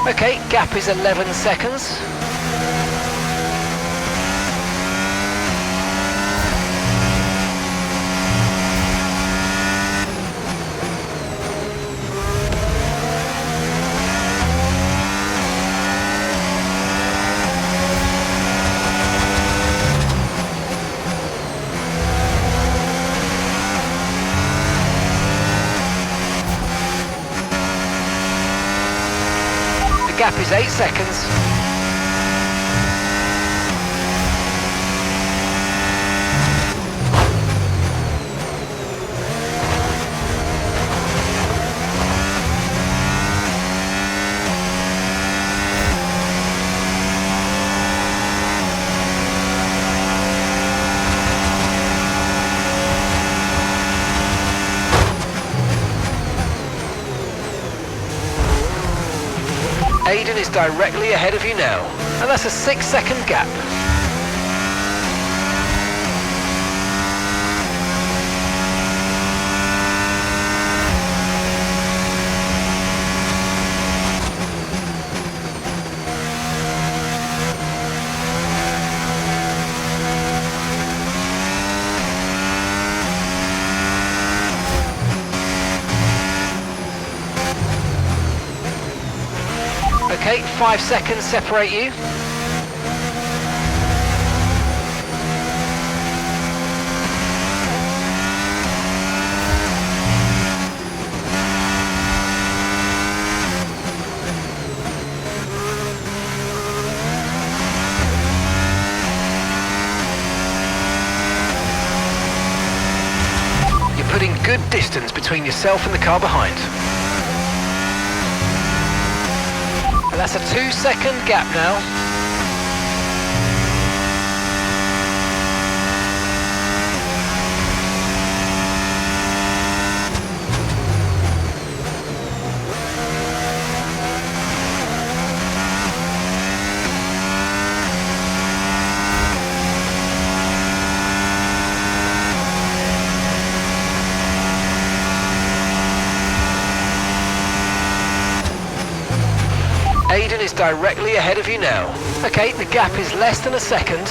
I: Okay, gap is 11 seconds. Gap is 8 seconds. Aiden is directly ahead of you now. And that's a 6-second gap. Okay, 5 seconds separate you. You're putting good distance between yourself and the car behind. That's a 2-second gap now. Aiden is directly ahead of you now. Okay, the gap is less than a second.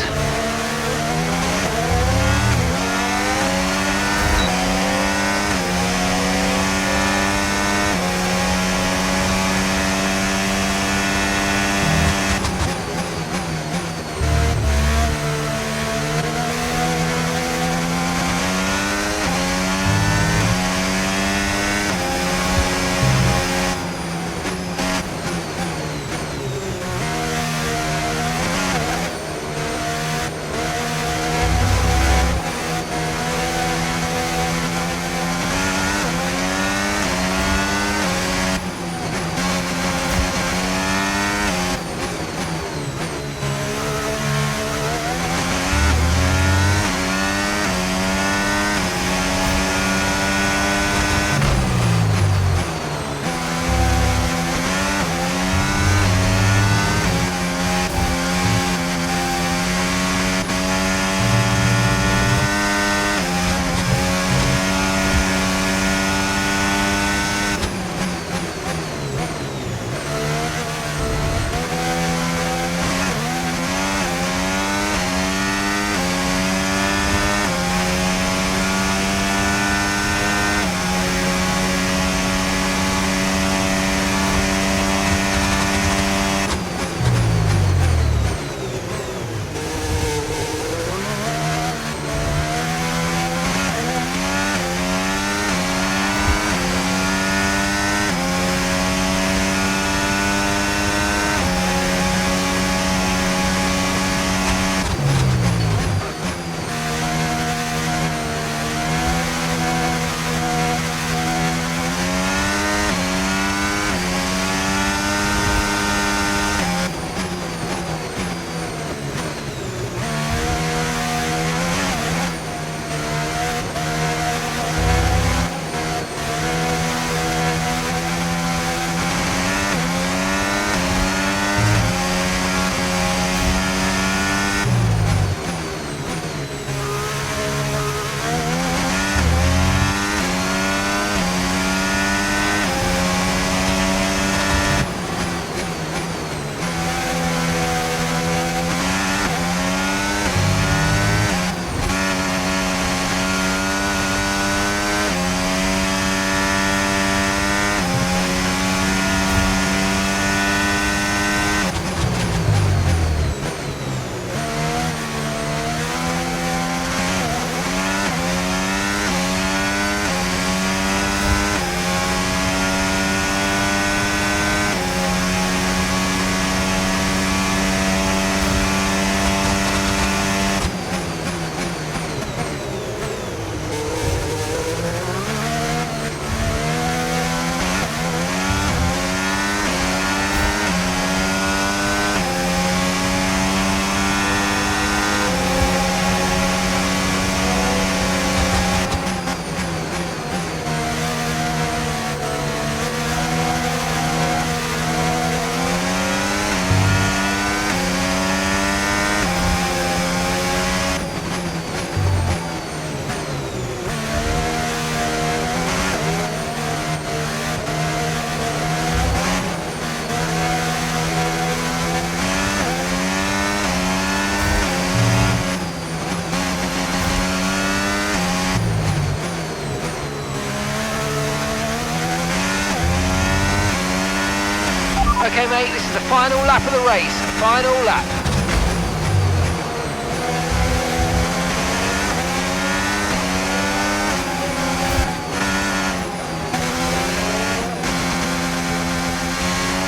I: Okay, mate, this is the final lap of the race. Final lap.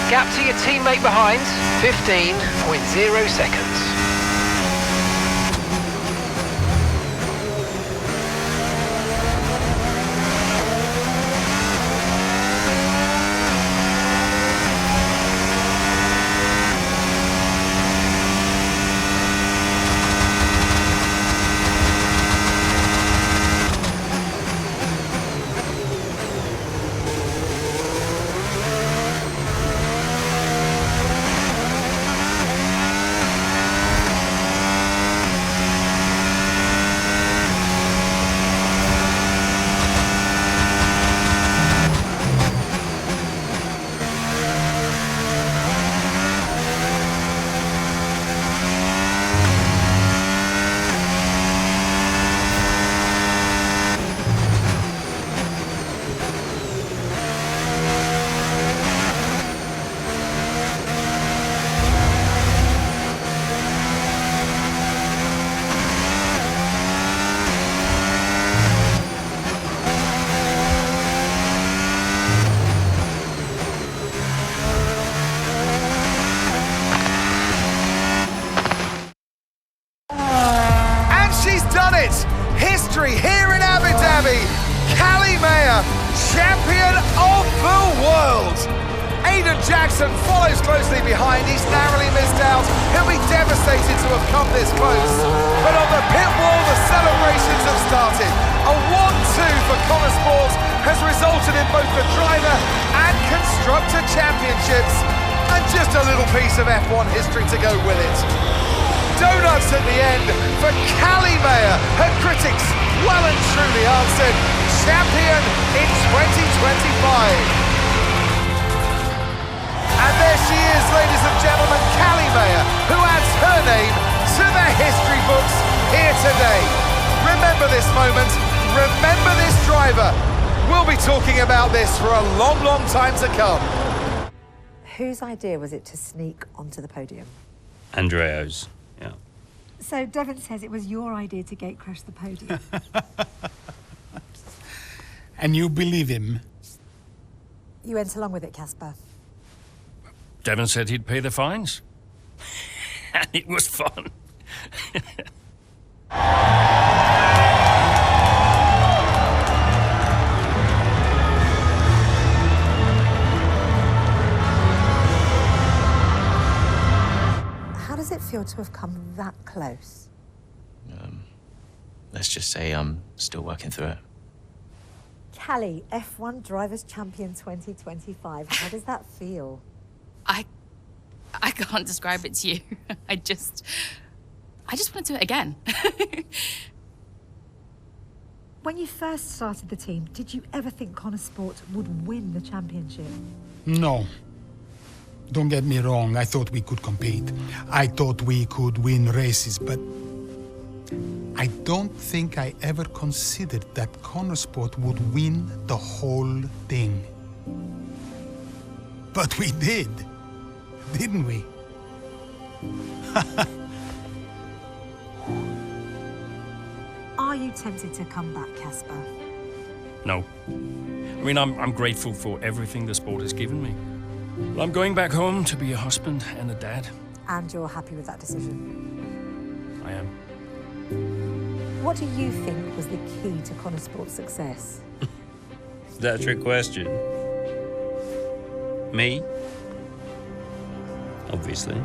I: Gap to your teammate behind, 15.0 seconds.
A: History here in Abu Dhabi. Callie Mayer, champion of the world. Aiden Jackson follows closely behind. He's narrowly missed out. He'll be devastated to have come this close. But on the pit wall, the celebrations have started. A 1-2 for Connor Sport has resulted in both the driver and constructor championships. And just a little piece of F1 history to go with it. Donuts at the end for Callie Mayer. Her critics well and truly answered champion in 2025. And there she is, ladies and gentlemen, Callie Mayer, who adds her name to the history books here today. Remember this moment, remember this driver. We'll be talking about this for a long, long time to come.
G: Whose idea was it to sneak onto the podium?
C: Andreo's. Yeah.
G: So Devon says it was your idea to gate crash the podium.
H: And you believe him?
G: You went along with it, Casper.
D: Devon said he'd pay the fines. And it was fun.
G: How does it feel to have come that close?
O: Let's just say I'm still working through it.
G: Callie, F1 Drivers' Champion 2025. How does that feel?
E: I can't describe it to you. I just want to do it again.
G: When you first started the team, did you ever think Connor Sport would win the championship?
H: No. Don't get me wrong, I thought we could compete. I thought we could win races, but I don't think I ever considered that Connor Sport would win the whole thing. But we did, didn't we?
G: Are you tempted to come back, Casper?
D: No. I mean, I'm grateful for everything the sport has given me. But I'm going back home to be a husband and a dad.
G: And you're happy with that decision?
D: I am.
G: What do you think was the key to Connor Sport's success?
C: Is that a trick question? Me? Obviously.